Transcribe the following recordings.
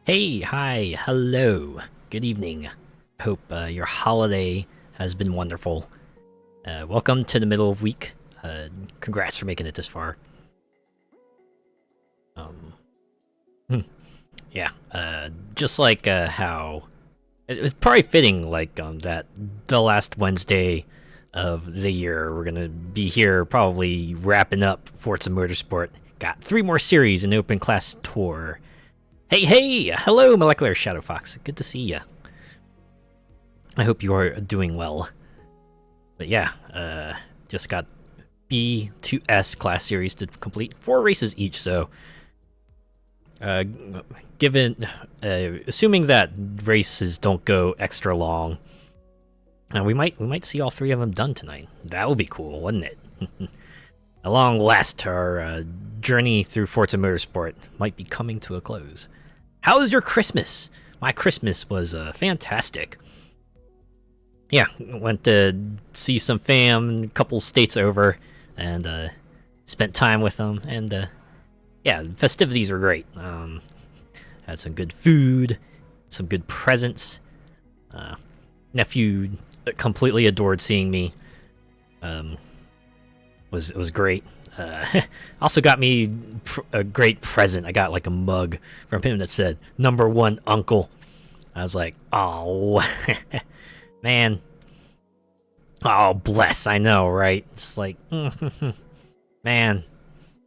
Hey, hi, hello, good evening. Hope your holiday has been wonderful. Welcome to the middle of week. Congrats for making it this far. Um, hmm, yeah, just like how it's probably fitting, like that the last Wednesday of the year, we're gonna be here probably wrapping up Forza Motorsport. Got 3 more series in open class tour. Hey, hello, Molecular Shadow Fox. Good to see ya. I hope you are doing well. But yeah, just got B to S class series to complete 4 races each. So, given assuming that races don't go extra long, we might see all 3 of them done tonight. That would be cool, wouldn't it? At long last, our journey through Forza Motorsport might be coming to a close. How was your Christmas? My Christmas was fantastic. Yeah, went to see some fam, a couple states over, and spent time with them. And yeah, festivities were great. Had some good food, some good presents. Nephew completely adored seeing me. Was great. Also got me a great present. I got like a mug from him that said "#1 Uncle." I was like, oh, man. Oh, bless. I know, right? It's like, man.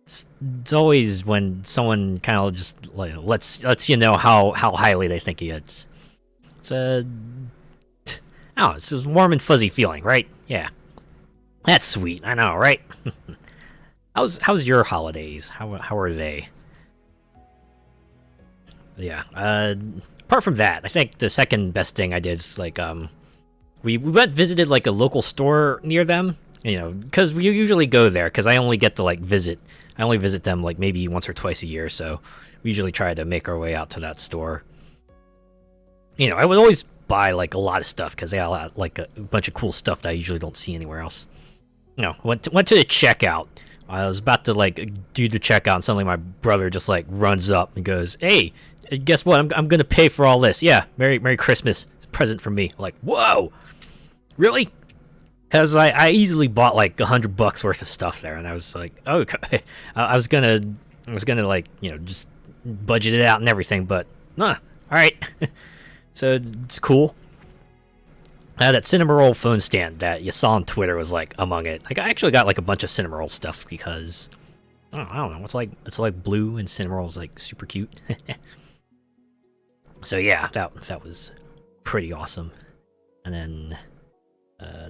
It's always when someone kind of just like lets you know how highly they think he is. It's it's a warm and fuzzy feeling, right? Yeah, that's sweet. I know, right? How's your holidays? How are they? Yeah. Apart from that, I think the second best thing I did is like we went visited like a local store near them. You know, because we usually go there because I only get to like visit. I only visit them like maybe once or twice a year, so we usually try to make our way out to that store. You know, I would always buy like a lot of stuff because they got like a bunch of cool stuff that I usually don't see anywhere else. You know, went to the checkout. I was about to like do the checkout, and suddenly my brother just like runs up and goes, "Hey, guess what? I'm gonna pay for all this. Yeah, Merry Christmas present from me." I'm like, whoa, really? Because I easily bought like $100 worth of stuff there, and I was like, oh, okay. I was gonna like just budget it out and everything, but nah, all right. So it's cool. That Cinnamoroll phone stand that you saw on Twitter was like among it. Like I actually got like a bunch of Cinnamoroll stuff because I don't know. It's like blue and Cinnamoroll's like super cute. So yeah, that was pretty awesome. And then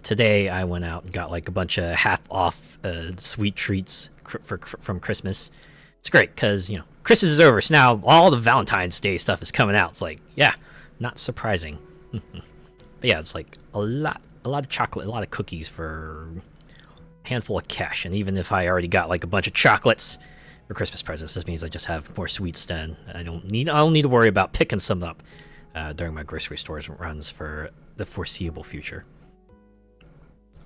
today I went out and got like a bunch of half off sweet treats from Christmas. It's great because Christmas is over, so now all the Valentine's Day stuff is coming out. It's like, yeah, not surprising. But yeah, it's like a lot of chocolate, a lot of cookies for a handful of cash. And even if I already got like a bunch of chocolates for Christmas presents, this means I just have more sweets. Then I don't need to worry about picking some up during my grocery stores runs for the foreseeable future.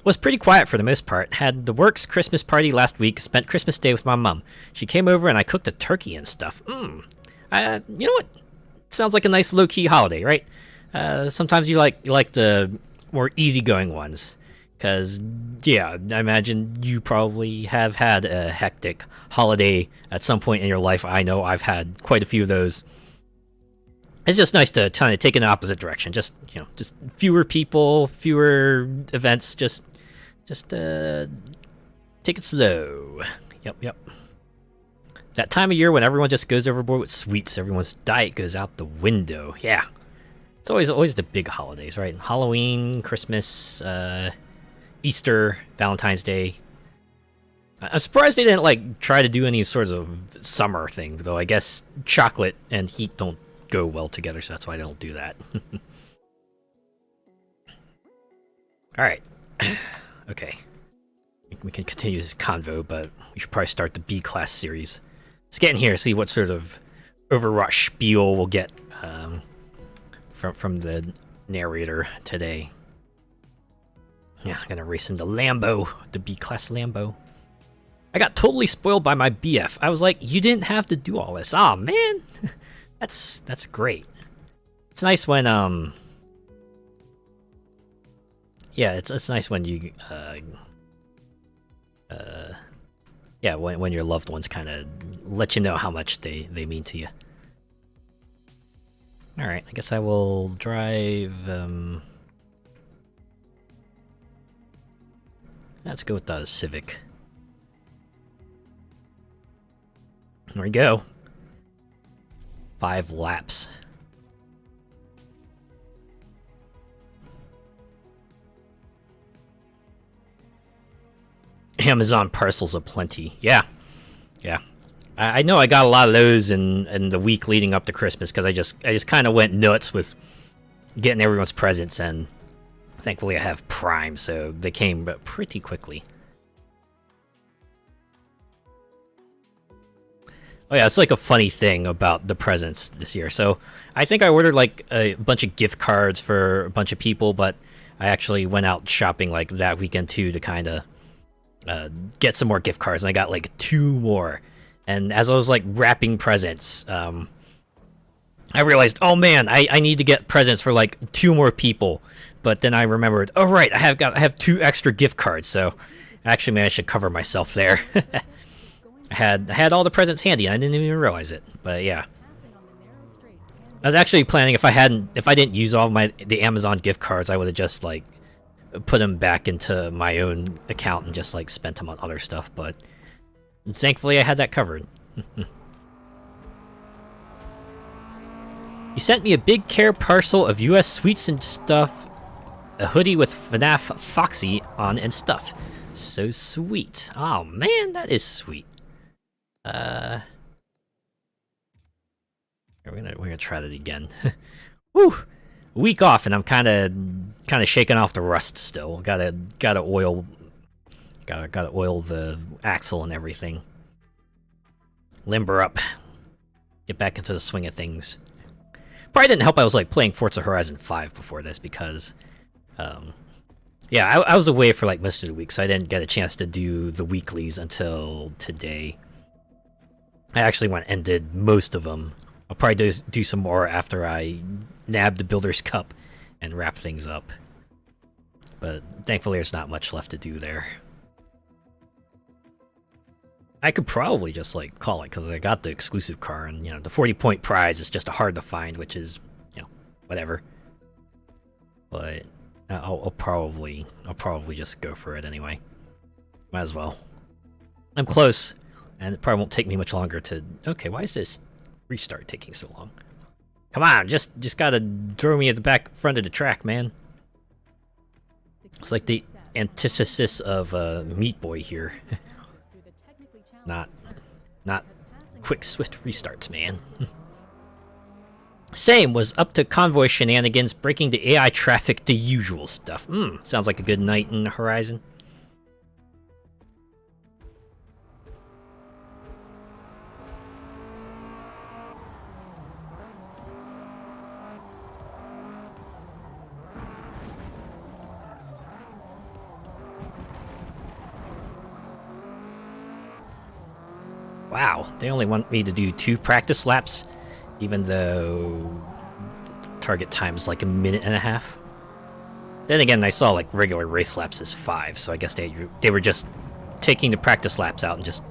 Was pretty quiet for the most part. Had the works Christmas party last week. Spent Christmas Day with my mom. She came over and I cooked a turkey and stuff. You know what? Sounds like a nice low key holiday, right? Sometimes you like the more easygoing ones, because yeah, I imagine you probably have had a hectic holiday at some point in your life. I know I've had quite a few of those. It's just nice to kind of take an opposite direction. Just fewer people, fewer events. Just take it slow. Yep. That time of year when everyone just goes overboard with sweets, everyone's diet goes out the window. Yeah. It's always the big holidays, right? Halloween, Christmas, Easter, Valentine's Day. I'm surprised they didn't like try to do any sorts of summer thing, though. I guess chocolate and heat don't go well together, so that's why they don't do that. All right, okay. We can continue this convo, but we should probably start the B class series. Let's get in here, see what sort of overwrought spiel we'll get. From the narrator today. Yeah, I'm gonna race into Lambo, the B-Class Lambo. I got totally spoiled by my BF. I was like, you didn't have to do all this. Aw, man. That's great. It's nice when yeah, it's nice when you yeah, when your loved ones kind of let you know how much they mean to you. All right, I guess I will drive. Let's go with the Civic. There we go. 5 laps. Amazon parcels aplenty. Yeah. Yeah. I know I got a lot of those in the week leading up to Christmas because I just kind of went nuts with getting everyone's presents, and thankfully I have Prime, so they came pretty quickly. Oh yeah, it's like a funny thing about the presents this year. So I think I ordered like a bunch of gift cards for a bunch of people, but I actually went out shopping like that weekend too to kind of get some more gift cards, and I got like 2 more. And as I was like wrapping presents, I realized, oh man, I need to get presents for like 2 more people. But then I remembered, oh right, I have 2 extra gift cards, so I actually managed to cover myself there. I had all the presents handy, and I didn't even realize it. But yeah, I was actually planning if I didn't use all the Amazon gift cards, I would have just like put them back into my own account and just like spent them on other stuff. But thankfully, I had that covered. You sent me a big care parcel of U.S. sweets and stuff, a hoodie with FNAF Foxy on and stuff. So sweet. Oh man, that is sweet. We're gonna try that again. Woo! A week off, and I'm kind of shaking off the rust still. Gotta oil the axle and everything. Limber up. Get back into the swing of things. Probably didn't help I was like playing Forza Horizon 5 before this because, yeah, I was away for like most of the week, so I didn't get a chance to do the weeklies until today. I actually went and did most of them. I'll probably do some more after I nab the Builder's Cup and wrap things up. But thankfully there's not much left to do there. I could probably just like call it because I got the exclusive car, and you know the 40-point prize is just hard to find, which is, you know, whatever. But I'll probably just go for it anyway. Might as well. I'm close, and it probably won't take me much longer to. Okay, why is this restart taking so long? Come on, just gotta throw me at the front of the track, man. It's like the antithesis of Meat Boy here. Not quick, swift restarts, man. Same, was up to convoy shenanigans, breaking the AI traffic, the usual stuff. Sounds like a good night in the Horizon. Wow, they only want me to do 2 practice laps, even though target time is like 1.5 minutes. Then again, I saw like regular race laps as 5, so I guess they were just taking the practice laps out and just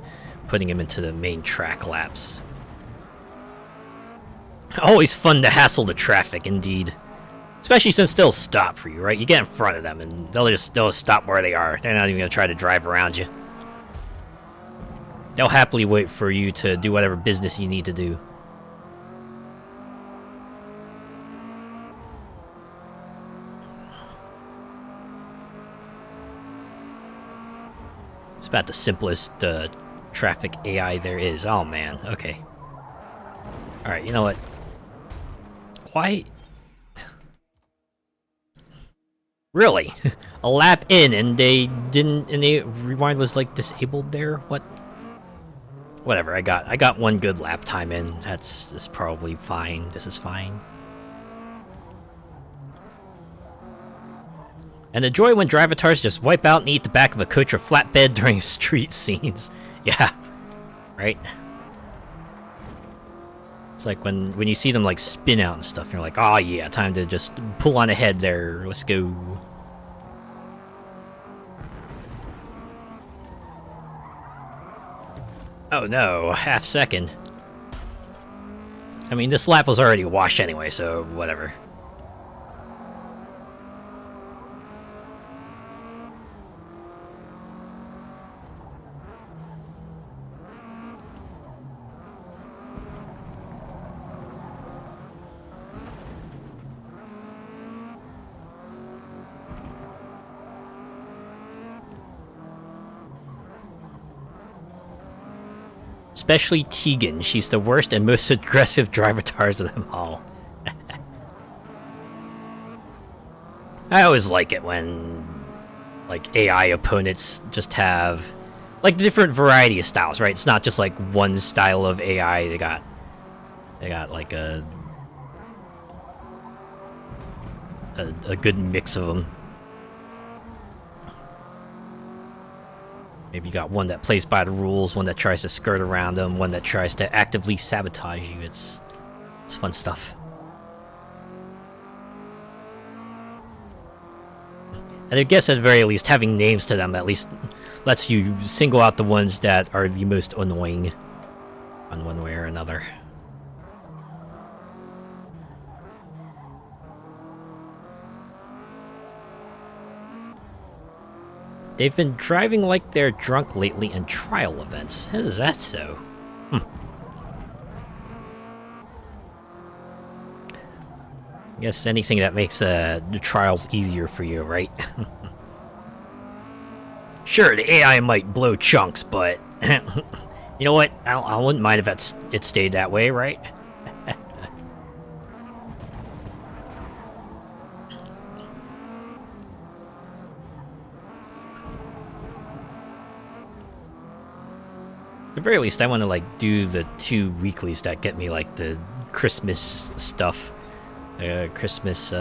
putting them into the main track laps. Always fun to hassle the traffic, indeed. Especially since they'll stop for you, right? You get in front of them and they'll stop where they are. They're not even gonna try to drive around you. They'll happily wait for you to do whatever business you need to do. It's about the simplest traffic AI there is. Oh man, okay. Alright, you know what? Why? Really? A lap in and they didn't, and the rewind was like disabled there? What? Whatever, I got 1 good lap time in. That's probably fine. This is fine. And the joy when drivatars just wipe out and eat the back of a coach or flatbed during street scenes. Yeah, right? It's like when you see them like spin out and stuff, you're like, oh yeah, time to just pull on ahead there. Let's go. Oh no, half second. I mean, this lap was already washed anyway, so whatever. Especially Tegan. She's the worst and most aggressive drivatars of them all. I always like it when, like, AI opponents just have, like, different variety of styles, right? It's not just, like, one style of AI. They got like, a good mix of them. Maybe you got one that plays by the rules, one that tries to skirt around them, one that tries to actively sabotage you. It's fun stuff. And I guess at the very least, having names to them at least lets you single out the ones that are the most annoying on one way or another. They've been driving like they're drunk lately in trial events. Is that so? I guess anything that makes the trials easier for you, right? Sure, the AI might blow chunks, but you know what? I wouldn't mind if it stayed that way, right? At the very least, I want to like do the 2 weeklies that get me like the Christmas stuff, Christmas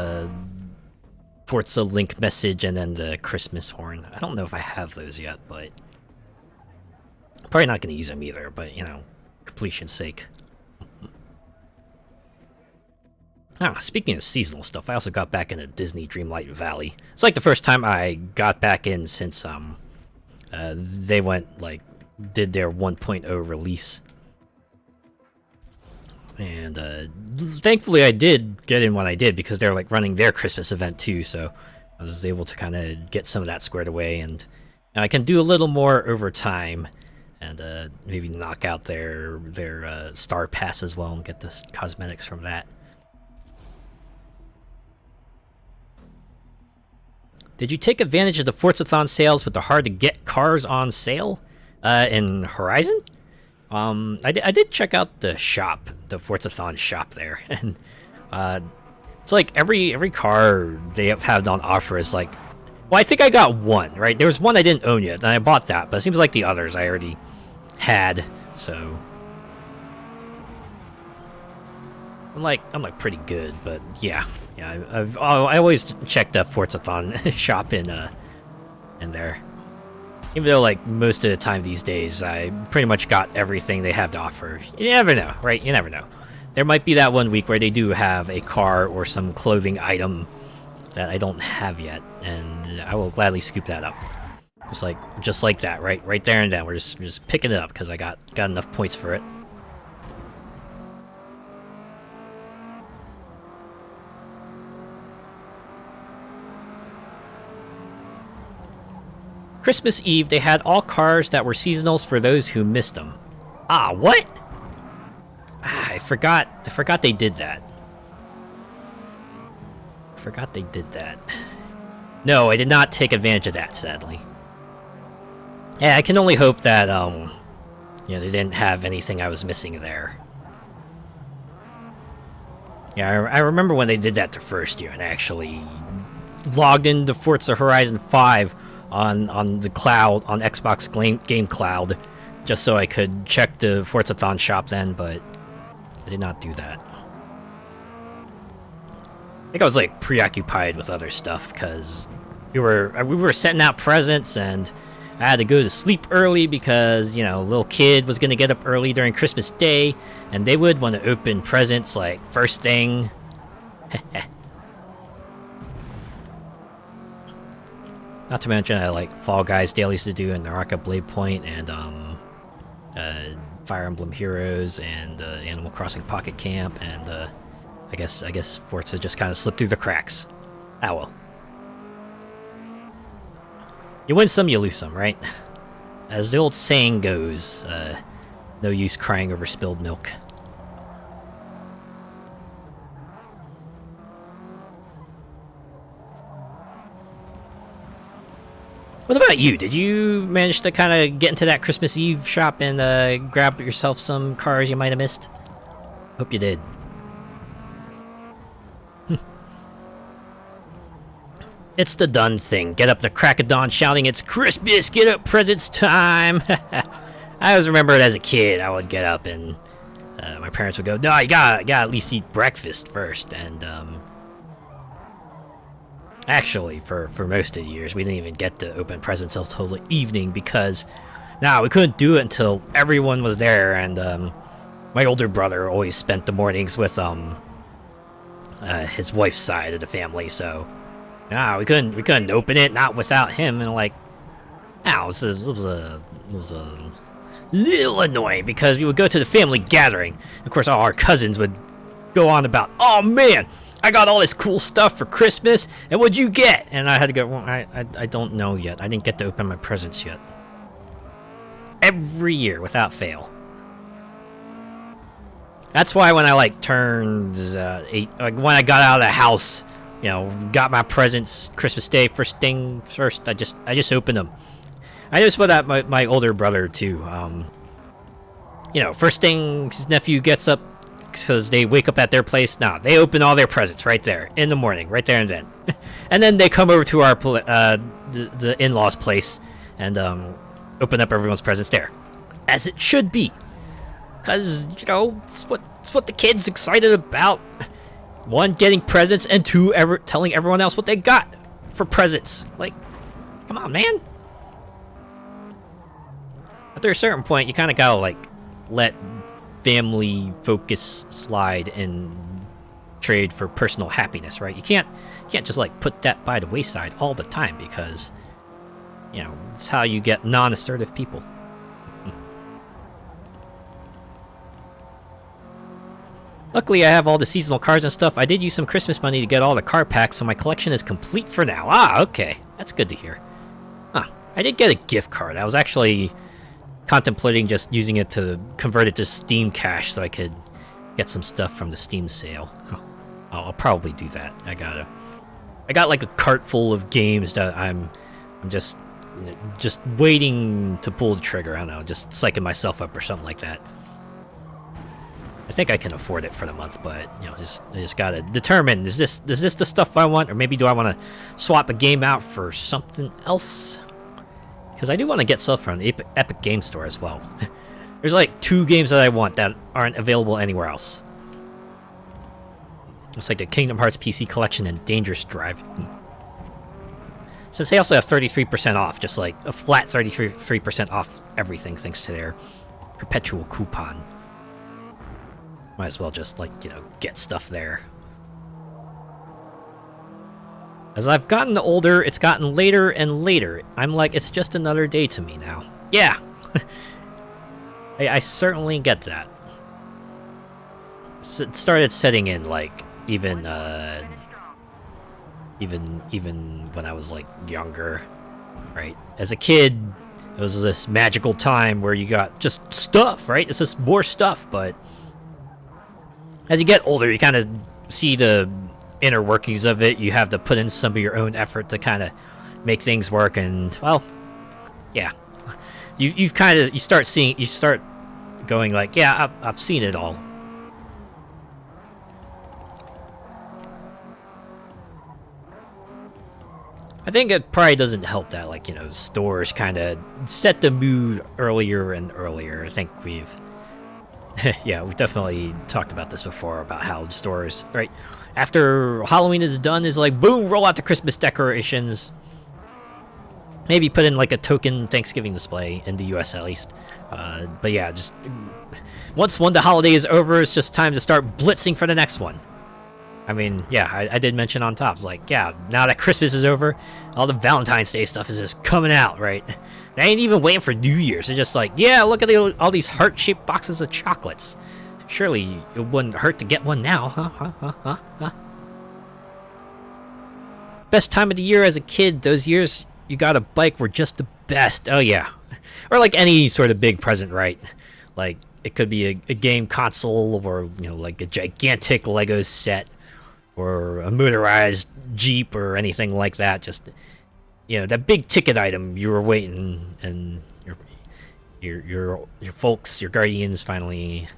Forza link message, and then the Christmas horn. I don't know if I have those yet, but probably not going to use them either. But you know, completion's sake. Speaking of seasonal stuff, I also got back into Disney Dreamlight Valley. It's like the first time I got back in since they went like. Did their 1.0 release, and thankfully I did get in when I did, because they're like running their Christmas event too, so I was able to kind of get some of that squared away, and I can do a little more over time, and maybe knock out their star pass as well and get the cosmetics from that. Did you take advantage of the Forzathon sales with the hard-to-get cars on sale? In Horizon? I did check out the shop, the Forzathon shop there, and it's like every car they have had on offer is like, well, I think I got one, right? There was one I didn't own yet, and I bought that, but it seems like the others I already had, so I'm like pretty good, but yeah, I always check the Forzathon shop in there. Even though, like, most of the time these days, I pretty much got everything they have to offer. You never know, right? You never know. There might be that one week where they do have a car or some clothing item that I don't have yet, and I will gladly scoop that up. Just like that, right? Right there and then. We're just picking it up because I got enough points for it. Christmas Eve, they had all cars that were seasonals for those who missed them. Ah, what? I forgot they did that. No, I did not take advantage of that, sadly. Yeah, I can only hope that, they didn't have anything I was missing there. Yeah, I remember when they did that the first year, and I actually logged into Forza Horizon 5 on the cloud, on Xbox Game Cloud, just so I could check the Forzathon shop then, but I did not do that. I think I was like preoccupied with other stuff because we were setting out presents, and I had to go to sleep early because, you know, a little kid was gonna get up early during Christmas Day, and they would want to open presents like first thing. Not to mention I like Fall Guys dailies to do in Naraka Blade Point and Fire Emblem Heroes and Animal Crossing Pocket Camp, and I guess Forza just kind of slipped through the cracks. Ah well. You win some, you lose some, right? As the old saying goes, no use crying over spilled milk. What about you? Did you manage to kind of get into that Christmas Eve shop and grab yourself some cars you might have missed? Hope you did. It's the done thing. Get up the crack of dawn shouting, "It's Christmas! Get up, presents time!" I always remember it as a kid. I would get up and my parents would go, "No, you gotta at least eat breakfast first." And actually, for most of the years, we didn't even get to open presents until the evening because we couldn't do it until everyone was there. And my older brother always spent the mornings with his wife's side of the family, so. We couldn't open it, not without him, and like, it was a little annoying because we would go to the family gathering. Of course, all our cousins would go on about, "Oh man, I got all this cool stuff for Christmas, and what'd you get?" And I had to go, "Well, I don't know yet. I didn't get to open my presents yet." Every year, without fail. That's why when I like turned 8, like when I got out of the house. You know, got my presents Christmas Day first. I just opened them. I noticed about that my older brother too. You know, first thing his nephew gets up because they wake up at their place. They open all their presents right there in the morning, right there and then, and then they come over to our the in-laws' place and open up everyone's presents there, as it should be, because you know it's what the kids excited about. One, getting presents, and two, telling everyone else what they got for presents. Like, come on, man. After a certain point, you kind of gotta, like, let family focus slide and trade for personal happiness, right? You can't just, like, put that by the wayside all the time because, you know, it's how you get non-assertive people. Luckily, I have all the seasonal cars and stuff. I did use some Christmas money to get all the car packs, so my collection is complete for now. Okay. That's good to hear. I did get a gift card. I was actually contemplating just using it to convert it to Steam Cash so I could get some stuff from the Steam sale. I'll probably do that. I got like a cart full of games that I'm just waiting to pull the trigger. I don't know, just psyching myself up or something like that. I think I can afford it for the month, but you know, I just gotta determine, is this the stuff I want, or maybe do I want to swap a game out for something else? Because I do want to get stuff from the Epic Game Store as well. There's like 2 games that I want that aren't available anywhere else. It's like the Kingdom Hearts PC Collection and Dangerous Drive. Since they also have 33% off, just like a flat 33% off everything thanks to their perpetual coupon. Might as well just, like, you know, get stuff there. As I've gotten older, it's gotten later and later. I'm like, it's just another day to me now. Yeah! I certainly get that. It started setting in, like, even when I was, like, younger, right? As a kid, it was this magical time where you got just stuff, right? It's just more stuff, but as you get older, you kind of see the inner workings of it. You have to put in some of your own effort to kind of make things work, and well, yeah, you start going like, yeah, I've seen it all. I think it probably doesn't help that, like, you know, stores kind of set the mood earlier and earlier. I think we've yeah, we definitely talked about this before, about how stores, right, after Halloween is done, is like, boom, roll out the Christmas decorations. Maybe put in like a token Thanksgiving display in the US at least. But yeah, just once the holiday is over, it's just time to start blitzing for the next one. I mean, yeah, I did mention on top, it's like, yeah, now that Christmas is over, all the Valentine's Day stuff is just coming out, right? They ain't even waiting for New Year's. They're just like, yeah, look at all these heart-shaped boxes of chocolates. Surely it wouldn't hurt to get one now, huh? Best time of the year as a kid, those years you got a bike were just the best. Oh yeah. Or like any sort of big present, right? Like it could be a game console, or like a gigantic Lego set, or a motorized Jeep, or anything like that. Just that big ticket item you were waiting, and your folks, your guardians finally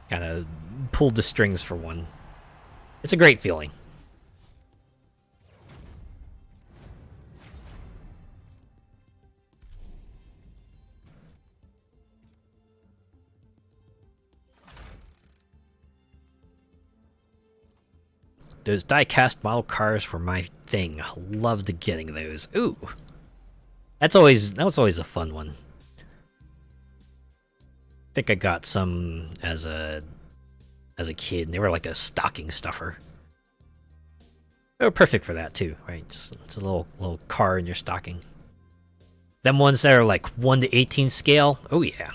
kind of pulled the strings for one. It's a great feeling. Those die-cast model cars were my thing. Loved getting those. Ooh, that was always a fun one. I think I got some as a kid. They were like a stocking stuffer. They were perfect for that too, right? Just a little car in your stocking. Them ones that are like 1 to 18 scale. Oh yeah,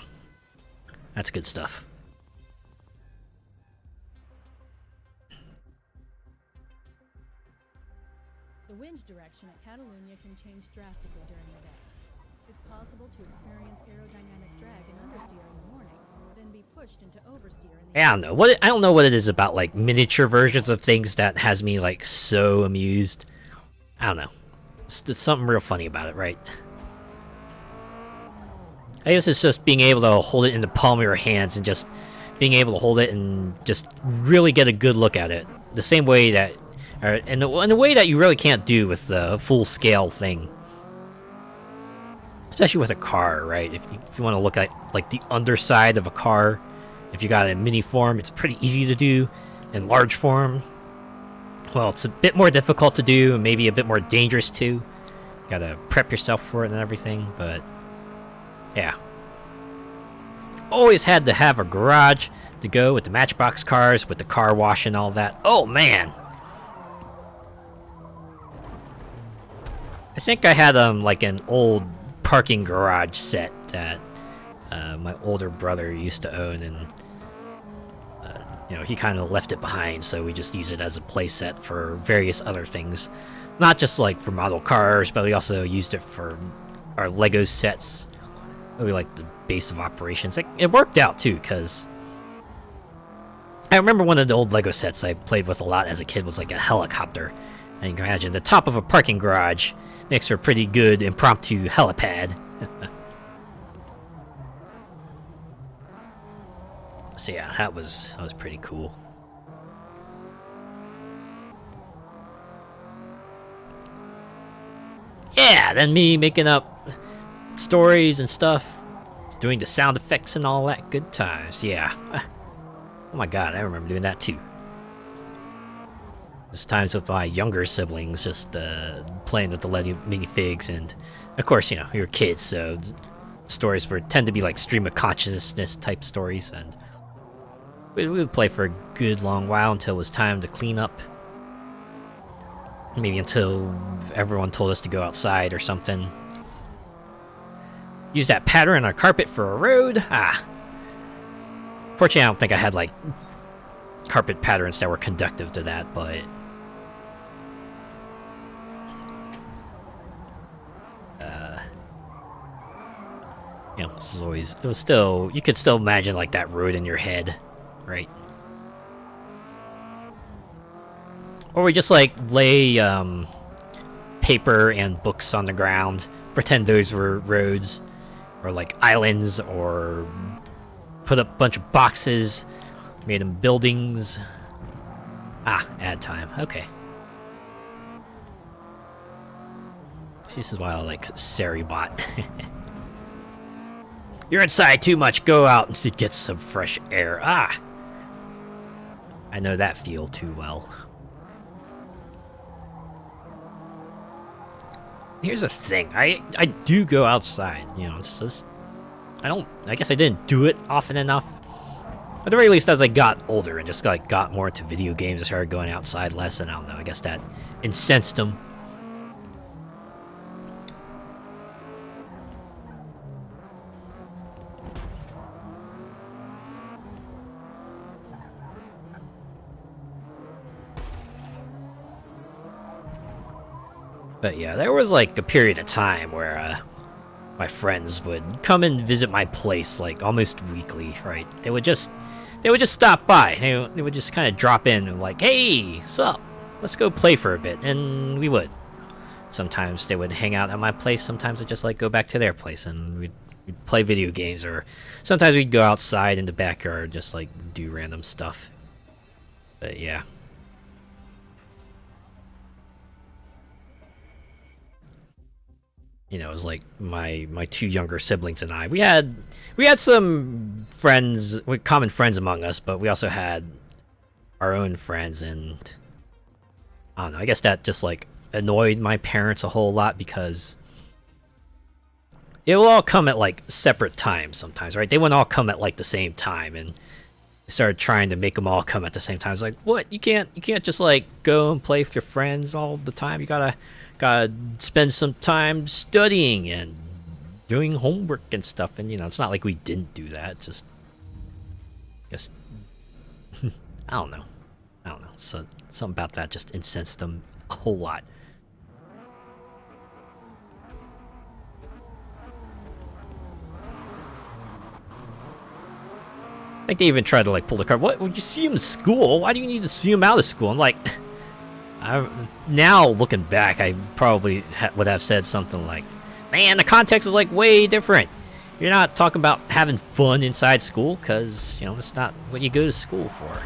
that's good stuff. The wind direction at Catalunya can change drastically during the day. It's possible to experience aerodynamic drag and understeer in the morning, then be pushed into oversteer in the I don't know what it is about like miniature versions of things that has me like so amused. I don't know. There's something real funny about it, right? I guess it's just being able to hold it in the palm of your hands and just being able to hold it and just really get a good look at it. The same way that, in a way that you really can't do with the full scale thing. Especially with a car, right? If you want to look at like the underside of a car, if you got it in mini form, it's pretty easy to do. In large form, well, it's a bit more difficult to do, and maybe a bit more dangerous too. Gotta prep yourself for it and everything, but yeah. Always had to have a garage to go with the Matchbox cars, with the car wash and all that. Oh man! I think I had like an old parking garage set that my older brother used to own, and he kind of left it behind, so we just use it as a play set for various other things. Not just like for model cars, but we also used it for our Lego sets. We like the base of operations. It worked out too, because I remember one of the old Lego sets I played with a lot as a kid was like a helicopter. And you can imagine the top of a parking garage makes for a pretty good impromptu helipad. So yeah, that was pretty cool. Yeah, then me making up stories and stuff, doing the sound effects and all that. Good times, yeah. Oh my god, I remember doing that too. There's times with my younger siblings, just playing with the Lego minifigs, and of course, you're kids, so stories tend to be like stream of consciousness type stories, and we would play for a good long while until it was time to clean up. Maybe until everyone told us to go outside or something. Use that pattern on our carpet for a road. Fortunately, I don't think I had like carpet patterns that were conductive to that, but this is always, it was still, you could still imagine like that road in your head, right? Or we just like lay paper and books on the ground, pretend those were roads, or like islands, or put up a bunch of boxes, made them buildings. Add time. Okay. This is why I like Seribot. You're inside too much. Go out and get some fresh air. I know that feel too well. Here's the thing, I do go outside, you know, it's just, I guess I didn't do it often enough. At the very least, as I got older and just like got more into video games, I started going outside less, and I don't know, I guess that incensed them. But yeah, there was like a period of time where my friends would come and visit my place like almost weekly, right? They would just stop by. They would just kind of drop in and like, hey, sup? Let's go play for a bit, and we would. Sometimes they would hang out at my place. Sometimes I'd just like go back to their place and we'd play video games, or sometimes we'd go outside in the backyard, just like do random stuff. But yeah. You know, it was like my two younger siblings and I. We had some friends, common friends among us, but we also had our own friends, and I don't know. I guess that just like annoyed my parents a whole lot because it will all come at like separate times sometimes, right? They wouldn't all come at like the same time, and started trying to make them all come at the same time. It's like, what? You can't just like go and play with your friends all the time. You gotta spend some time studying and doing homework and stuff. And you know, it's not like we didn't do that. Just, guess, I don't know. So something about that just incensed them a whole lot. I think they even tried to like pull the card. What? Would you see him in school? Why do you need to see him out of school? I'm like, now looking back, I probably would have said something like, man, the context is like way different. You're not talking about having fun inside school, because, you know, that's not what you go to school for.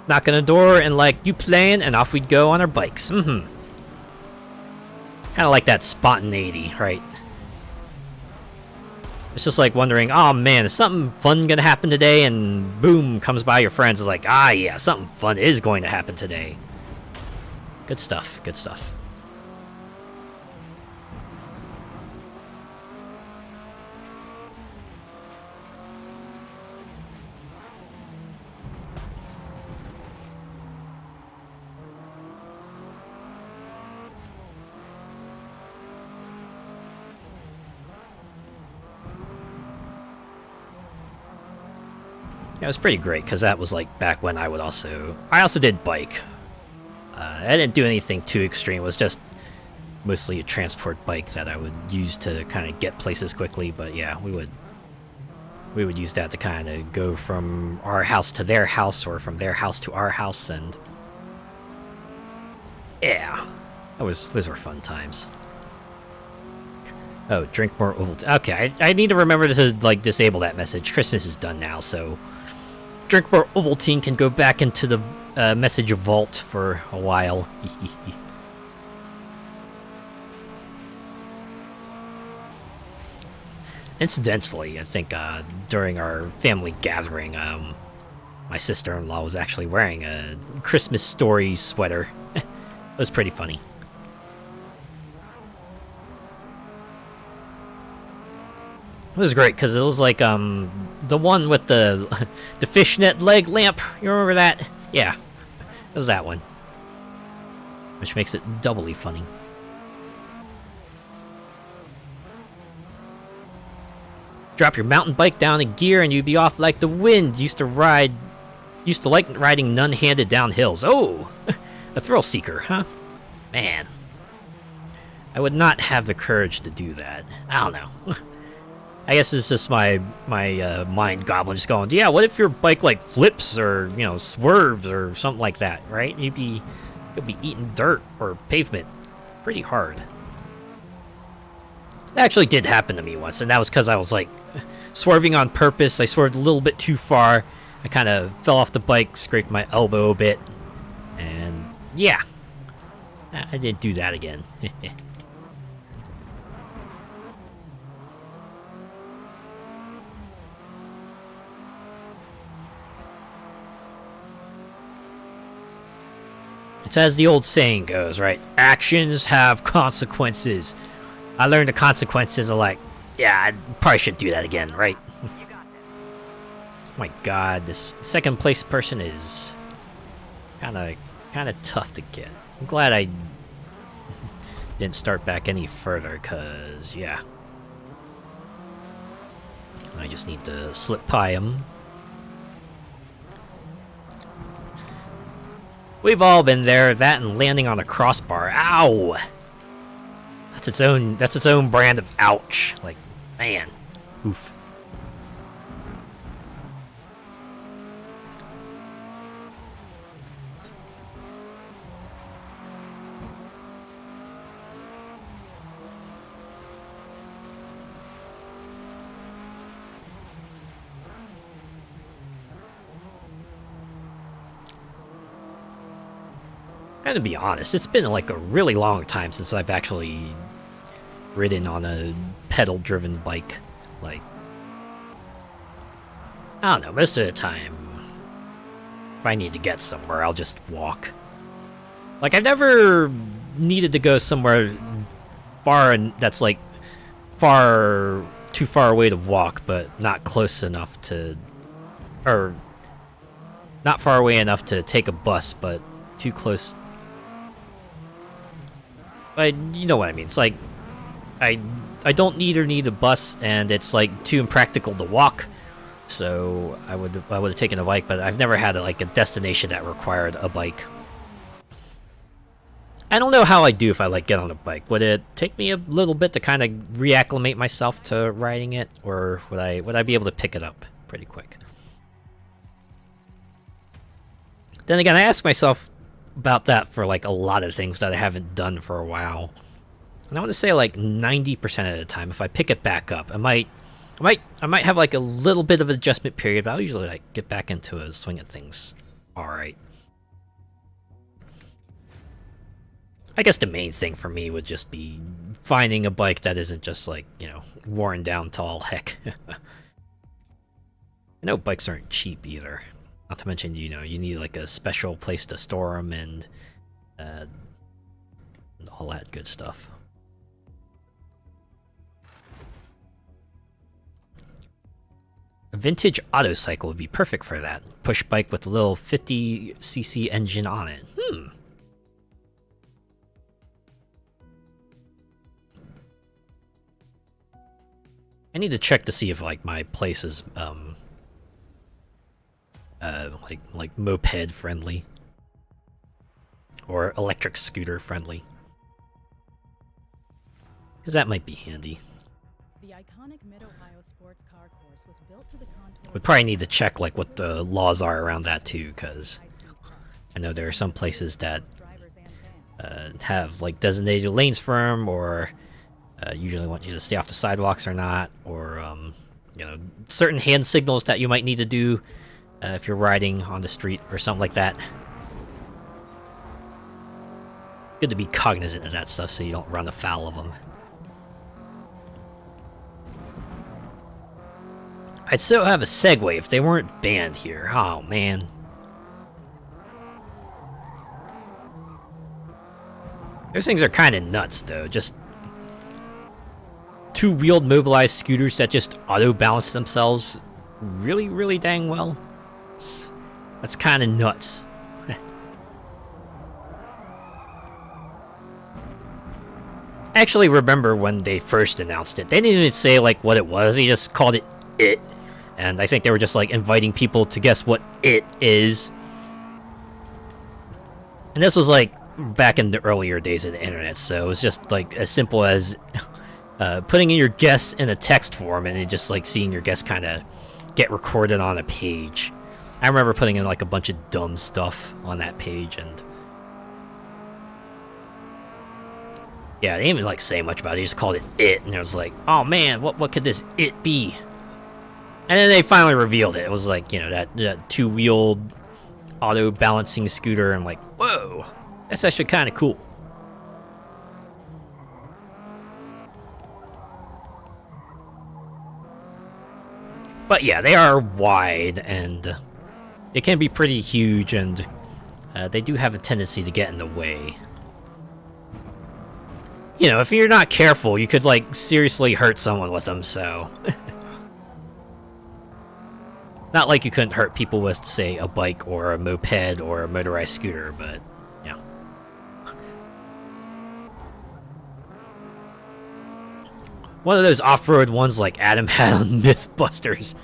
Knock on the door and like, you playing, and off we'd go on our bikes. Kind of like that spontaneity, right? It's just like wondering, oh man, is something fun gonna happen today? And boom, comes by your friends, is like, ah yeah, something fun is going to happen today. Good stuff, good stuff. Yeah, it was pretty great, because that was like back when I also did bike. I didn't do anything too extreme. It was just mostly a transport bike that I would use to kind of get places quickly. But yeah, we would use that to kind of go from our house to their house, or from their house to our house, and yeah, those were fun times. Oh, drink more old. Okay, I need to remember to like disable that message. Christmas is done now, so drink more Ovaltine can go back into the message vault for a while. Incidentally, I think during our family gathering, my sister-in-law was actually wearing a Christmas Story sweater. It was pretty funny. It was great, because it was like the one with the fishnet leg lamp. You remember that? Yeah, it was that one, which makes it doubly funny. Drop your mountain bike down in gear and you'd be off like the wind. Used to like riding none-handed down hills. Oh, a thrill seeker, huh? Man, I would not have the courage to do that. I don't know. I guess it's just my mind goblin just going, yeah, what if your bike like flips or, you know, swerves or something like that, right? You'll be eating dirt or pavement pretty hard. That actually did happen to me once, and that was because I was like swerving on purpose. I swerved a little bit too far. I kind of fell off the bike, scraped my elbow a bit, and yeah, I didn't do that again. It's as the old saying goes, right? Actions have consequences. I learned the consequences are like, yeah, I probably shouldn't do that again, right? Oh my god, this second place person is kind of tough to get. I'm glad I didn't start back any further, cause yeah, I just need to slip by him. We've all been there. That and landing on a crossbar. Ow! That's its own brand of ouch. Like, man, oof. And to be honest, it's been like a really long time since I've actually ridden on a pedal-driven bike. Like, I don't know, most of the time, if I need to get somewhere, I'll just walk. Like, I've never needed to go somewhere far and that's like too far away to walk, but not close enough to, or not far away enough to take a bus, but too close. You know what I mean. It's like I don't need a bus, and it's like too impractical to walk. So I would have taken a bike, but I've never had a destination that required a bike. I don't know how I'd do if I get on a bike. Would it take me a little bit to kind of reacclimate myself to riding it, or would I be able to pick it up pretty quick? Then again, I ask myself about that for a lot of things that I haven't done for a while, and I want to say 90% of the time, if I pick it back up, I might have a little bit of an adjustment period, but I'll usually get back into a swing of things. All right. I guess the main thing for me would just be finding a bike that isn't just worn down to all heck. I know bikes aren't cheap either. Not to mention, you need a special place to store them and all that good stuff. A vintage autocycle would be perfect for that. Push bike with a little 50cc engine on it. I need to check to see if my place is moped friendly or electric scooter friendly, because that might be handy. The iconic Mid-Ohio sports car course was built to the contours. Would probably need to check what the laws are around that too, because I know there are some places that have designated lanes for them, or usually want you to stay off the sidewalks or not, or certain hand signals that you might need to do if you're riding on the street or something like that. Good to be cognizant of that stuff so you don't run afoul of them. I'd still have a Segway if they weren't banned here. Oh man. Those things are kind of nuts though. Just two-wheeled mobilized scooters that just auto-balance themselves really, really dang well. That's kind of nuts. I actually remember when they first announced it. They didn't even say what it was. They just called it "it," and I think they were just inviting people to guess what it is. And this was back in the earlier days of the internet, so it was just as simple as putting in your guess in a text form, and then just seeing your guess kind of get recorded on a page. I remember putting in a bunch of dumb stuff on that page, and yeah, they didn't even say much about it. They just called it "it," and it was oh man, what could this "it" be? And then they finally revealed it. It was that two-wheeled auto-balancing scooter. I'm whoa, that's actually kind of cool. But yeah, they are wide, and they can be pretty huge, and they do have a tendency to get in the way. You know, if you're not careful, you could, like, seriously hurt someone with them, so... Not like you couldn't hurt people with, say, a bike or a moped or a motorized scooter, but, yeah. One of those off-road ones like Adam had on Mythbusters.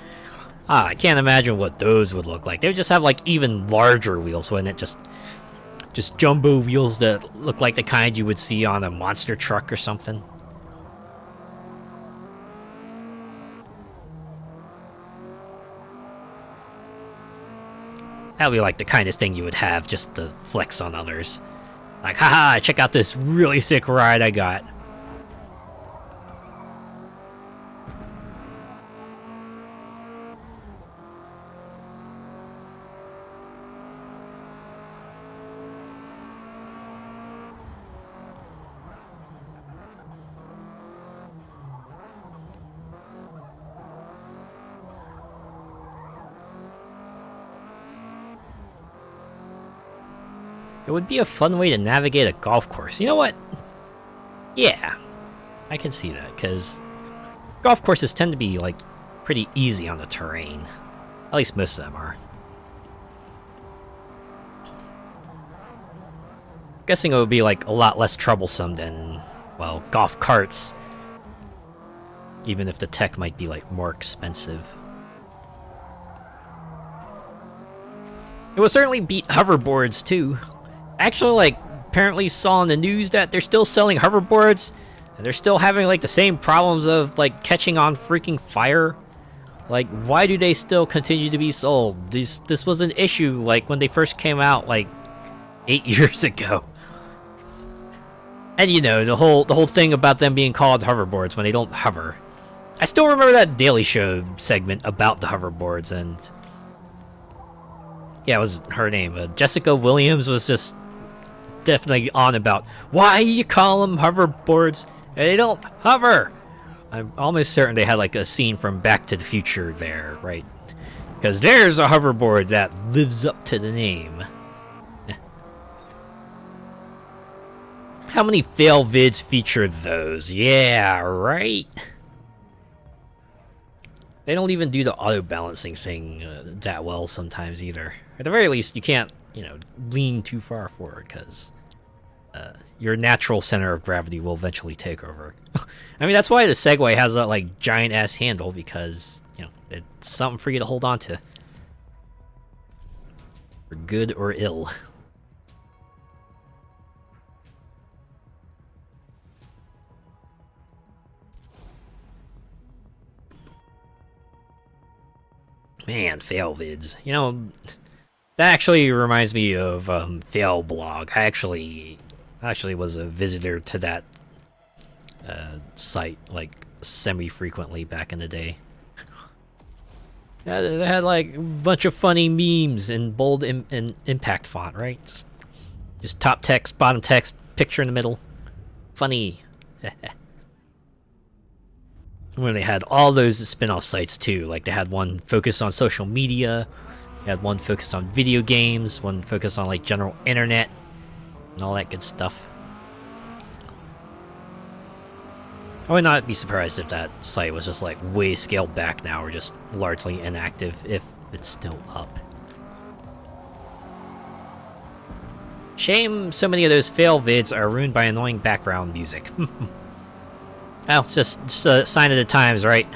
I can't imagine what those would look like. They would just have, like, even larger wheels, wouldn't it? Just jumbo wheels that look like the kind you would see on a monster truck or something. That would be like the kind of thing you would have just to flex on others. Like, haha, check out this really sick ride I got. It would be a fun way to navigate a golf course. You know what? Yeah, I can see that, because golf courses tend to be, like, pretty easy on the terrain. At least most of them are. Guessing it would be, like, a lot less troublesome than, well, golf carts. Even if the tech might be, like, more expensive. It would certainly beat hoverboards, too. Actually, like, apparently saw on the news that they're still selling hoverboards, and they're still having, like, the same problems of, like, catching on freaking fire. Like, why do they still continue to be sold? This was an issue, like, when they first came out, like, 8 years ago. And, you know, the whole thing about them being called hoverboards when they don't hover. I still remember that Daily Show segment about the hoverboards, and... yeah, it was her name. Jessica Williams was just definitely on about why you call them hoverboards and they don't hover. I'm almost certain they had like a scene from Back to the Future there, right? Because there's a hoverboard that lives up to the name. How many fail vids feature those? Yeah, right? They don't even do the auto-balancing thing that well sometimes either. At the very least, you can't, you know, lean too far forward, because your natural center of gravity will eventually take over. I mean, that's why the Segway has that, like, giant-ass handle, because, you know, it's something for you to hold on to. For good or ill. Man, fail vids. You know, that actually reminds me of Fail Blog. I actually was a visitor to that site, like, semi-frequently back in the day. Yeah, they had, like, a bunch of funny memes in bold and impact font, right? Just top text, bottom text, picture in the middle. Funny. When they had all those spin-off sites too, like they had one focused on social media, they had one focused on video games, one focused on like general internet, and all that good stuff. I would not be surprised if that site was just like way scaled back now, or just largely inactive if it's still up. Shame so many of those fail vids are ruined by annoying background music. Well, it's just a sign of the times, right?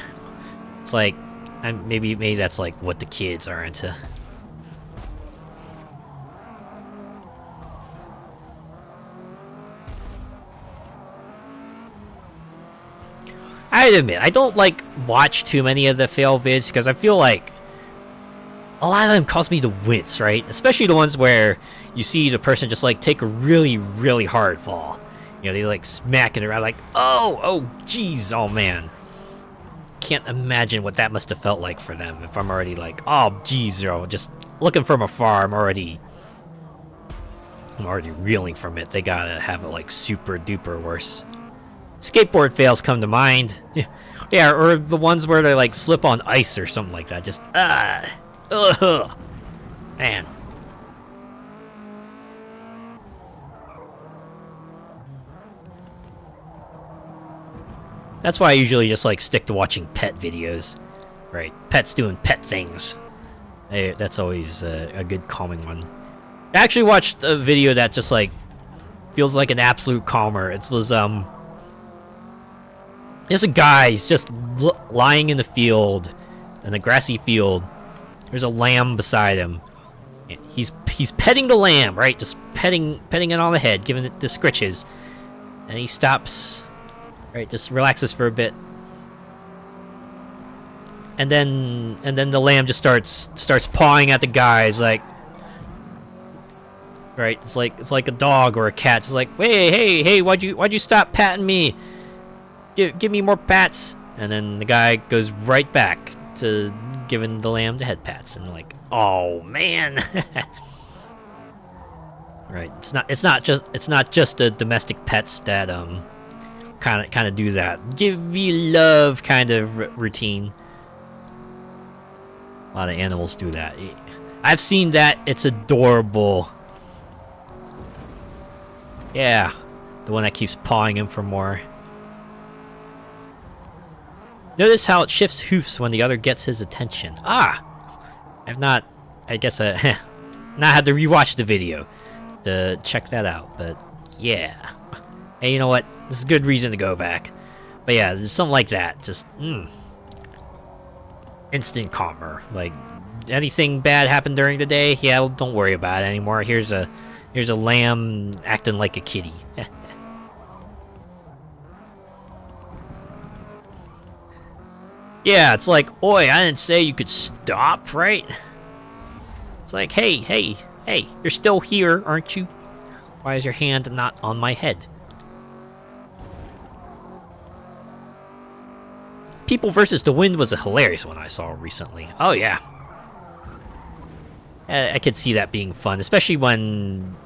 It's like, maybe that's like what the kids are into. I admit, I don't like watch too many of the fail vids because I feel like a lot of them cause me to wince, right? Especially the ones where you see the person just like take a really, really hard fall. You know, they like smack it around like, oh, jeez, oh man. Can't imagine what that must have felt like for them if I'm already like, oh, jeez, you know, just looking from afar, I'm already reeling from it. They gotta have it like super duper worse. Skateboard fails come to mind. Yeah, or the ones where they like slip on ice or something like that. Just, man. That's why I usually just like stick to watching pet videos, right? Pets doing pet things. That's always a good calming one. I actually watched a video that just like feels like an absolute calmer. It was there's a guy. He's just lying in the field, in a grassy field. There's a lamb beside him. He's petting the lamb, right? Just petting it on the head, giving it the scritches, and he stops. Right, just relaxes for a bit, and then the lamb just starts pawing at the guy. It's like, right? It's like a dog or a cat. It's like, hey, why'd you stop patting me? Give me more pats. And then the guy goes right back to giving the lamb the head pats, and like, oh man. Right? It's not just the domestic pets that kind of do that. Give me love kind of routine. A lot of animals do that. I've seen that. It's adorable. Yeah, the one that keeps pawing him for more. Notice how it shifts hoofs when the other gets his attention. Ah! I've not... I guess not had to rewatch the video to check that out, but yeah. Hey, you know what? This is a good reason to go back. But yeah, there's something like that. Just, instant calmer. Like, anything bad happened during the day? Yeah, well, don't worry about it anymore. Here's a lamb acting like a kitty. Yeah, it's like, oi, I didn't say you could stop, right? It's like, hey, you're still here, aren't you? Why is your hand not on my head? People versus the Wind was a hilarious one I saw recently. Oh yeah. I could see that being fun, especially when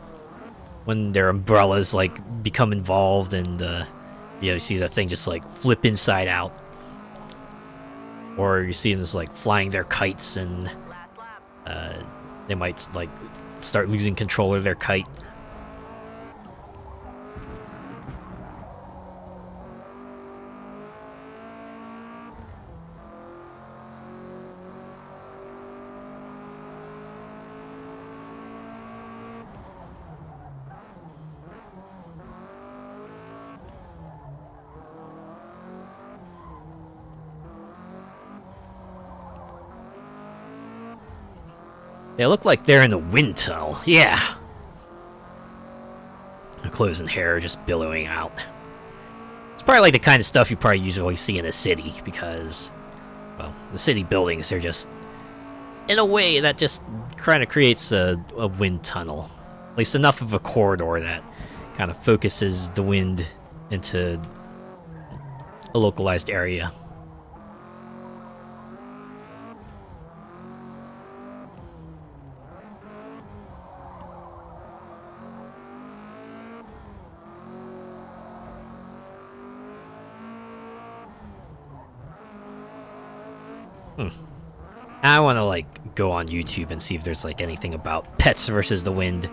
their umbrellas like become involved and you see that thing just like flip inside out. Or you see them just like flying their kites and they might like start losing control of their kite. They look like they're in the wind tunnel. Yeah. Their clothes and hair are just billowing out. It's probably like the kind of stuff you probably usually see in a city because, well, the city buildings are just in a way that just kind of creates a wind tunnel. At least enough of a corridor that kind of focuses the wind into a localized area. I want to like go on YouTube and see if there's like anything about pets versus the wind.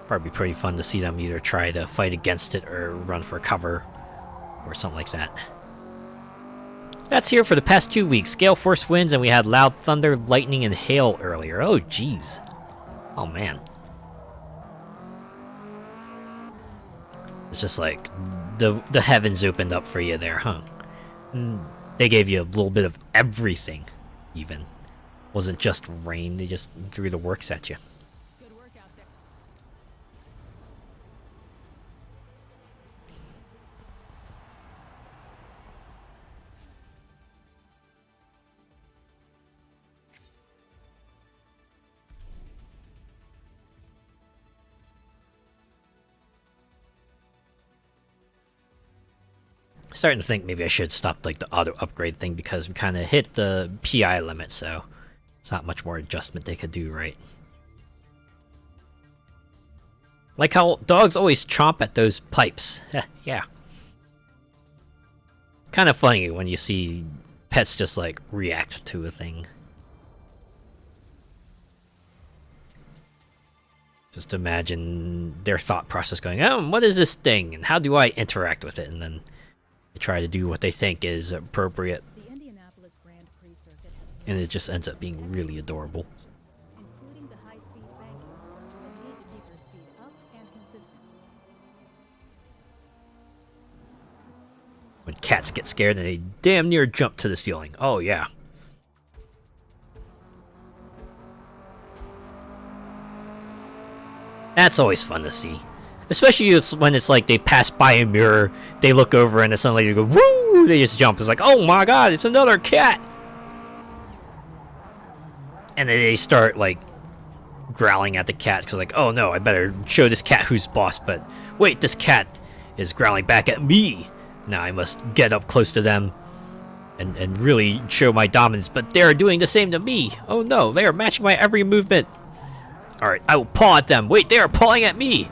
Probably pretty fun to see them either try to fight against it or run for cover or something like that. That's here for the past 2 weeks. Gale force winds and we had loud thunder, lightning, and hail earlier. Oh jeez. Oh man. It's just like the heavens opened up for you there, huh? They gave you a little bit of everything, even. Wasn't just rain, they just threw the works at you. Good work out there. Starting to think maybe I should stop like the auto upgrade thing because we kind of hit the PI limit, so it's not much more adjustment they could do, right? Like how dogs always chomp at those pipes. Yeah. Kind of funny when you see pets just like react to a thing. Just imagine their thought process going, oh, what is this thing, and how do I interact with it? And then they try to do what they think is appropriate, The Indianapolis Grand Prix circuit has and it just ends up being really adorable. including the high-speed banking. You'll need to keep your speed up and consistent. When cats get scared and they damn near jump to the ceiling. Oh yeah. That's always fun to see. Especially when it's like they pass by a mirror, they look over and suddenly they go, woo! They just jump. It's like, oh my god, it's another cat! And then they start like growling at the cat because like, oh no, I better show this cat who's boss. But wait, this cat is growling back at me. Now I must get up close to them and really show my dominance. But they're doing the same to me. Oh no, they are matching my every movement. Alright, I will paw at them. Wait, they are pawing at me.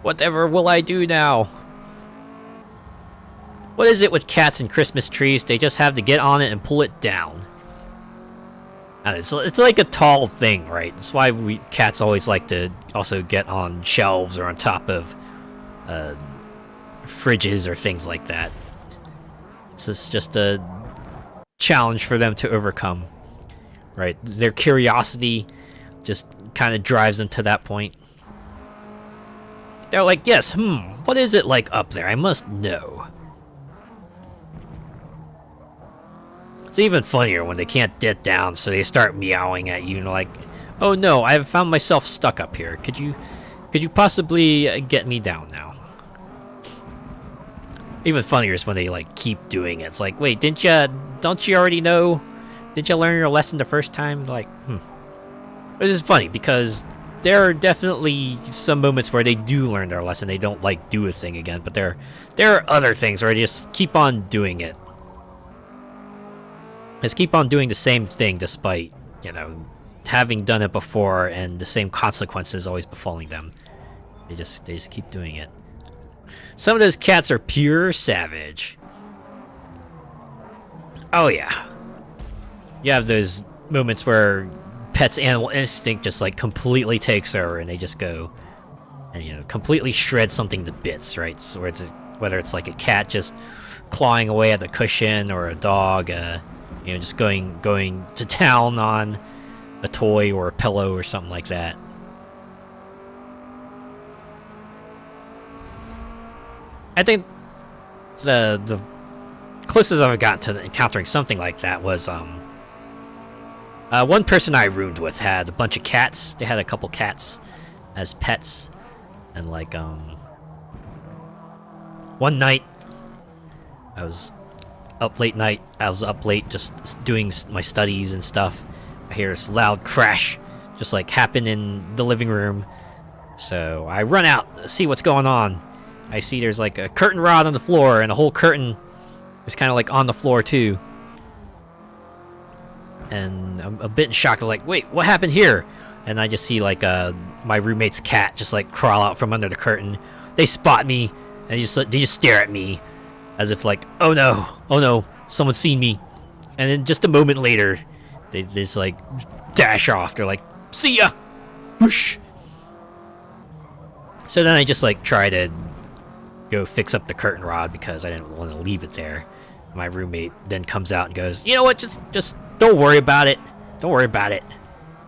Whatever will I do now? What is it with cats and Christmas trees? They just have to get on it and pull it down. And it's like a tall thing, right? That's why cats always like to also get on shelves or on top of fridges or things like that. This is just a challenge for them to overcome, right? Their curiosity just kind of drives them to that point. They're like, yes, what is it like up there? I must know. It's even funnier when they can't get down, so they start meowing at you and like, oh no, I have found myself stuck up here. Could you possibly get me down now? Even funnier is when they like keep doing it. It's like, wait, don't you already know? Didn't you learn your lesson the first time? Like, It is funny because there are definitely some moments where they do learn their lesson. They don't like do a thing again, but there are other things where they just keep on doing it. Just keep on doing the same thing despite, having done it before and the same consequences always befalling them. They just keep doing it. Some of those cats are pure savage. Oh yeah. You have those moments where pet's animal instinct just like completely takes over and they just go and completely shred something to bits, right? So whether it's like a cat just clawing away at the cushion or a dog just going to town on a toy or a pillow or something like that. I think the closest I've gotten to encountering something like that was one person I roomed with had a bunch of cats. They had a couple cats as pets, and like one night I was up late just doing my studies and stuff. I hear this loud crash just like happen in the living room, so I run out to see what's going on. I see there's like a curtain rod on the floor and the whole curtain is kind of like on the floor too. And I'm a bit in shock. I was like, wait, what happened here? And I just see like my roommate's cat just like crawl out from under the curtain. They spot me and they just stare at me as if like, oh no, someone's seen me. And then just a moment later, they just like dash off. They're like, see ya, whoosh. So then I just like try to go fix up the curtain rod because I didn't want to leave it there. My roommate then comes out and goes, you know what, just don't worry about it. Don't worry about it.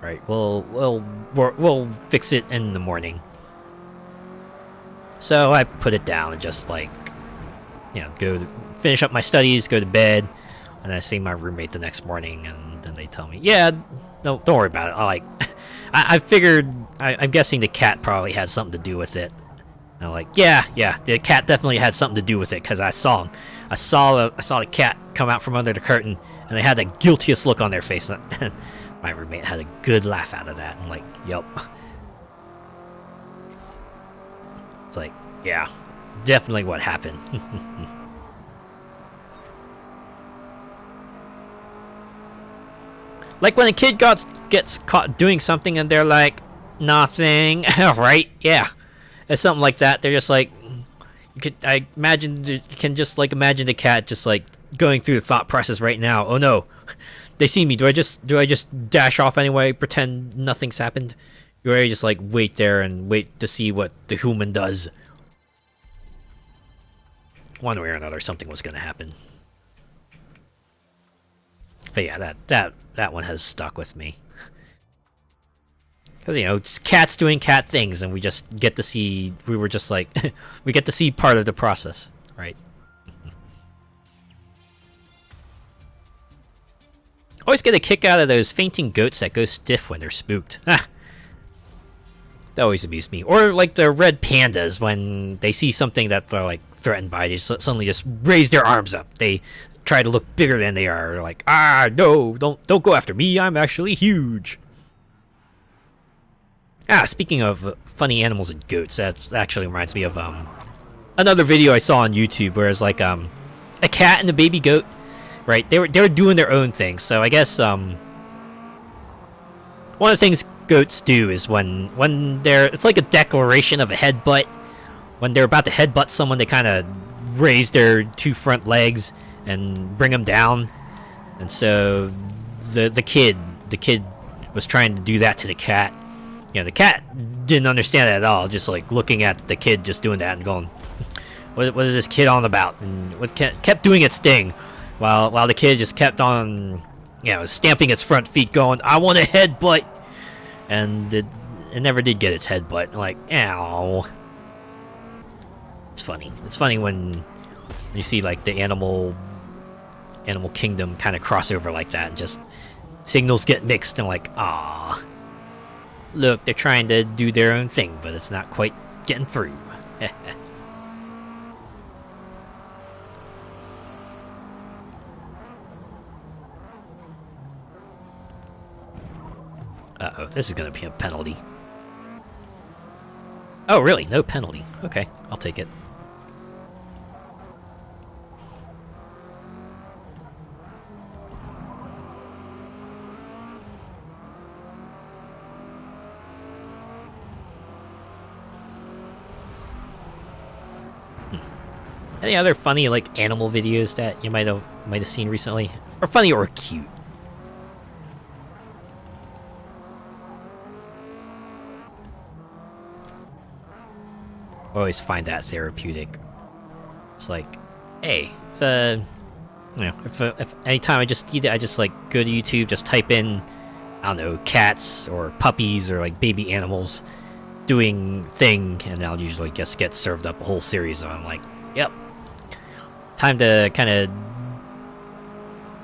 Right, we'll fix it in the morning. So I put it down and just like, go finish up my studies, go to bed, and I see my roommate the next morning, and then they tell me, yeah, no, don't worry about it. I figured, I'm guessing the cat probably had something to do with it. And I'm like, yeah, the cat definitely had something to do with it because I saw him. I saw the cat come out from under the curtain, and they had the guiltiest look on their face. And my roommate had a good laugh out of that. I'm like, yup. It's like, yeah, definitely what happened. Like when a kid gets caught doing something and they're like, nothing, right? Yeah. It's something like that. They're just like, imagine the cat just like going through the thought process right now. Oh no, they see me. Do I just dash off anyway? Pretend nothing's happened? You already just like wait there and wait to see what the human does. One way or another, something was gonna happen. But yeah, that one has stuck with me. Because, you know, just cats doing cat things, and we just get to see, we were just like, we get to see part of the process, right? Always get a kick out of those fainting goats that go stiff when they're spooked. Ah, that always amused me. Or like the red pandas, when they see something that they're like threatened by, they suddenly just raise their arms up. They try to look bigger than they are. They're like, ah, no, don't go after me. I'm actually huge. Ah, speaking of funny animals and goats, that actually reminds me of another video I saw on YouTube where it's like a cat and a baby goat, right? They were doing their own thing. So I guess one of the things goats do is when they're, it's like a declaration of a headbutt. When they're about to headbutt someone, they kind of raise their two front legs and bring them down. And so the kid was trying to do that to the cat. You know, the cat didn't understand it at all, just like looking at the kid just doing that and going, what is this kid on about? And kept doing its thing, while the kid just kept on, you know, stamping its front feet going, I want a headbutt! And it never did get its headbutt. Like, ow. It's funny. It's funny when you see like the animal kingdom kind of cross over like that, and just signals get mixed and like, ah. Look, they're trying to do their own thing, but it's not quite getting through. Uh-oh, this is gonna be a penalty. Oh, really? No penalty. Okay, I'll take it. Any other funny like animal videos that you might have seen recently, or funny or cute? I always find that therapeutic. It's like, hey, if you know, if anytime I just need it, I just like go to YouTube, just type in, I don't know, cats or puppies or like baby animals doing thing, and I'll usually just get served up a whole series of them. Like, yep. Time to kind of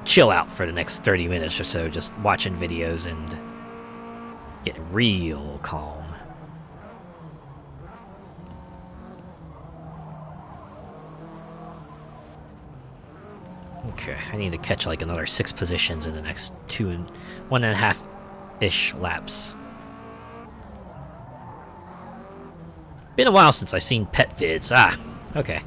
chill out for the next 30 minutes or so, just watching videos and get real calm. Okay, I need to catch like another 6 positions in the next 1.5-ish laps. Been a while since I've seen pet vids. Ah, okay.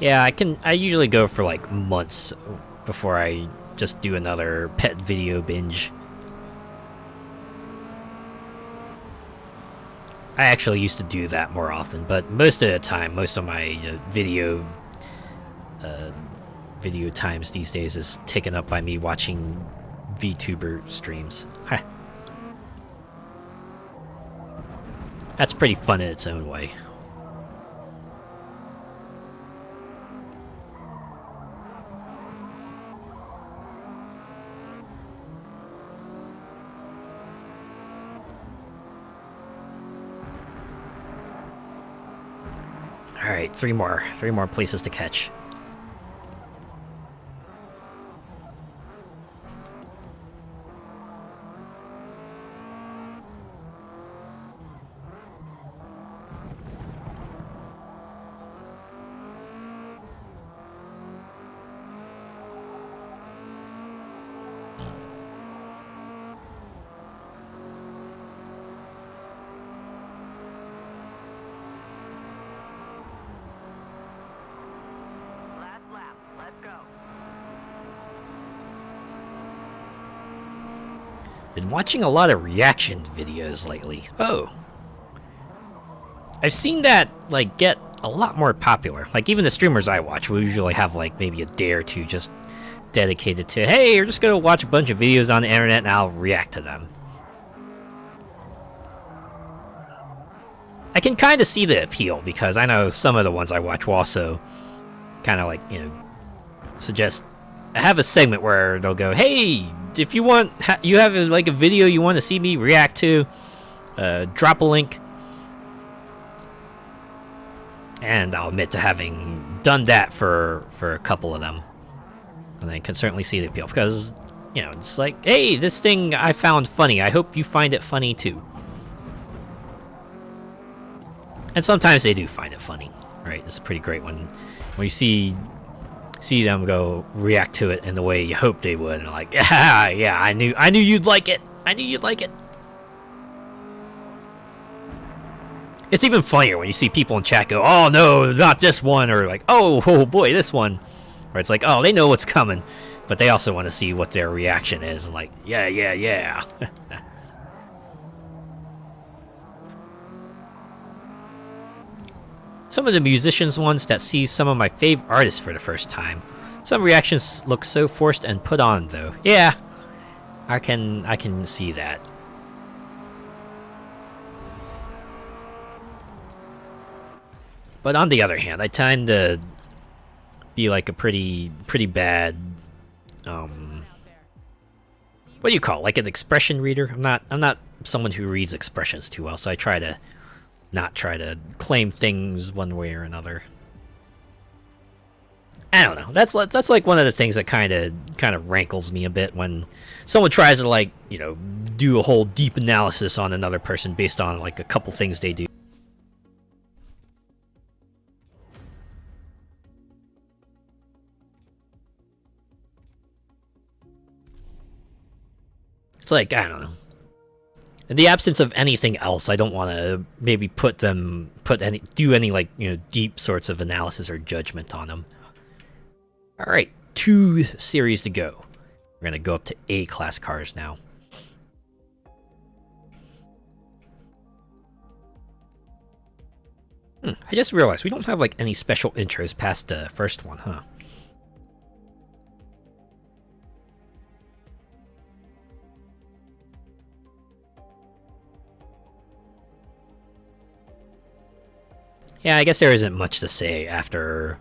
Yeah, I usually go for like months before I just do another pet video binge. I actually used to do that more often, but most of the time, most of my video times these days is taken up by me watching vtuber streams. That's pretty fun in its own way. Alright, three more places to catch. Been watching a lot of reaction videos lately. Oh. I've seen that, like, get a lot more popular. Like, even the streamers I watch will usually have, like, maybe a day or two just dedicated to, hey, you're just gonna watch a bunch of videos on the internet and I'll react to them. I can kind of see the appeal, because I know some of the ones I watch will also kind of like, you know, suggest, have a segment where they'll go, hey, if you want, you have like a video you want to see me react to, drop a link. And I'll admit to having done that for a couple of them. And I can certainly see the appeal, because, you know, it's like, hey, this thing I found funny. I hope you find it funny too. And sometimes they do find it funny, right? It's pretty great when you see them go react to it in the way you hope they would, and like, yeah, I knew you'd like it. I knew you'd like it. It's even funnier when you see people in chat go, oh no, not this one, or like, oh boy, this one. Or it's like, oh, they know what's coming, but they also want to see what their reaction is, and like, yeah. Some of the musicians ones that see some of my fave artists for the first time. Some reactions look so forced and put on, though. Yeah, I can see that. But on the other hand, I tend to be like a pretty bad, what do you call it? Like an expression reader? I'm not someone who reads expressions too well, so I try to not try to claim things one way or another. I don't know. That's like one of the things that kind of rankles me a bit when someone tries to, like, you know, do a whole deep analysis on another person based on like a couple things they do. It's like, I don't know. In the absence of anything else, I don't want to maybe do any like, you know, deep sorts of analysis or judgment on them. All right, 2 series to go. We're gonna go up to A-class cars now. I just realized we don't have like any special intros past the first one, huh? Yeah, I guess there isn't much to say after,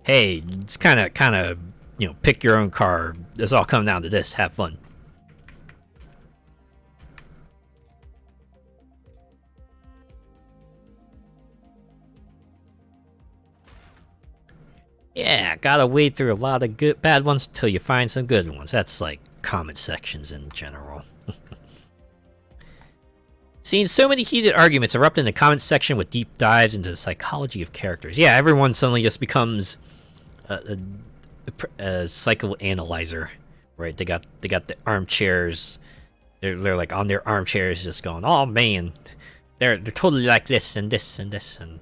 hey, it's kind of, you know, pick your own car. It's all come down to this. Have fun. Yeah, gotta wade through a lot of bad ones until you find some good ones. That's like comment sections in general. Seeing so many heated arguments erupt in the comments section with deep dives into the psychology of characters. Yeah, everyone suddenly just becomes a psychoanalyzer, right? They got the armchairs. They're like on their armchairs, just going, "Oh man, they're totally like this and this and this," and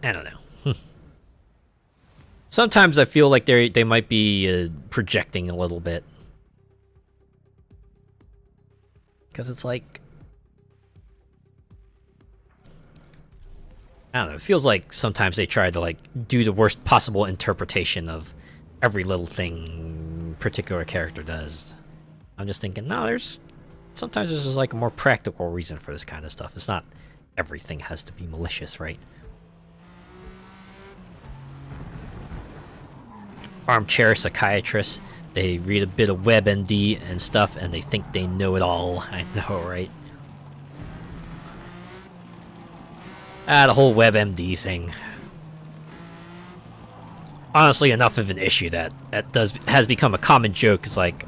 I don't know. Sometimes I feel like they might be projecting a little bit. Because it's like, I don't know, it feels like sometimes they try to like do the worst possible interpretation of every little thing particular character does. I'm just thinking, no, sometimes there's just like a more practical reason for this kind of stuff. It's not everything has to be malicious, right? Armchair psychiatrists. They read a bit of WebMD and stuff, and they think they know it all. I know, right? The whole WebMD thing. Honestly, enough of an issue that has become a common joke. It's like,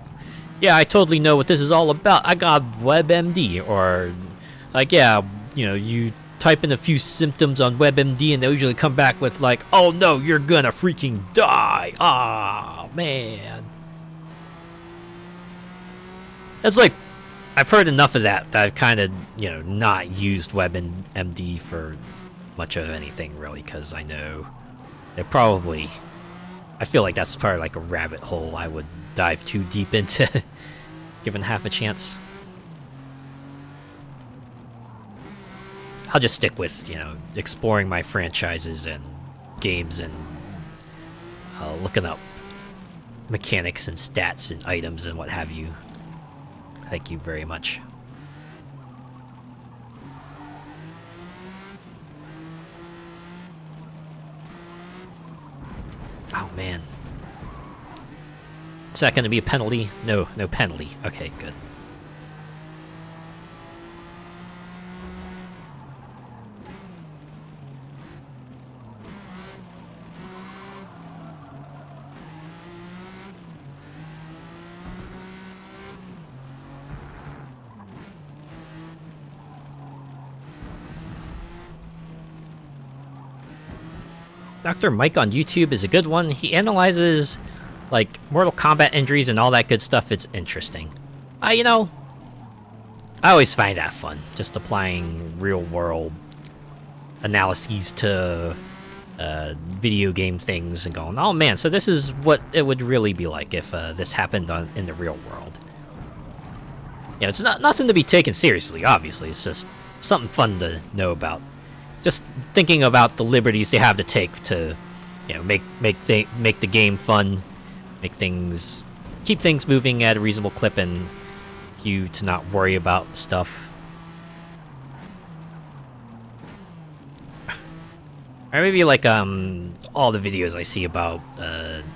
yeah, I totally know what this is all about. I got WebMD, or like, yeah, you know, you type in a few symptoms on WebMD, and they'll usually come back with like, oh no, you're gonna freaking die. Ah, man. It's like, I've heard enough of that I've kind of, you know, not used WebMD for much of anything, really, because I know it probably, I feel like that's probably like a rabbit hole I would dive too deep into, given half a chance. I'll just stick with, you know, exploring my franchises and games, and looking up mechanics and stats and items and what have you. Thank you very much. Oh man. Is that going to be a penalty? No, no penalty. Okay, good. Dr. Mike on YouTube is a good one. He analyzes, like, Mortal Kombat injuries and all that good stuff. It's interesting. You know, I always find that fun. Just applying real-world analyses to video game things and going, oh man, so this is what it would really be like if this happened in the real world. You know, it's nothing to be taken seriously, obviously. It's just something fun to know about. Just thinking about the liberties they have to take to, you know, make the game fun, keep things moving at a reasonable clip, and you to not worry about stuff. Or maybe like all the videos I see about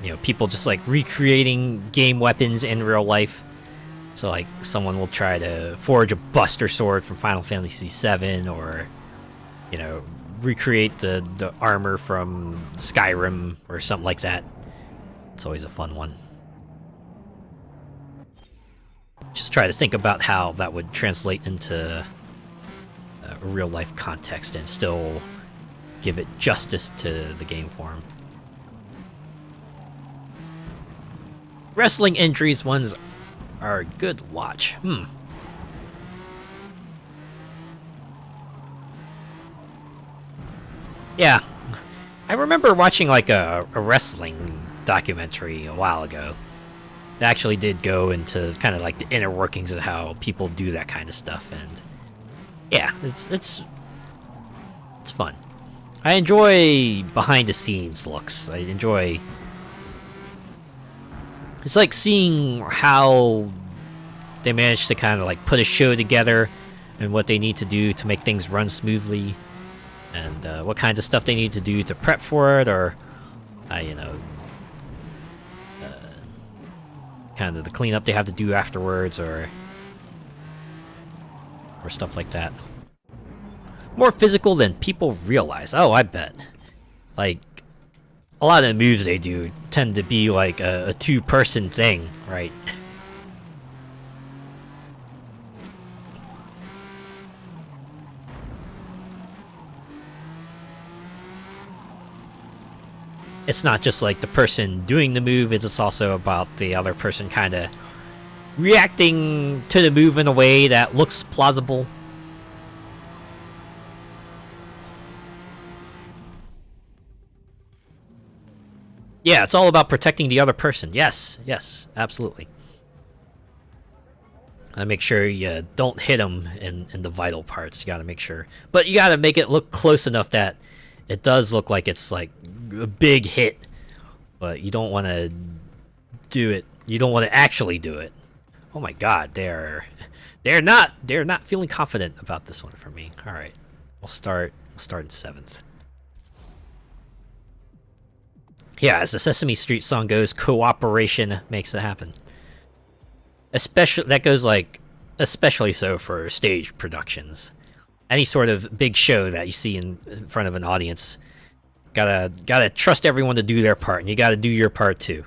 you know, people just like recreating game weapons in real life. So like someone will try to forge a Buster Sword from Final Fantasy VII, or you know, recreate the armor from Skyrim or something like that. It's always a fun one. Just try to think about how that would translate into a real life context and still give it justice to the game form. Wrestling injuries ones are a good watch. Yeah, I remember watching like a wrestling documentary a while ago. That actually did go into kind of like the inner workings of how people do that kind of stuff, and yeah, it's fun. I enjoy behind the scenes looks. I enjoy. It's like seeing how they manage to kind of like put a show together and what they need to do to make things run smoothly. And what kinds of stuff they need to do to prep for it, or, you know, kind of the cleanup they have to do afterwards, or stuff like that. More physical than people realize. Oh, I bet. Like, a lot of the moves they do tend to be like a two-person thing, right? It's not just like the person doing the move, it's also about the other person kind of reacting to the move in a way that looks plausible. Yeah, it's all about protecting the other person. Yes, yes, absolutely. Make sure you don't hit them in the vital parts. You gotta make sure. But you gotta make it look close enough that it does look like it's like a big hit, but you don't want to do it. You don't want to actually do it. Oh my God, they're not feeling confident about this one for me. All right, we'll start in 7th. Yeah, as the Sesame Street song goes, cooperation makes it happen. Especially that goes like especially so for stage productions. Any sort of big show that you see in front of an audience. Gotta trust everyone to do their part, and you gotta do your part too.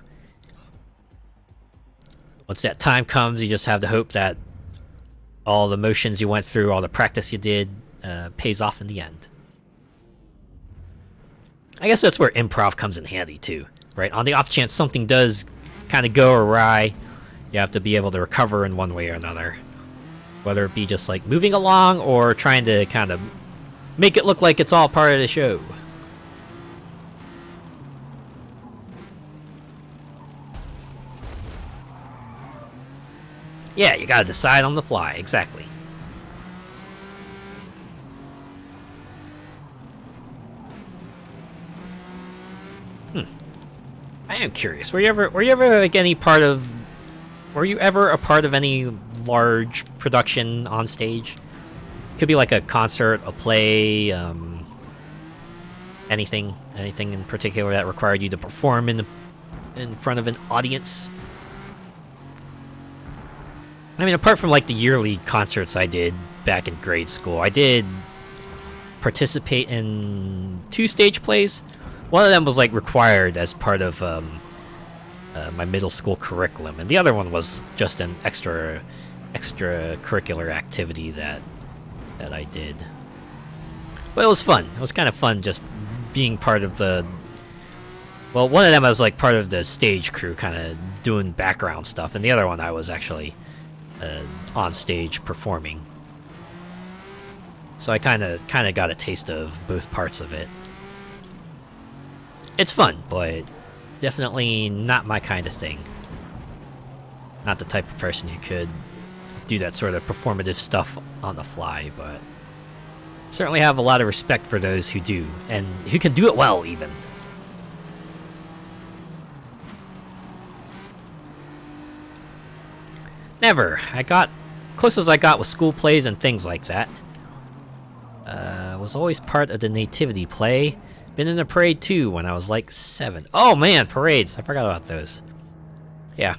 Once that time comes, you just have to hope that all the motions you went through, all the practice you did, pays off in the end. I guess that's where improv comes in handy too, right? On the off chance something does kind of go awry, you have to be able to recover in one way or another. Whether it be just like moving along or trying to kind of make it look like it's all part of the show. Yeah, you gotta decide on the fly, exactly. am curious. Were you ever like any part of? Were you ever a part of any large production on stage? Could be like a concert, a play, anything in particular that required you to perform in front of an audience. I mean, apart from like the yearly concerts I did back in grade school, I did participate in 2 stage plays. One of them was like required as part of my middle school curriculum, and the other one was just an extracurricular activity that I did. But it was fun. It was kind of fun just being part of the. Well, one of them I was like part of the stage crew, kind of doing background stuff, and the other one I was actually on stage performing. So I kind of got a taste of both parts of it. It's fun, but definitely not my kind of thing. Not the type of person who could do that sort of performative stuff on the fly, but certainly have a lot of respect for those who do, and who can do it well, even. Never. I got closest I got with school plays and things like that. Was always part of the nativity play. Been in a parade too when I was like 7. Oh man, parades! I forgot about those. Yeah,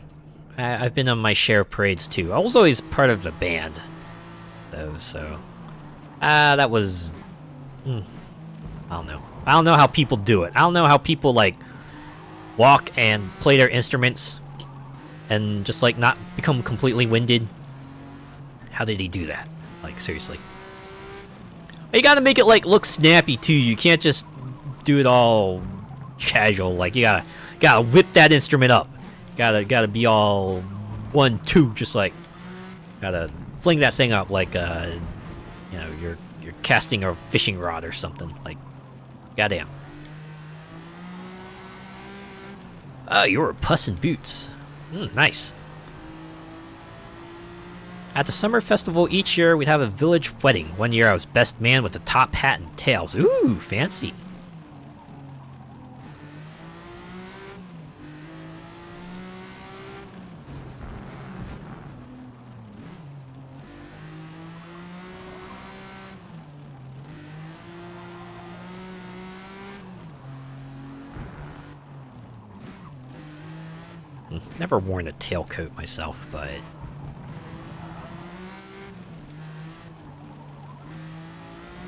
I've been on my share of parades too. I was always part of the band, though. So, that was. I don't know. I don't know how people do it. I don't know how people like walk and play their instruments and just like not become completely winded. How did he do that? Like, seriously. You gotta make it like look snappy too. You can't just do it all casual. Like, you gotta whip that instrument up. Gotta be all 1-2, just like gotta fling that thing up like you know, you're casting a fishing rod or something. Like, goddamn. You're Puss in Boots. Nice. At the summer festival each year, we'd have a village wedding. One year I was best man with the top hat and tails. Ooh, fancy. Never worn a tailcoat myself, but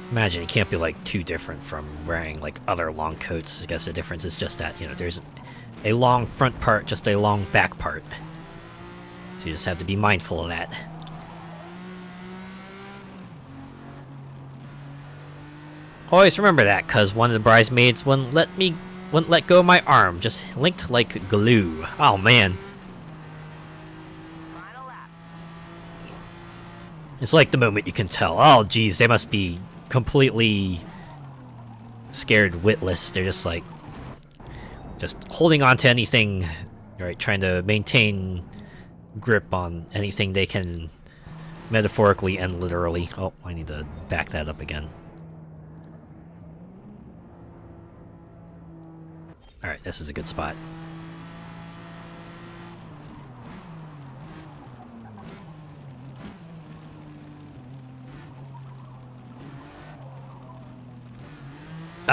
imagine it can't be like too different from wearing like other long coats. I guess the difference is just that, you know, there's a long front part, just a long back part. So you just have to be mindful of that. Always remember that, cause one of the bridesmaids wouldn't let go of my arm, just linked like glue. Oh man. It's like the moment you can tell, oh geez, they must be completely scared witless. They're just like, just holding on to anything, right? Trying to maintain grip on anything they can, metaphorically and literally. Oh, I need to back that up again. Alright, this is a good spot.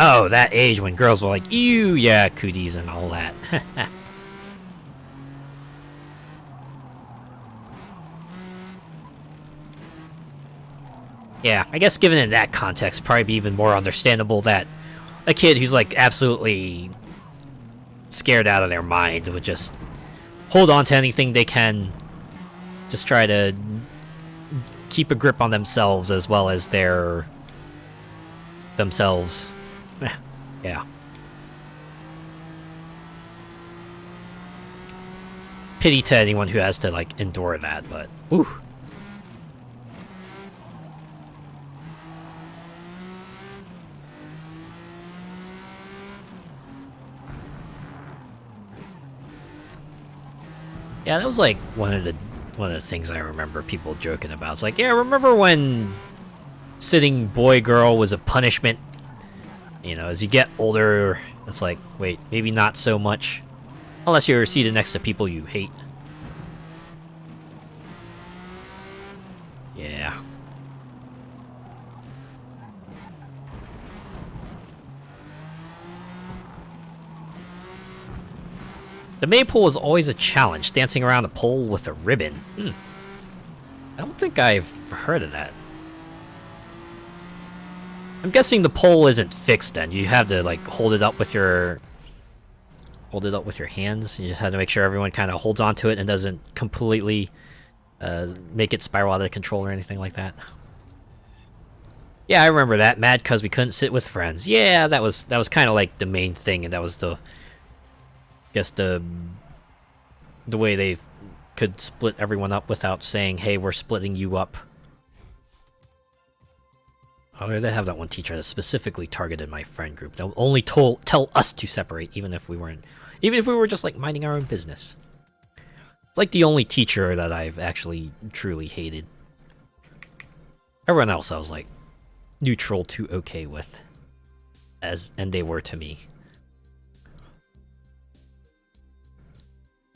Oh, that age when girls were like, ew, yeah, cooties and all that. Yeah, I guess given in that context, probably be even more understandable that a kid who's like absolutely scared out of their minds would just hold on to anything they can, just try to keep a grip on themselves as well as themselves. Yeah. Pity to anyone who has to like endure that, but ooh. Yeah, that was like one of the things I remember people joking about. It's like, yeah, remember when sitting boy-girl was a punishment? You know, as you get older, it's like, wait, maybe not so much. Unless you're seated next to people you hate. Yeah. The maypole is always a challenge, dancing around a pole with a ribbon. I don't think I've heard of that. I'm guessing the pole isn't fixed then. You have to like hold it up with your hands. You just have to make sure everyone kind of holds onto it and doesn't completely make it spiral out of control or anything like that. Yeah, I remember that. Mad because we couldn't sit with friends. Yeah, that was kind of like the main thing, and that was the way they could split everyone up without saying, "Hey, we're splitting you up." Oh, they have that one teacher that specifically targeted my friend group. They'll only tell us to separate, even if we were just like minding our own business. It's like the only teacher that I've actually truly hated. Everyone else I was like neutral to okay with, and they were to me.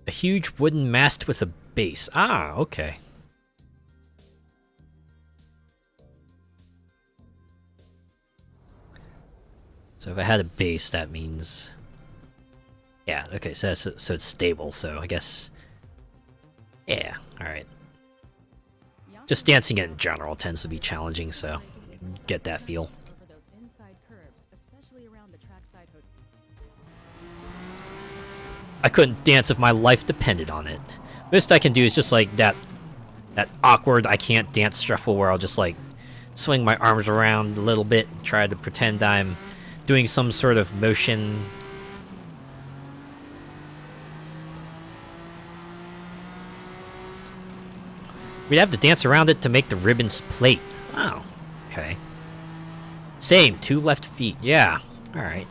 A huge wooden mast with a base. Ah, okay. So if I had a base, that means... Yeah, okay, so it's stable, so I guess... Yeah, alright. Just dancing in general tends to be challenging, so get that feel. I couldn't dance if my life depended on it. Most I can do is just like that awkward I can't dance shuffle where I'll just like swing my arms around a little bit, try to pretend I'm doing some sort of motion. We'd have to dance around it to make the ribbons plate. Oh, okay. Same, 2 left feet. Yeah, alright.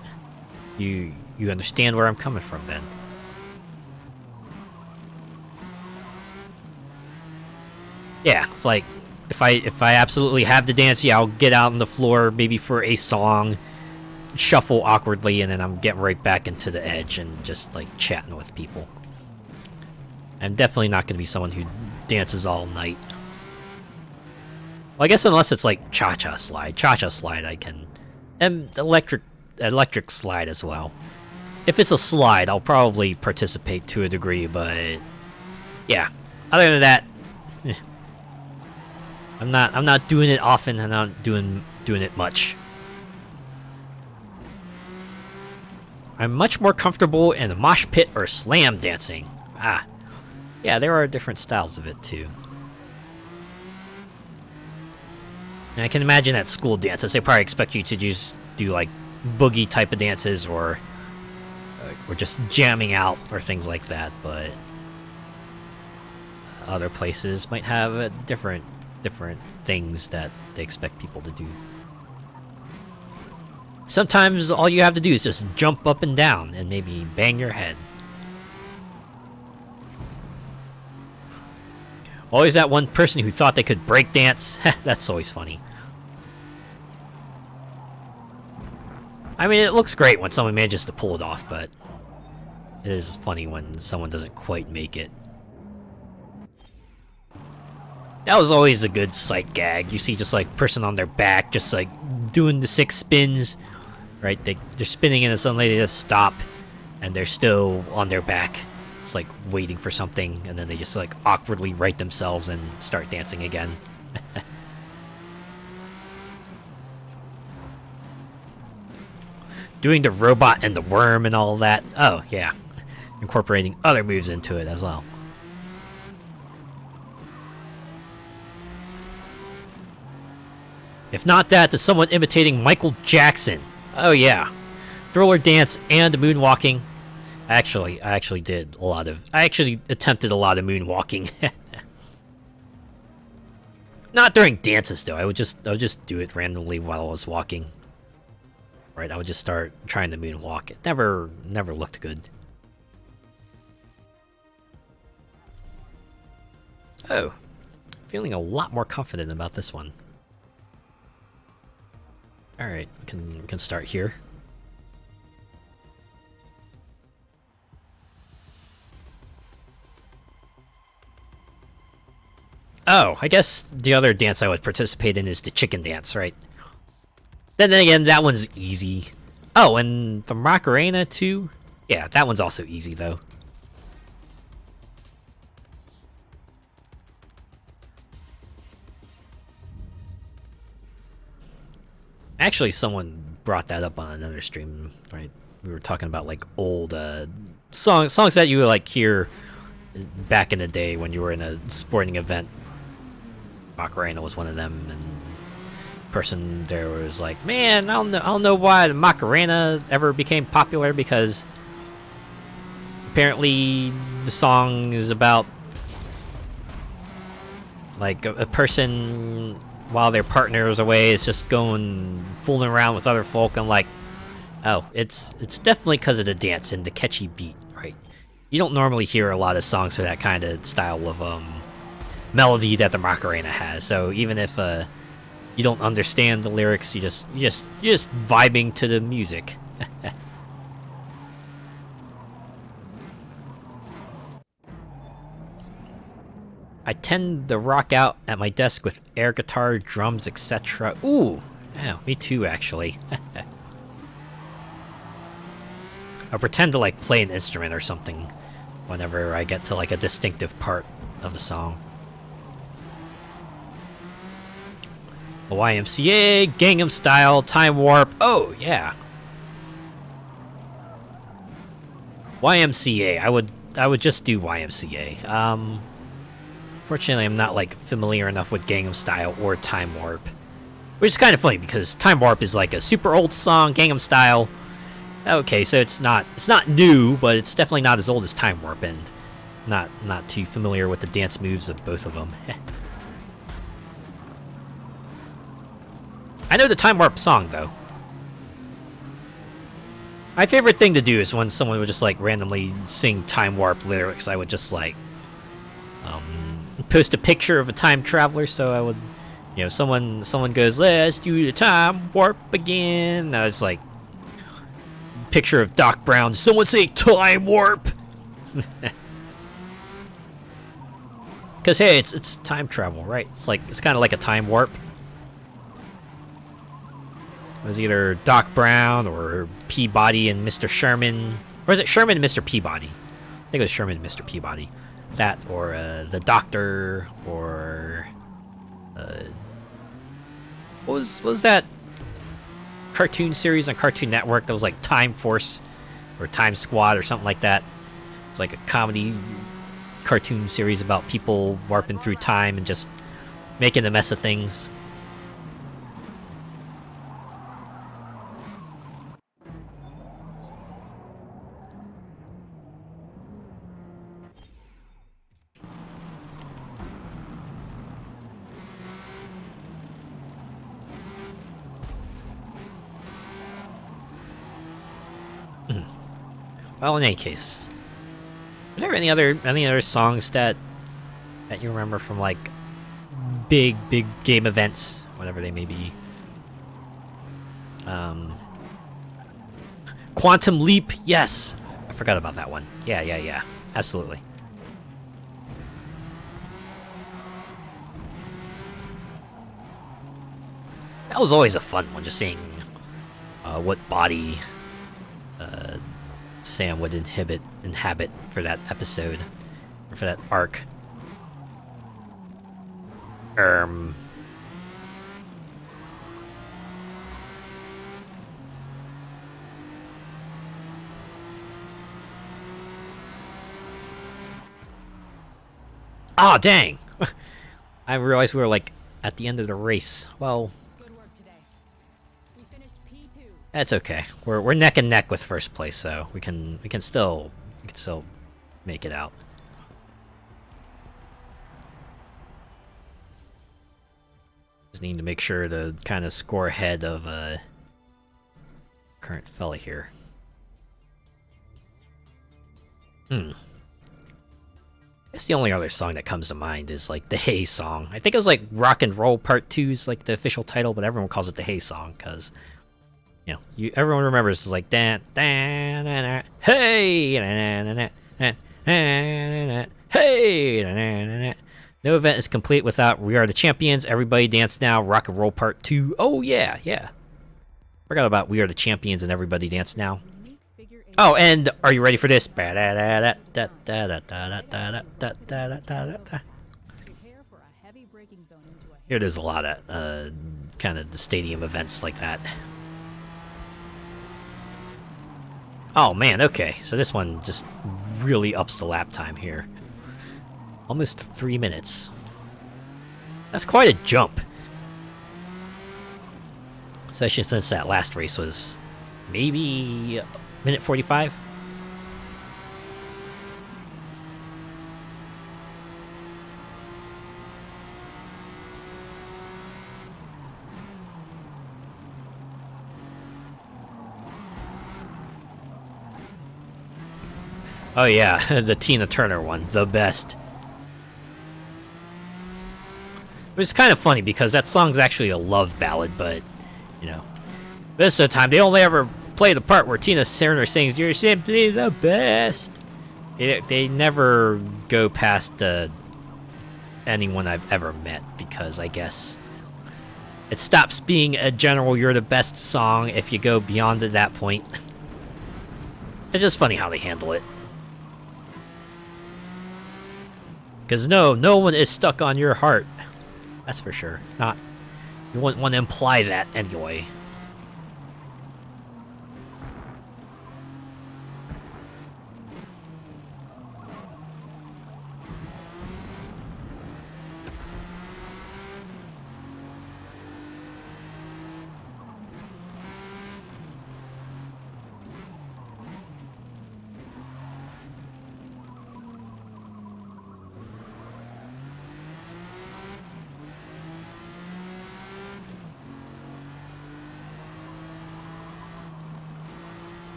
You understand where I'm coming from then. Yeah, it's like if I absolutely have to dance, yeah, I'll get out on the floor maybe for a song, shuffle awkwardly, and then I'm getting right back into the edge and just like chatting with people. I'm definitely not going to be someone who dances all night. Well, I guess unless it's like cha-cha slide. Cha-cha slide I can. And electric slide as well. If it's a slide, I'll probably participate to a degree, but yeah. Other than that, I'm not doing it often. I'm not doing it much. I'm much more comfortable in the mosh pit or slam dancing. Ah, yeah, there are different styles of it too. And I can imagine at school dances, they probably expect you to just do like boogie type of dances or just jamming out or things like that. But other places might have different things that they expect people to do. Sometimes all you have to do is just jump up and down and maybe bang your head. Always that one person who thought they could break dance. That's always funny. I mean, it looks great when someone manages to pull it off, but it is funny when someone doesn't quite make it. That was always a good sight gag. You see just like person on their back just like doing the 6 spins, right? They're spinning and then suddenly they just stop and they're still on their back. It's like waiting for something and then they just like awkwardly right themselves and start dancing again. Doing the robot and the worm and all that. Oh, yeah. Incorporating other moves into it as well. If not that, there's someone imitating Michael Jackson. Oh yeah. Thriller dance and moonwalking. I actually attempted a lot of moonwalking. Not during dances though. I would just do it randomly while I was walking. Right, I would just start trying to moonwalk. It never looked good. Oh. Feeling a lot more confident about this one. Alright, we can start here. Oh, I guess the other dance I would participate in is the chicken dance, right? Then again, that one's easy. Oh, and the Macarena too? Yeah, that one's also easy though. Actually, someone brought that up on another stream, right? We were talking about like old songs that you would like hear back in the day when you were in a sporting event. Macarena was one of them, and person there was like, man, I don't know why the Macarena ever became popular, because apparently the song is about like a person while their partner is away is just going fooling around with other folk. I'm like, oh, it's definitely because of the dance and the catchy beat, right? You don't normally hear a lot of songs for that kind of style of melody that the Macarena has. So even if you don't understand the lyrics, you're just vibing to the music. I tend to rock out at my desk with air guitar, drums, etc. Ooh, yeah, me too, actually. I pretend to like play an instrument or something whenever I get to like a distinctive part of the song. A YMCA, Gangnam Style, Time Warp. Oh yeah, YMCA. I would just do YMCA. Fortunately, I'm not like familiar enough with Gangnam Style or Time Warp, which is kind of funny because Time Warp is like a super old song. Gangnam Style, okay, so it's not new, but it's definitely not as old as Time Warp, and not too familiar with the dance moves of both of them. I know the Time Warp song though. My favorite thing to do is when someone would just like randomly sing Time Warp lyrics. I would just like post a picture of a time traveler, so I would, you know, someone goes, let's do the time warp again. Now it's like picture of Doc Brown. Someone say time warp. Because hey, it's time travel, right? It's kind of like a time warp. It was either Doc Brown or Peabody and Mr. Sherman, or is it Sherman and Mr. Peabody? I think it was Sherman and Mr. Peabody. That, or the Doctor, or what was that cartoon series on Cartoon Network that was like Time Force or Time Squad or something like that? It's like a comedy cartoon series about people warping through time and just making a mess of things. Well, in any case, are there any other songs that you remember from like big game events, whatever they may be? Quantum Leap, yes, I forgot about that one. Yeah, absolutely. That was always a fun one, just seeing what body Sam would inhabit for that episode, or for that arc. Ah, dang! I realized we were like at the end of the race. Well, Good work today. We finished P2. that's okay. We're neck and neck with first place, so we can still make it out. Just need to make sure to kind of score ahead of current fella here. I guess the only other song that comes to mind is like the Hey song. I think it was like Rock and Roll Part 2 is like the official title, but everyone calls it the Hey song because, you know, everyone remembers it's like that, hey, hey, No event is complete without We Are the Champions. Everybody Dance Now, Rock and Roll Part 2. Oh, yeah, yeah. Forgot about We Are the Champions and Everybody Dance Now. Oh, and are you ready for this? Prepare for a heavy braking zone into a Here there's a lot of kind of the stadium events like that. Oh man, okay. So this one just really ups the lap time here. Almost 3 minutes. That's quite a jump. Especially since that last race was maybe a minute 45. Oh yeah, the Tina Turner one, the best. It was kind of funny because that song's actually a love ballad, but, you know, most of the time they only ever play the part where Tina Turner sings, "You're simply the best." They never go past anyone I've ever met, because I guess it stops being a general "you're the best" song if you go beyond at that point. It's just funny how they handle it. Because no one is stuck on your heart. That's for sure. Not. You wouldn't want to imply that anyway.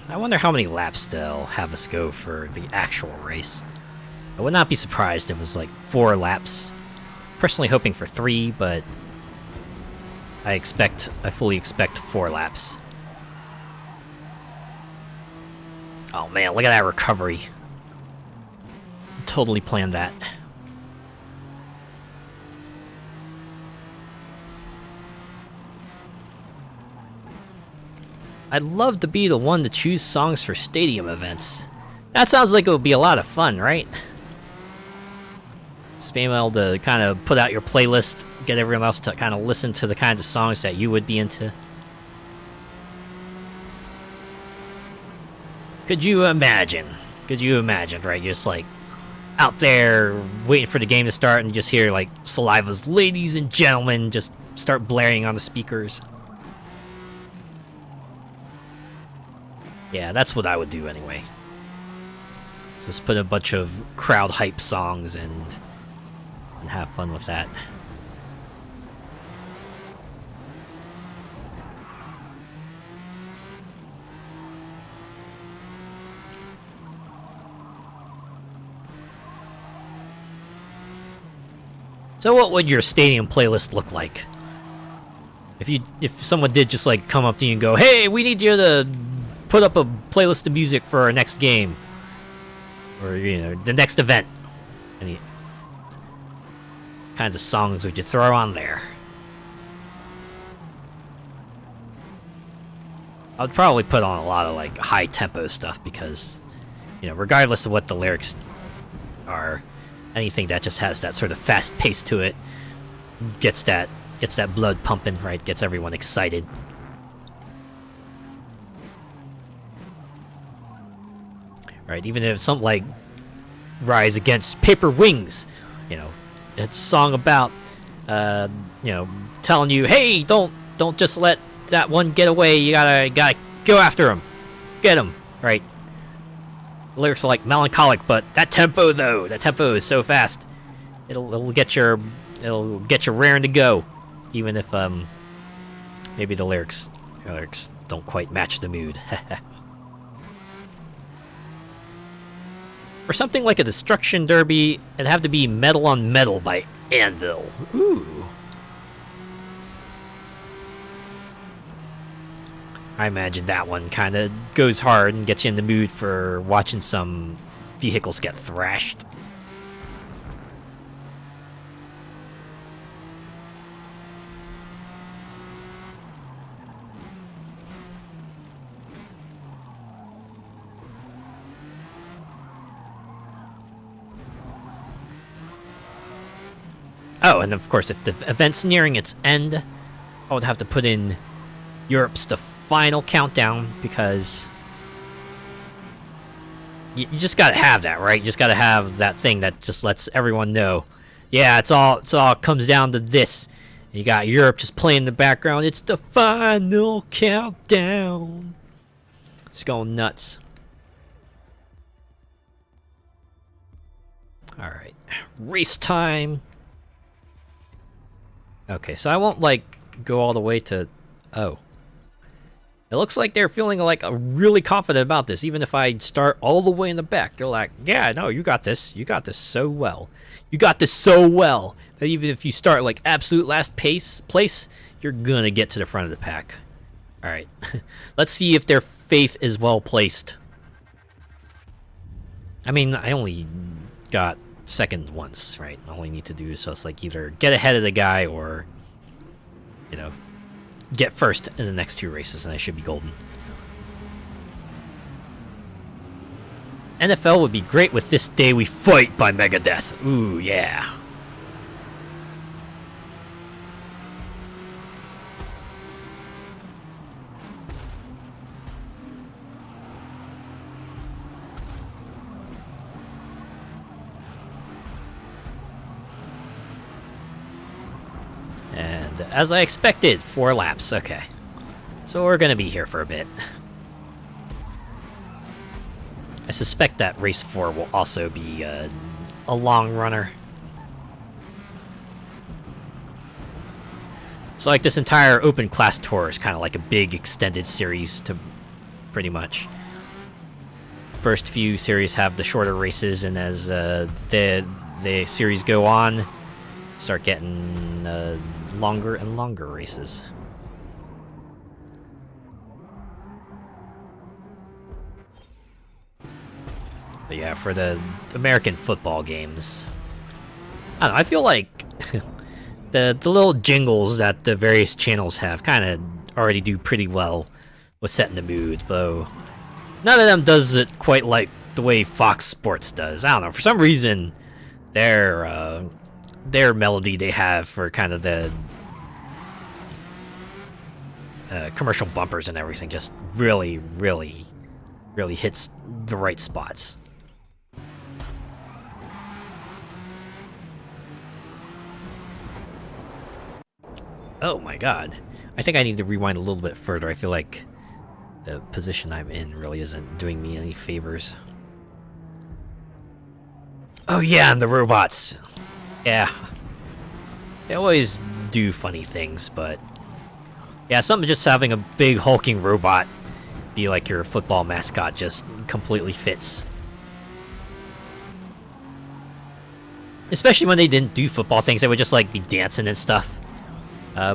I wonder how many laps they'll have us go for the actual race. I would not be surprised if it was like 4 laps. Personally hoping for 3, but I fully expect 4 laps. Oh man, look at that recovery. Totally planned that. I'd love to be the one to choose songs for stadium events. That sounds like it would be a lot of fun, right? Just being able to kind of put out your playlist, get everyone else to kind of listen to the kinds of songs that you would be into. Could you imagine? Right? Just like out there waiting for the game to start and just hear like Saliva's "Ladies and Gentlemen" just start blaring on the speakers. Yeah, that's what I would do anyway. Just put a bunch of crowd hype songs and have fun with that. So what would your stadium playlist look like? If someone did just like come up to you and go, "Hey, we need you to put up a playlist of music for our next game," or the next event. Any kinds of songs would you throw on there? I would probably put on a lot of like high tempo stuff because, regardless of what the lyrics are, anything that just has that sort of fast pace to it gets that blood pumping, right? Gets everyone excited. Right, even if it's something like "Rise Against Paper Wings," it's a song about, telling you, "Hey, don't just let that one get away. You gotta go after him, get him." Right. The lyrics are like melancholic, but that tempo is so fast. It'll get you raring to go, even if maybe the lyrics don't quite match the mood. For something like a destruction derby, it'd have to be metal on metal by Anvil. Ooh. I imagine that one kind of goes hard and gets you in the mood for watching some vehicles get thrashed. Oh, and of course, if the event's nearing its end, I would have to put in Europe's the final countdown, because you just gotta have that, right? You just gotta have that thing that just lets everyone know, yeah, it's all comes down to this. You got Europe just playing in the background. It's the final countdown. It's going nuts. All right, race time. Okay, so I won't like go all the way to. Oh. It looks like they're feeling like really confident about this, even if I start all the way in the back. They're like, yeah, no, you got this. You got this so well. You got this so well that even if you start like absolute last place, you're gonna get to the front of the pack. All right, let's see if their faith is well placed. I mean, I only got second once, right? All I need to do is just like either get ahead of the guy or, you know, get first in the next 2 races, and I should be golden. NFL would be great with This Day We Fight by Megadeth. Ooh, yeah. And as I expected, 4 laps. Okay. So we're gonna be here for a bit. I suspect that race 4 will also be a long runner. So like this entire open class tour is kind of like a big extended series, to pretty much. First few series have the shorter races, and as the series go on, start getting longer and longer races. But yeah, for the American football games, I don't know, I feel like the little jingles that the various channels have kind of already do pretty well with setting the mood, though none of them does it quite like the way Fox Sports does. I don't know, for some reason their melody they have for kind of the commercial bumpers and everything just really hits the right spots. Oh my god. I think I need to rewind a little bit further. I feel like the position I'm in really isn't doing me any favors. Oh yeah, and the robots. Yeah. They always do funny things, but yeah, something just having a big hulking robot be like your football mascot just completely fits. Especially when they didn't do football things, they would just like be dancing and stuff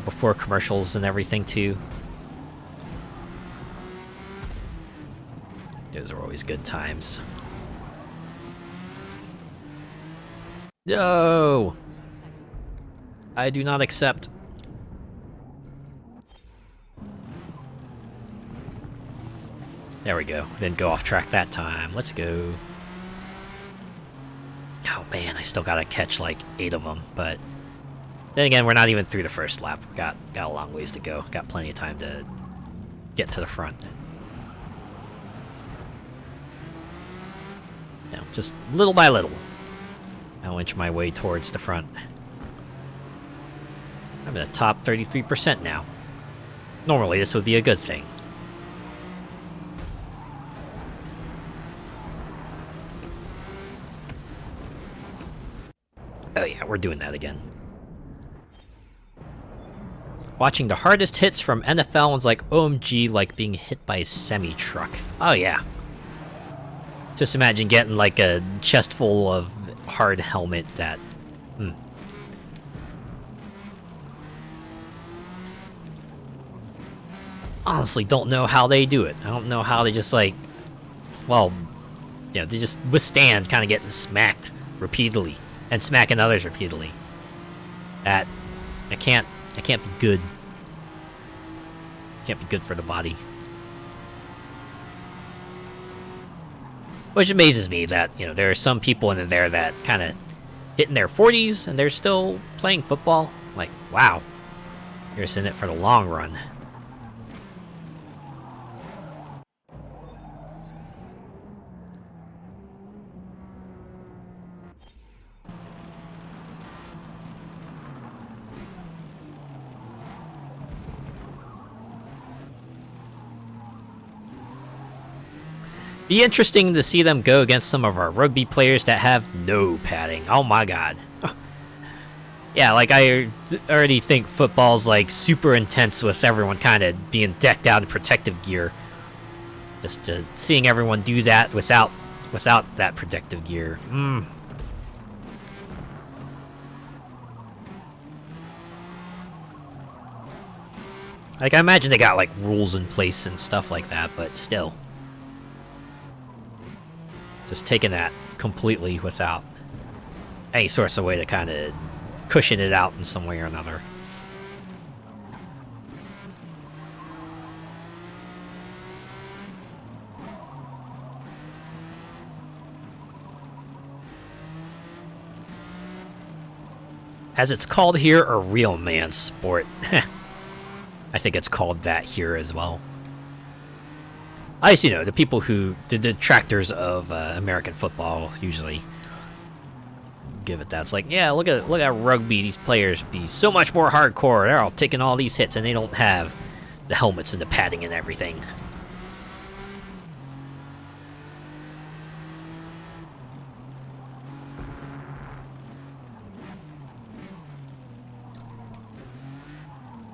before commercials and everything too. Those are always good times. No! I do not accept. There we go. Didn't go off track that time. Let's go. Oh man, I still gotta catch like 8 of them, but then again, we're not even through the first lap. We got a long ways to go. Got plenty of time to get to the front. You know, just little by little, I'll inch my way towards the front. I'm in the top 33% now. Normally, this would be a good thing. Oh yeah, we're doing that again. Watching the hardest hits from NFL one's like OMG, like being hit by a semi-truck. Oh yeah. Just imagine getting like a chest full of hard helmet that... Honestly, don't know how they do it. I don't know how they just like... Well, you know, they just withstand kind of getting smacked repeatedly. And smacking others repeatedly. That can't be good. Can't be good for the body. Which amazes me that, you know, there are some people in there that kind of hit in their 40s and they're still playing football. Like, wow. You're just in it for the long run. Be interesting to see them go against some of our rugby players that have no padding. Oh my god. Yeah, like I already think football's like super intense with everyone kind of being decked out in protective gear. Just seeing everyone do that without that protective gear. Like I imagine they got like rules in place and stuff like that, but still. Just taking that completely without any sort of way to kind of cushion it out in some way or another. As it's called here, a real man's sport. I think it's called that here as well. I just, you know, the people who, the detractors of American football usually give it that. It's like, yeah, look at rugby. These players be so much more hardcore. They're all taking all these hits, and they don't have the helmets and the padding and everything.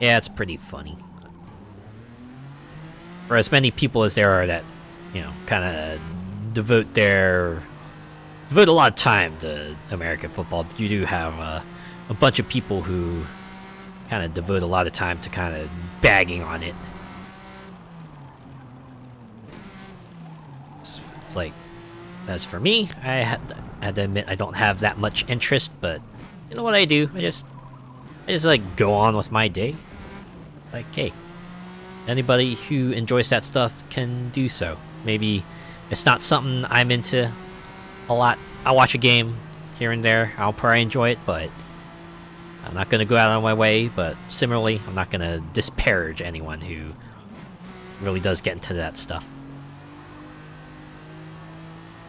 Yeah, it's pretty funny. For as many people as there are that, you know, kind of devote a lot of time to American football, you do have a bunch of people who kind of devote a lot of time to kind of bagging on it. It's like, as for me, I had to admit I don't have that much interest, but you know what I do? I just like go on with my day. Like, hey. Anybody who enjoys that stuff can do so. Maybe it's not something I'm into a lot. I'll watch a game here and there. I'll probably enjoy it, but I'm not going to go out of my way. But similarly, I'm not going to disparage anyone who really does get into that stuff.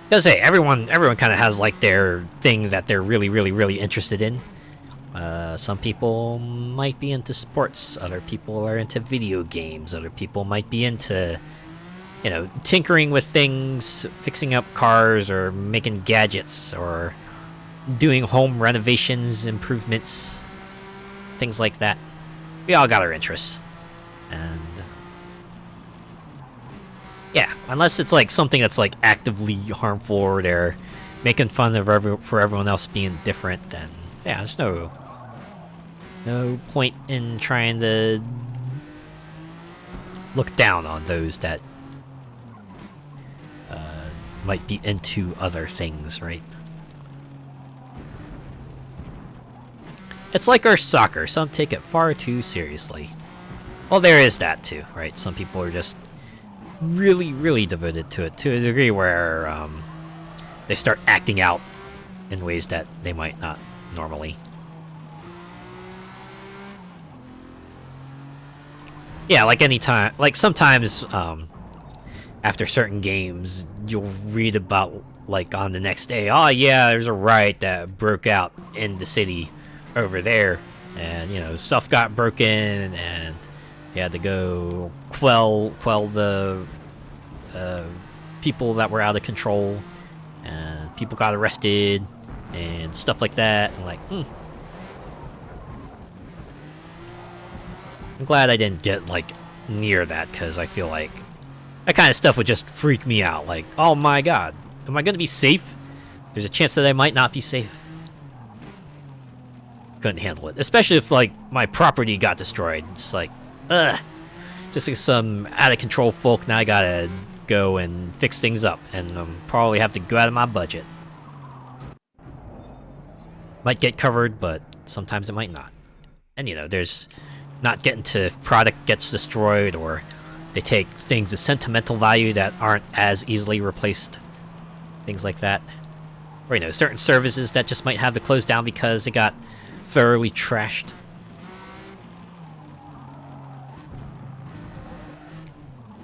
Because, hey, everyone kind of has, like, their thing that they're really interested in. Some people might be into sports, other people are into video games, other people might be into, you know, tinkering with things, fixing up cars, or making gadgets, or doing home renovations, improvements, things like that. We all got our interests. And yeah, unless it's like something that's like actively harmful or they're making fun of for everyone else being different, then yeah, there's no point in trying to look down on those that might be into other things, right? It's like our soccer. Some take it far too seriously. Well, there is that too, right? Some people are just really devoted to it to a degree where they start acting out in ways that they might not normally. Yeah, like anytime, like sometimes after certain games, you'll read about, like, on the next day, oh yeah, there's a riot that broke out in the city over there, and, you know, stuff got broken, and you had to go quell the people that were out of control, and people got arrested, and stuff like that, and like, I'm glad I didn't get, like, near that, because I feel like that kind of stuff would just freak me out. Like, oh my god, am I gonna be safe? There's a chance that I might not be safe. Couldn't handle it, especially if like my property got destroyed. It's like, ugh. Just like some out of control folk. Now I gotta go and fix things up, and probably have to go out of my budget. Might get covered, but sometimes it might not. And you know, there's not getting to if product gets destroyed, or they take things of sentimental value that aren't as easily replaced. Things like that. Or you know, certain services that just might have to close down because they got thoroughly trashed.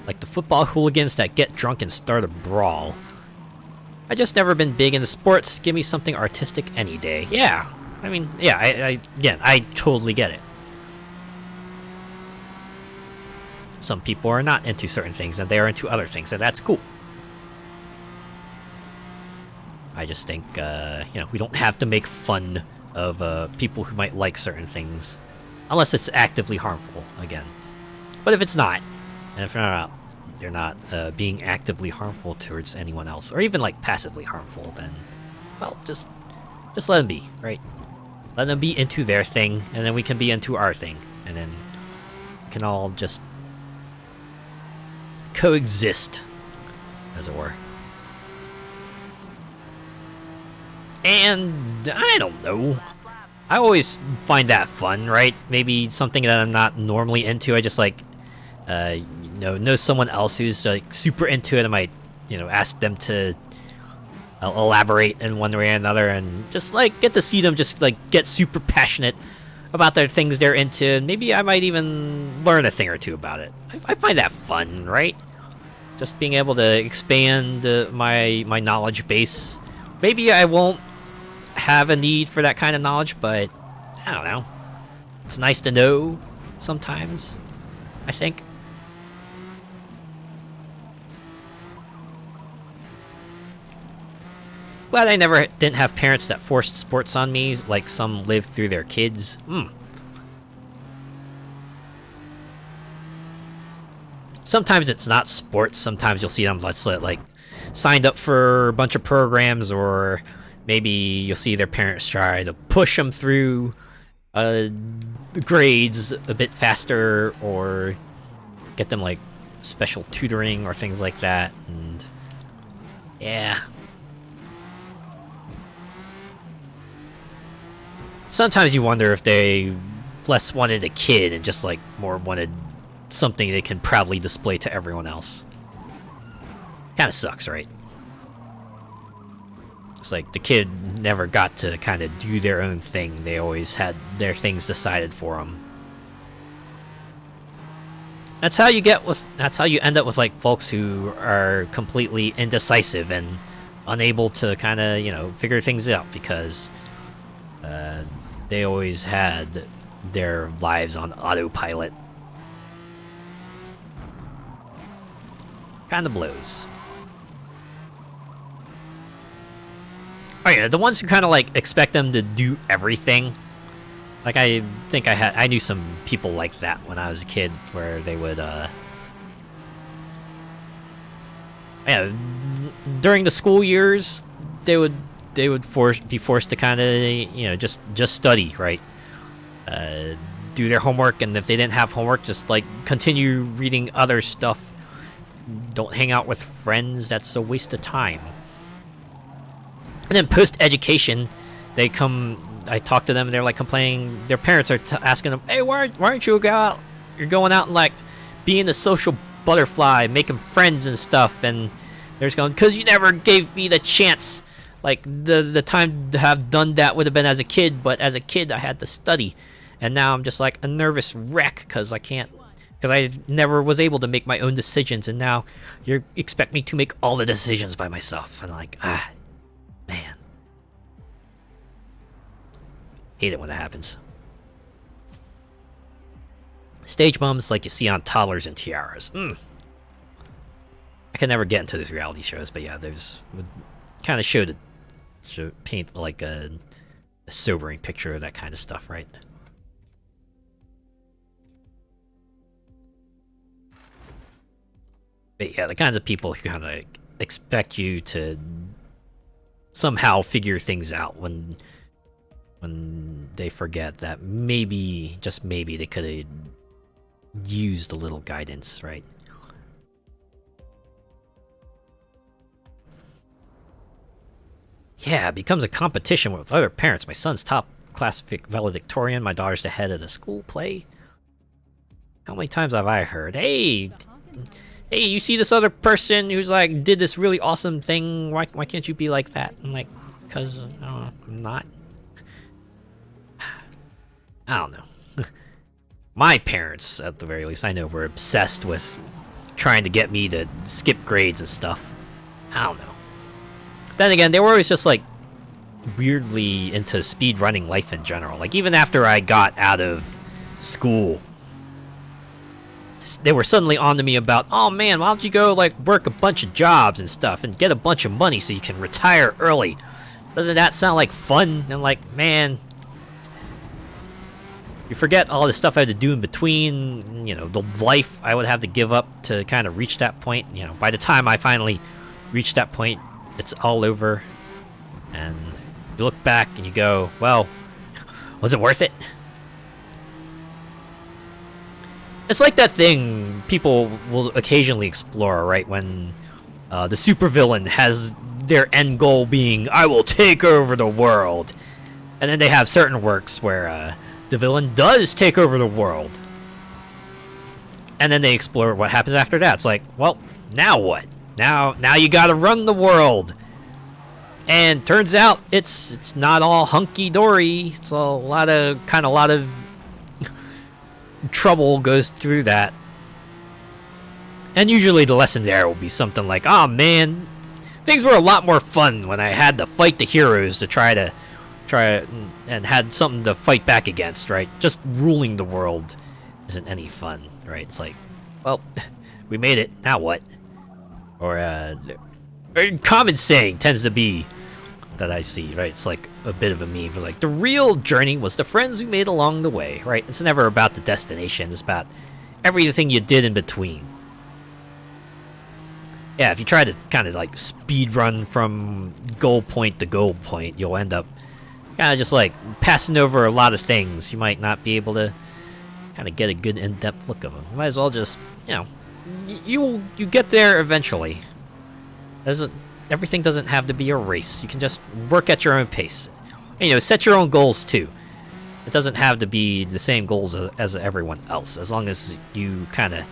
Like the football hooligans that get drunk and start a brawl. I just never been big into sports. Give me something artistic any day. Yeah, I mean, yeah, again, I totally get it. Some people are not into certain things, and they are into other things, and that's cool. I just think, you know, we don't have to make fun of people who might like certain things, unless it's actively harmful, again. But if it's not, and if they're not being actively harmful towards anyone else, or even like passively harmful, then, well, just let them be, right? Let them be into their thing, and then we can be into our thing, and then we can all just coexist, as it were. And I don't know. I always find that fun, right? Maybe something that I'm not normally into. I just like, you know someone else who's like super into it. I might, you know, ask them to elaborate in one way or another, and just like get to see them just like get super passionate about their things they're into. And maybe I might even learn a thing or two about it. I find that fun, right? Just being able to expand my knowledge base. Maybe I won't have a need for that kind of knowledge, but I don't know. It's nice to know sometimes, I think. Glad I never didn't have parents that forced sports on me like some live through their kids. Sometimes it's not sports. Sometimes you'll see them like signed up for a bunch of programs, or maybe you'll see their parents try to push them through the grades a bit faster, or get them like special tutoring or things like that. And yeah, sometimes you wonder if they less wanted a kid and just like more wanted something they can proudly display to everyone else. Kind of sucks, right? It's like the kid never got to kind of do their own thing. They always had their things decided for them. That's how you end up with like folks who are completely indecisive and unable to kind of, you know, figure things out because they always had their lives on autopilot. Kind of blows. Oh yeah, the ones who kind of like expect them to do everything. Like I think I knew some people like that when I was a kid, where they would yeah, during the school years they would be forced to kind of, you know, just study, right? Do their homework, and if they didn't have homework, just like continue reading other stuff. Don't hang out with friends. That's a waste of time. And then post-education, they come. I talk to them, and they're like complaining. Their parents are asking them, "Hey, why aren't you go out? You're going out and like being a social butterfly, making friends and stuff." And they're just going, "Because you never gave me the chance. Like the time to have done that would have been as a kid, but as a kid I had to study, and now I'm just like a nervous wreck because I can't." Because I never was able to make my own decisions, and now you expect me to make all the decisions by myself. And like, man. Hate it when that happens. Stage bums like you see on toddlers and tiaras. I can never get into those reality shows, but yeah, there's kind of paint like a sobering picture of that kind of stuff, right? But yeah, the kinds of people who kind of expect you to somehow figure things out when they forget that maybe, just maybe, they could have used a little guidance, right? Yeah, it becomes a competition with other parents. My son's top class valedictorian, my daughter's the head of the school play. How many times have I heard, hey, you see this other person who's like did this really awesome thing, why can't you be like that? I'm like, because I'm not. I don't know. My parents, at the very least, I know, were obsessed with trying to get me to skip grades and stuff. I don't know. Then again, they were always just like weirdly into speed running life in general. Like even after I got out of school, they were suddenly on to me about, oh man, why don't you go like work a bunch of jobs and stuff and get a bunch of money so you can retire early? Doesn't that sound like fun? And like, man, you forget all the stuff I had to do in between, you know, the life I would have to give up to kind of reach that point. You know, by the time I finally reached that point, it's all over. And you look back and you go, well, was it worth it? It's like that thing people will occasionally explore, right? When the supervillain has their end goal being, I will take over the world. And then they have certain works where the villain does take over the world. And then they explore what happens after that. It's like, well, now what? Now you gotta run the world. And turns out it's not all hunky-dory. It's a lot of trouble goes through that. And usually the lesson there will be something like, oh man, things were a lot more fun when I had to fight the heroes to try and had something to fight back against, right? Just ruling the world isn't any fun, right? It's like, well, we made it, now what? Or a common saying tends to be that I see, right? It's like a bit of a meme. It's like, the real journey was the friends we made along the way, right? It's never about the destination. It's about everything you did in between. Yeah, if you try to kind of like speed run from goal point to goal point, you'll end up kind of just like passing over a lot of things. You might not be able to kind of get a good in-depth look of them. You might as well just, you know, you get there eventually. Everything doesn't have to be a race. You can just work at your own pace. And, you know, set your own goals too. It doesn't have to be the same goals as everyone else. As long as you kind of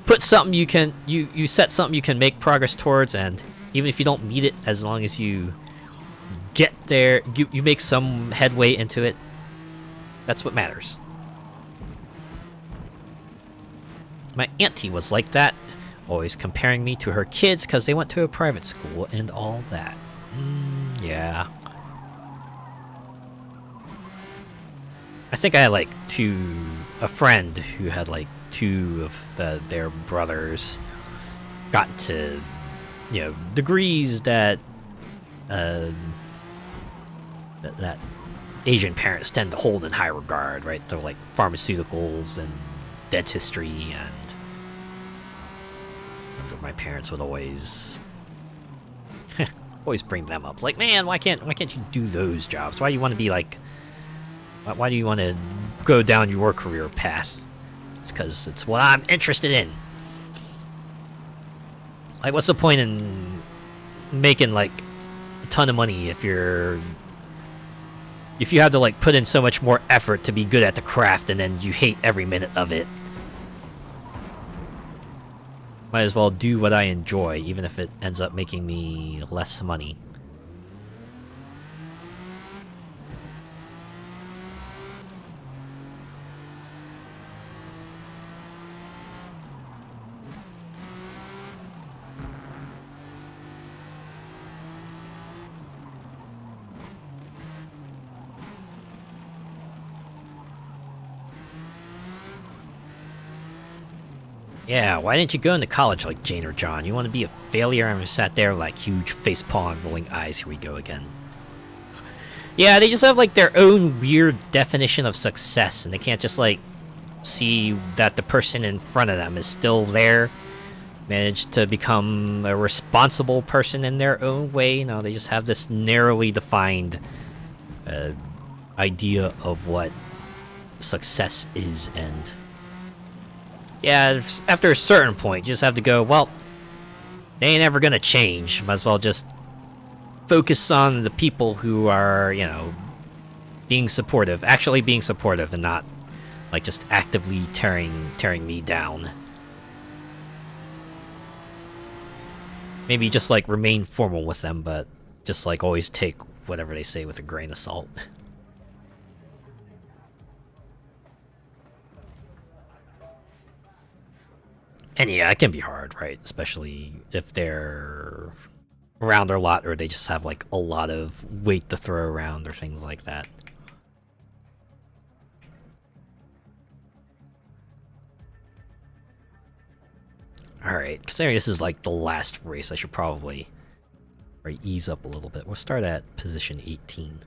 put something you set something you can make progress towards, and even if you don't meet it, as long as you get there, you make some headway into it, that's what matters. My auntie was like that, always comparing me to her kids because they went to a private school and all that. Yeah. I think I had like a friend who had like two of their brothers got to, you know, degrees that that Asian parents tend to hold in high regard, right? They're like pharmaceuticals and dentistry, and I remember my parents would always bring them up. It's like, man, why can't you do those jobs? Why do you want to be like, why do you want to go down your career path? It's because it's what I'm interested in. Like, what's the point in making like a ton of money if you have to like put in so much more effort to be good at the craft and then you hate every minute of it? Might as well do what I enjoy, even if it ends up making me less money. Yeah, why didn't you go into college like Jane or John? You want to be a failure? And we sat there like huge facepalm and rolling eyes. Here we go again. Yeah, they just have like their own weird definition of success, and they can't just like see that the person in front of them is still there manage to become a responsible person in their own way. No, they just have this narrowly defined idea of what success is, and yeah, after a certain point, you just have to go, well, they ain't ever gonna change. Might as well just focus on the people who are, you know, being supportive, actually being supportive, and not like just actively tearing me down. Maybe just like remain formal with them, but just like always take whatever they say with a grain of salt. And yeah, it can be hard, right? Especially if they're around a lot, or they just have like a lot of weight to throw around or things like that. Alright, considering this is like the last race, I should probably ease up a little bit. We'll start at position 18.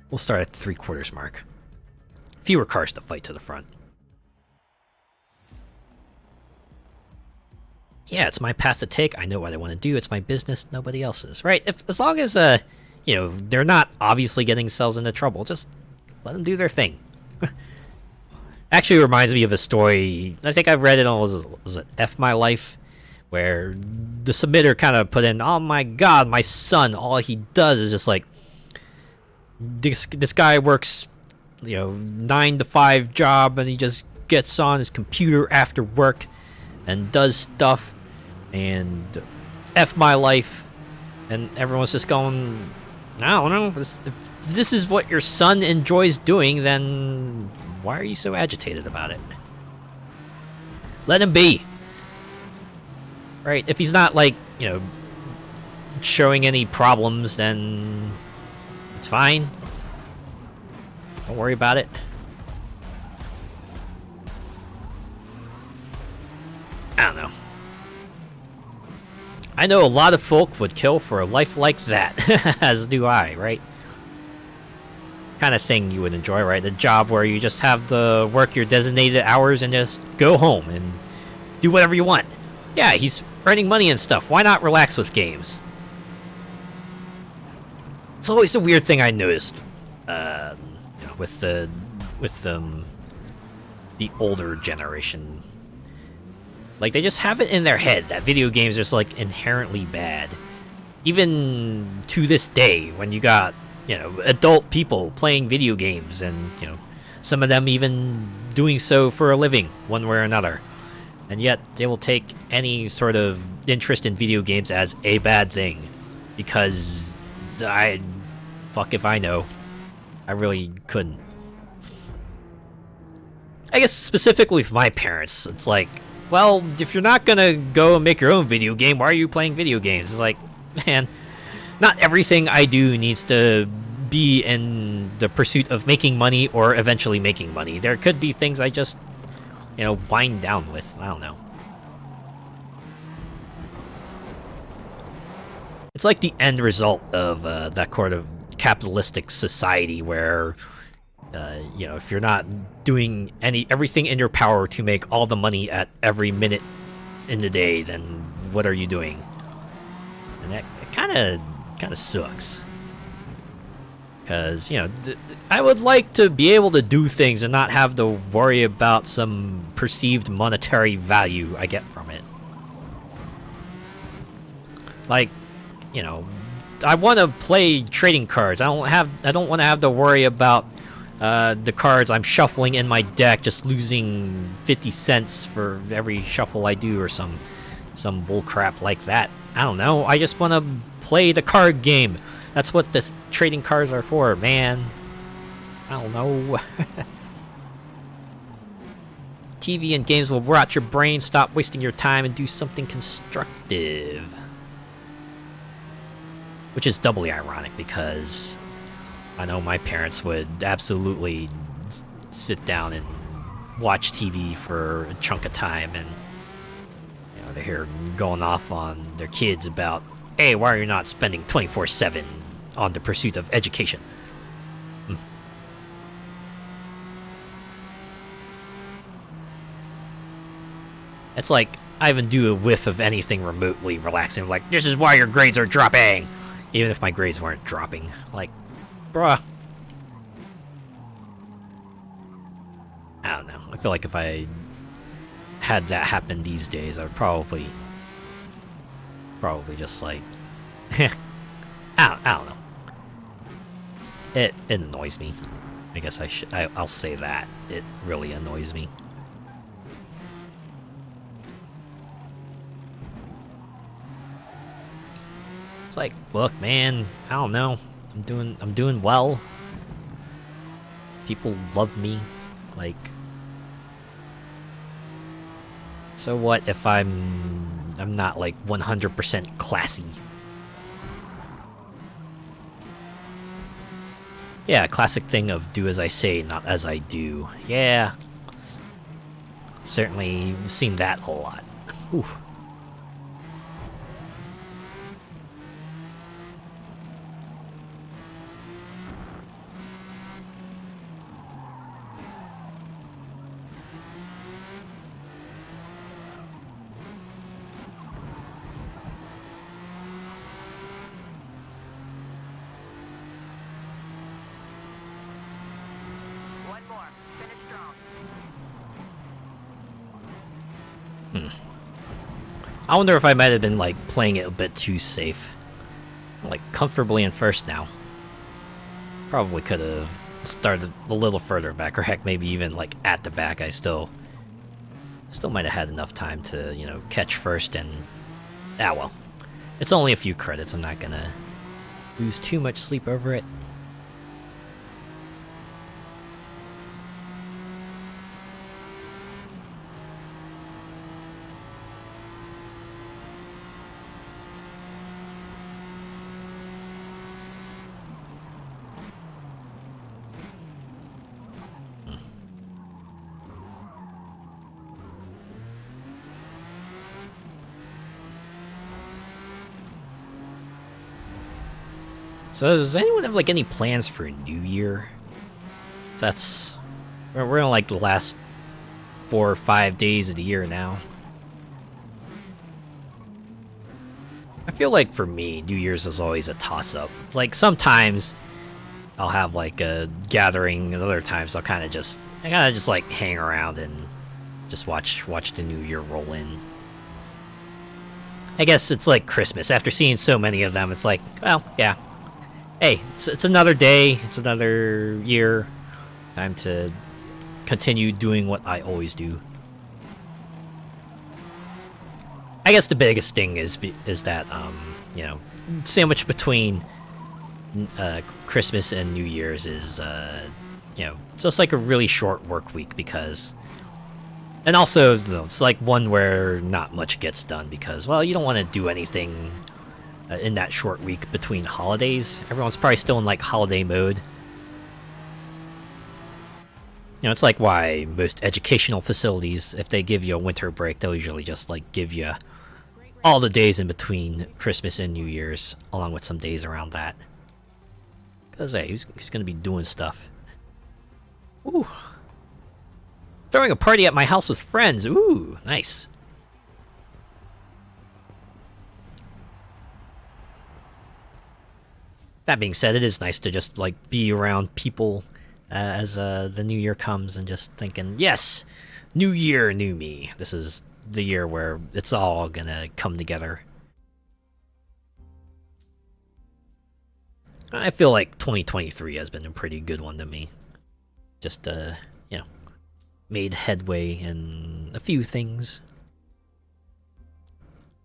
We'll start at the 3/4 mark. Fewer cars to fight to the front. Yeah, it's my path to take. I know what I want to do. It's my business, nobody else's. Right? As long as, you know, they're not obviously getting themselves into trouble, just let them do their thing. Actually reminds me of a story, I think I've read it on, was it F My Life? Where the submitter kind of put in, oh my god, my son, all he does is just like, this guy works, you know, 9 to 5 job, and he just gets on his computer after work and does stuff, and F my life. And everyone's just going, I don't know, if this is what your son enjoys doing, then why are you so agitated about it? Let him be. Right? If he's not, like, you know, showing any problems, then it's fine. Don't worry about it. I don't know. I know a lot of folk would kill for a life like that, as do I, right? Kind of thing you would enjoy, right? A job where you just have to work your designated hours and just go home and do whatever you want. Yeah, he's earning money and stuff. Why not relax with games? It's always a weird thing I noticed, you know, with the older generation. Like, they just have it in their head that video games are just like inherently bad. Even to this day, when you got, you know, adult people playing video games, and, you know, some of them even doing so for a living, one way or another. And yet, they will take any sort of interest in video games as a bad thing. Because fuck if I know. I really couldn't. I guess specifically for my parents, it's like, well, if you're not gonna go and make your own video game, why are you playing video games? It's like, man, not everything I do needs to be in the pursuit of making money or eventually making money. There could be things I just, you know, wind down with. I don't know. It's like the end result of that sort of capitalistic society where, you know, if you're not doing everything in your power to make all the money at every minute in the day, then what are you doing? And that kind of sucks. Because, you know, I would like to be able to do things and not have to worry about some perceived monetary value I get from it. Like, you know, I want to play trading cards. I don't want to have to worry about the cards I'm shuffling in my deck just losing 50 cents for every shuffle I do, or some bullcrap like that. I don't know. I just want to play the card game. That's what the trading cards are for, man. I don't know. TV and games will rot your brain. Stop wasting your time and do something constructive. Which is doubly ironic, because I know my parents would absolutely sit down and watch TV for a chunk of time, and, you know, they're here going off on their kids about, hey, why are you not spending 24/7 on the pursuit of education? It's like, I even do a whiff of anything remotely relaxing. Like, this is why your grades are dropping! Even if my grades weren't dropping. Like, bruh. I don't know. I feel like if I had that happen these days, I would probably just like, I don't know. It annoys me. I guess I'll say that. It really annoys me. It's like, look, man, I don't know. I'm doing well. People love me. Like, so what if I'm not like 100% classy? Yeah, classic thing of do as I say, not as I do. Yeah. Certainly seen that a lot. Ooh. I wonder if I might have been like playing it a bit too safe. I'm, like, comfortably in first now. Probably could have started a little further back, or heck, maybe even like at the back. I still might have had enough time to, you know, catch first and well. It's only a few credits. I'm not gonna lose too much sleep over it. So does anyone have like any plans for New Year? We're in like the last 4 or 5 days of the year now. I feel like for me, New Year's is always a toss-up. Like sometimes I'll have like a gathering, and other times I kind of just like hang around and just watch the New Year roll in. I guess it's like Christmas. After seeing so many of them, it's like, well, yeah. Hey, it's another day, it's another year. Time to continue doing what I always do. I guess the biggest thing is that you know, sandwiched between Christmas and New Year's is you know, just like a really short work week, because, and also, you know, it's like one where not much gets done because, well, you don't want to do anything in that short week between holidays. Everyone's probably still in like holiday mode. You know, it's like why most educational facilities, if they give you a winter break, they'll usually just like give you all the days in between Christmas and New Year's, along with some days around that. Because, hey, he's gonna be doing stuff. Ooh. Throwing a party at my house with friends. Ooh, nice. That being said, it is nice to just like be around people as the new year comes and just thinking, yes, new year, new me. This is the year where it's all gonna come together. I feel like 2023 has been a pretty good one to me. Just you know, made headway in a few things.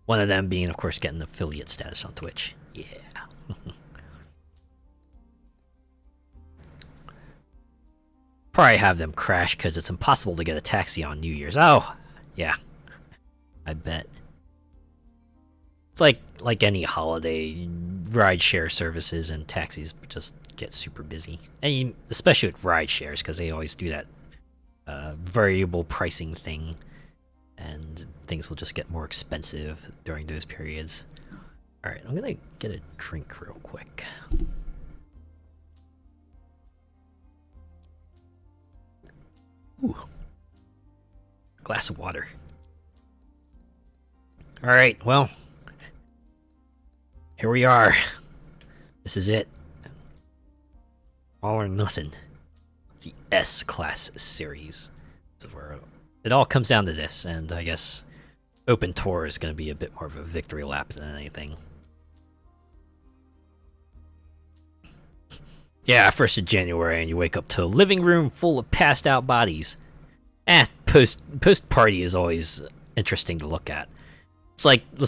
One of them being, of course, getting affiliate status on Twitch. Yeah. Probably have them crash because it's impossible to get a taxi on New Year's. Oh, yeah. I bet. It's like any holiday, rideshare services and taxis just get super busy. And especially with ride shares, because they always do that variable pricing thing. And things will just get more expensive during those periods. Alright, I'm gonna get a drink real quick. Ooh. Glass of water. Alright, well, here we are. This is it. All or nothing. The S-Class series. This is where it all comes down to this, and I guess Open Tour is going to be a bit more of a victory lap than anything. Yeah, 1st of January, and you wake up to a living room full of passed out bodies. Post party is always interesting to look at. It's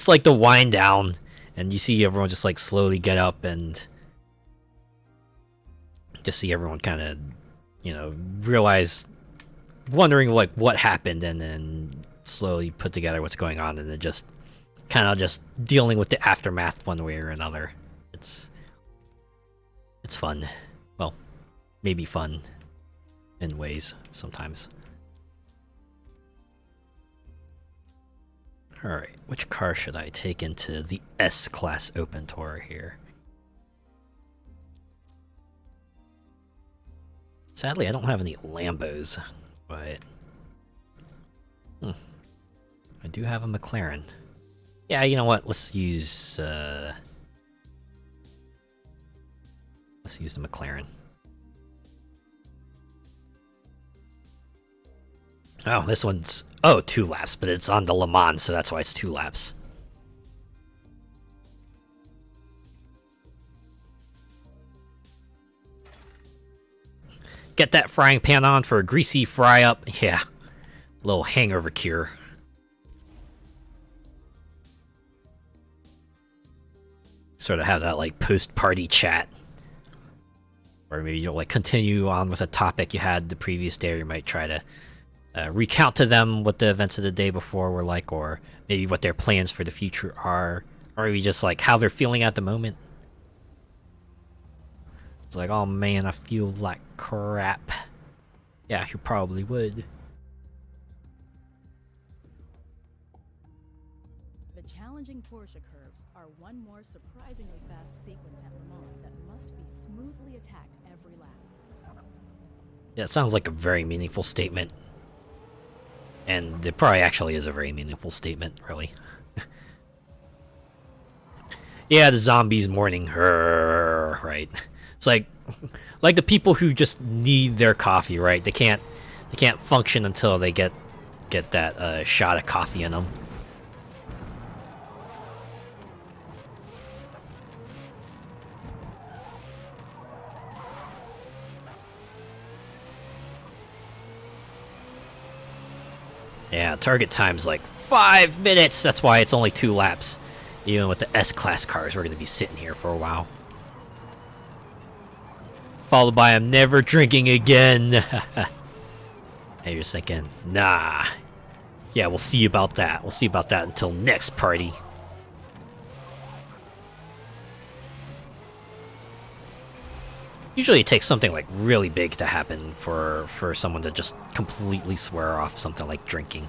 like the wind down, and you see everyone just like slowly get up and just see everyone kind of, you know, wondering like what happened, and then slowly put together what's going on, and then just kind of just dealing with the aftermath one way or another. It's fun. Well, maybe fun in ways sometimes. Alright, which car should I take into the S-Class Open Tour here? Sadly, I don't have any Lambos, but I do have a McLaren. Yeah, you know what? Let's use the McLaren. Oh, this one's 2 laps, but it's on the Le Mans, so that's why it's 2 laps. Get that frying pan on for a greasy fry up. Yeah, little hangover cure. Sort of have that like post-party chat, or maybe you'll like continue on with a topic you had the previous day, or you might try to recount to them what the events of the day before were like, or maybe what their plans for the future are, or maybe just like how they're feeling at the moment. It's like, oh man, I feel like crap. Yeah, you probably would. The challenging Porsche curves are one more surprisingly fast sequence at Le Mans that must be smoothly attacked every lap. Yeah, it sounds like a very meaningful statement. And it probably actually is a very meaningful statement, really. Yeah, the zombies mourning her, right? It's like the people who just need their coffee, right? They can't function until they get that shot of coffee in them. Yeah, target time's like 5 minutes. That's why it's only 2 laps. Even with the S-Class cars, we're going to be sitting here for a while. Followed by I'm never drinking again. And you're thinking, nah. Yeah, we'll see about that. We'll see about that until next party. Usually it takes something like really big to happen for someone to just completely swear off something like drinking.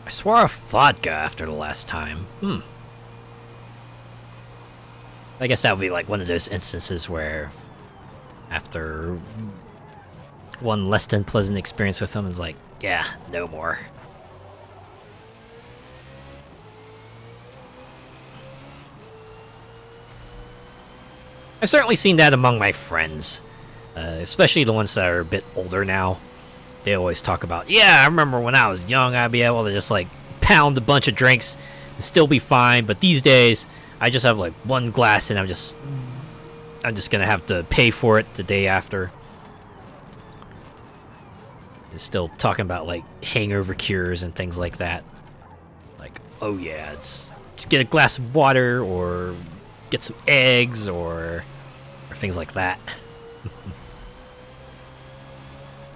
I swore off vodka after the last time. I guess that would be like one of those instances where after one less than pleasant experience with them, it's like, yeah, no more. I've certainly seen that among my friends, especially the ones that are a bit older now. They always talk about, yeah, I remember when I was young, I'd be able to just like pound a bunch of drinks and still be fine, but these days I just have like 1 glass and I'm just gonna have to pay for it the day after. And still talking about like hangover cures and things like that. Like, oh yeah, just get a glass of water or get some eggs or things like that.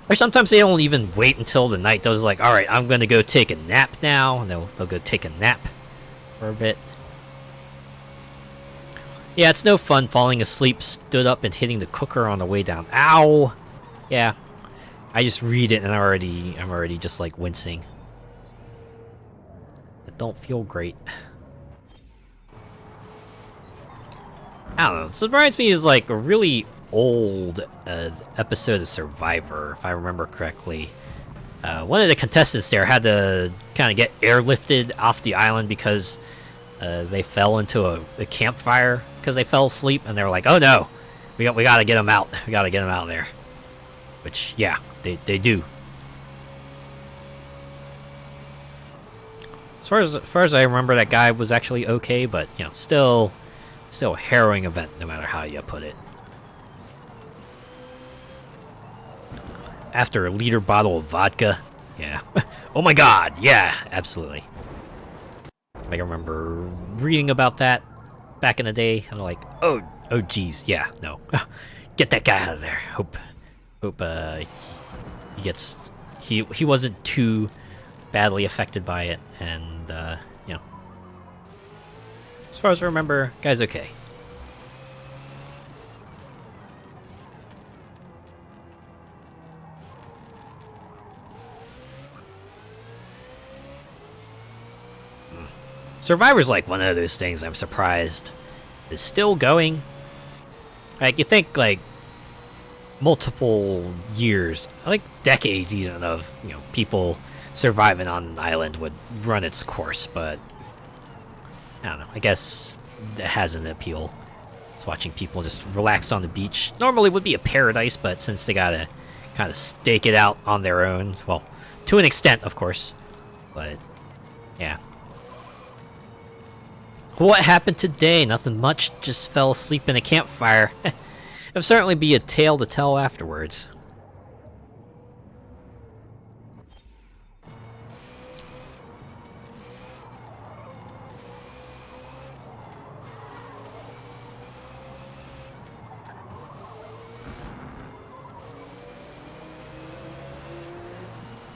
Or sometimes they don't even wait until the night. They're just like, alright, I'm gonna go take a nap now. And they'll go take a nap for a bit. Yeah, it's no fun falling asleep, stood up and hitting the cooker on the way down. Ow! Yeah. I just read it and I'm already just like wincing. It don't feel great. I don't know. It reminds me of like a really old episode of Survivor, if I remember correctly. One of the contestants there had to kind of get airlifted off the island because they fell into a campfire because they fell asleep, and they were like, "Oh no, we gotta get them out. We gotta get them out of there." Which, yeah, they do. As far as I remember, that guy was actually okay, but you know, still a harrowing event, no matter how you put it. After a liter bottle of vodka, yeah. Oh my god, yeah, absolutely. Like, I remember reading about that back in the day, and I'm like, oh geez, yeah, no. Get that guy out of there. Hope he gets, he wasn't too badly affected by it, and, you know. As far as I remember, guy's okay. Survivor's like one of those things I'm surprised is still going. Like, you think, like, multiple years, like decades even, of, you know, people surviving on an island would run its course, but I don't know. I guess it has an appeal. It's watching people just relax on the beach. Normally would be a paradise, but since they gotta kind of stake it out on their own, well, to an extent, of course, but yeah. What happened today? Nothing much, just fell asleep in a campfire. It'll certainly be a tale to tell afterwards.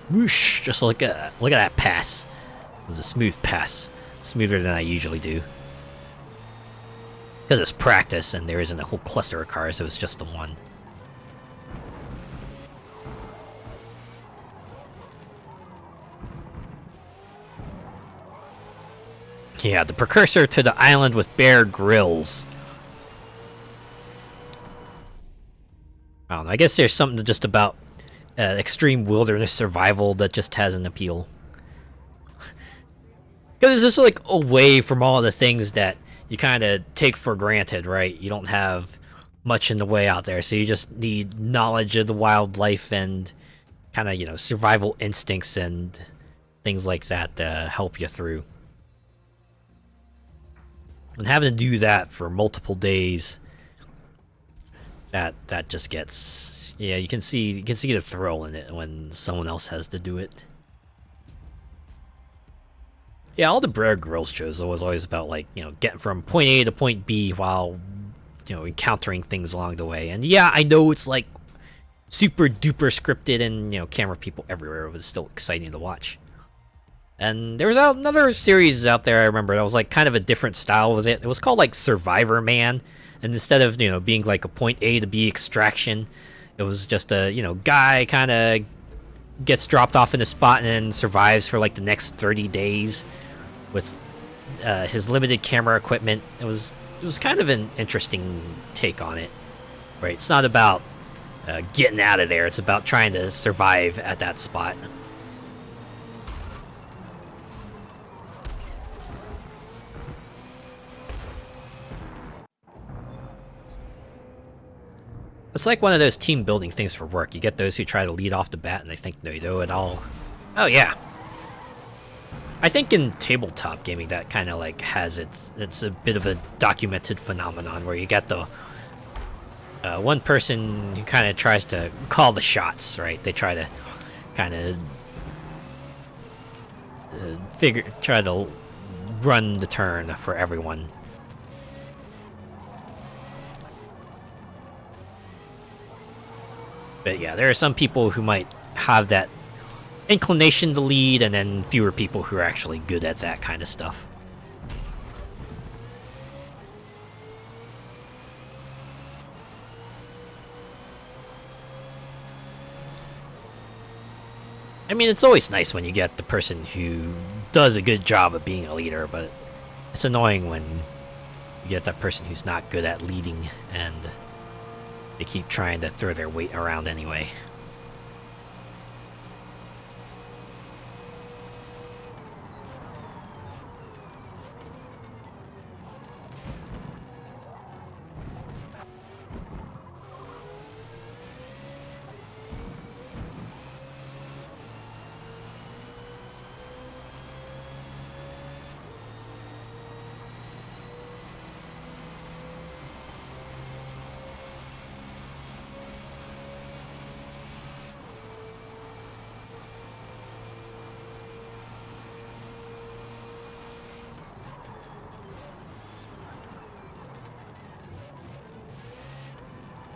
Whoosh! Just look at that pass. It was a smooth pass. Smoother than I usually do. Because it's practice and there isn't a whole cluster of cars, so it's just the one. Yeah, the precursor to the island with Bear Grylls. I don't know, I guess there's something just about extreme wilderness survival that just has an appeal. Because it's just like away from all the things that you kind of take for granted, right? You don't have much in the way out there, so you just need knowledge of the wildlife and kind of, you know, survival instincts and things like that to help you through. And having to do that for multiple days, that just gets, yeah, you can see the thrill in it when someone else has to do it. Yeah, all the Bear Grylls shows was always about, like, you know, getting from point A to point B while, you know, encountering things along the way. And yeah, I know it's like super duper scripted and, you know, camera people everywhere. It was still exciting to watch. And there was another series out there I remember that was like kind of a different style with it. It was called like Survivor Man, and instead of, you know, being like a point A to B extraction, it was just a, you know, guy kind of gets dropped off in a spot and then survives for like the next 30 days. With his limited camera equipment. It was kind of an interesting take on it, right? It's not about getting out of there, it's about trying to survive at that spot. It's like one of those team building things for work. You get those who try to lead off the bat and they think they know it all. Oh yeah. I think in tabletop gaming that kind of like has it's a bit of a documented phenomenon where you get the one person who kind of tries to call the shots, right? They try to kind of try to run the turn for everyone. But yeah, there are some people who might have that inclination to lead, and then fewer people who are actually good at that kind of stuff. I mean, it's always nice when you get the person who does a good job of being a leader, but it's annoying when you get that person who's not good at leading and they keep trying to throw their weight around anyway.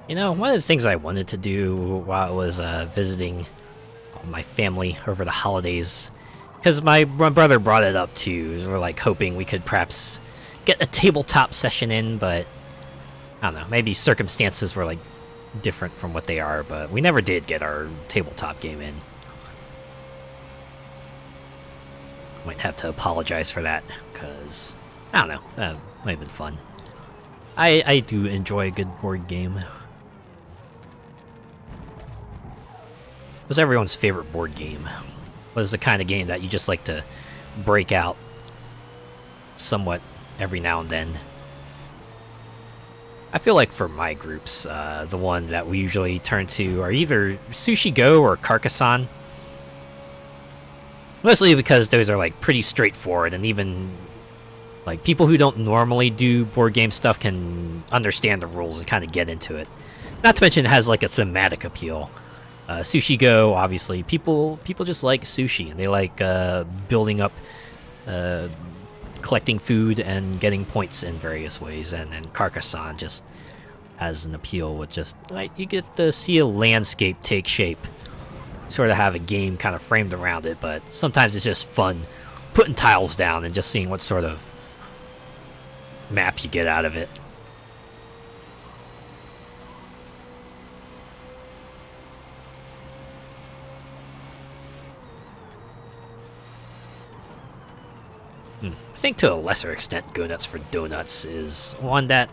You know, one of the things I wanted to do while I was visiting my family over the holidays, because my brother brought it up too, we're like hoping we could perhaps get a tabletop session in, but I don't know, maybe circumstances were like different from what they are, but we never did get our tabletop game in. Might have to apologize for that, because I don't know, that might have been fun. I do enjoy a good board game. What's everyone's favorite board game? What is the kind of game that you just like to break out somewhat every now and then? I feel like for my groups, the one that we usually turn to are either Sushi Go or Carcassonne. Mostly because those are like pretty straightforward, and even like people who don't normally do board game stuff can understand the rules and kind of get into it. Not to mention it has like a thematic appeal. Sushi Go, obviously, people just like sushi, and they like building up, collecting food and getting points in various ways. And then Carcassonne just has an appeal with just like you get to see a landscape take shape, sort of have a game kind of framed around it. But sometimes it's just fun putting tiles down and just seeing what sort of map you get out of it. I think to a lesser extent, Go Nuts for Donuts is one that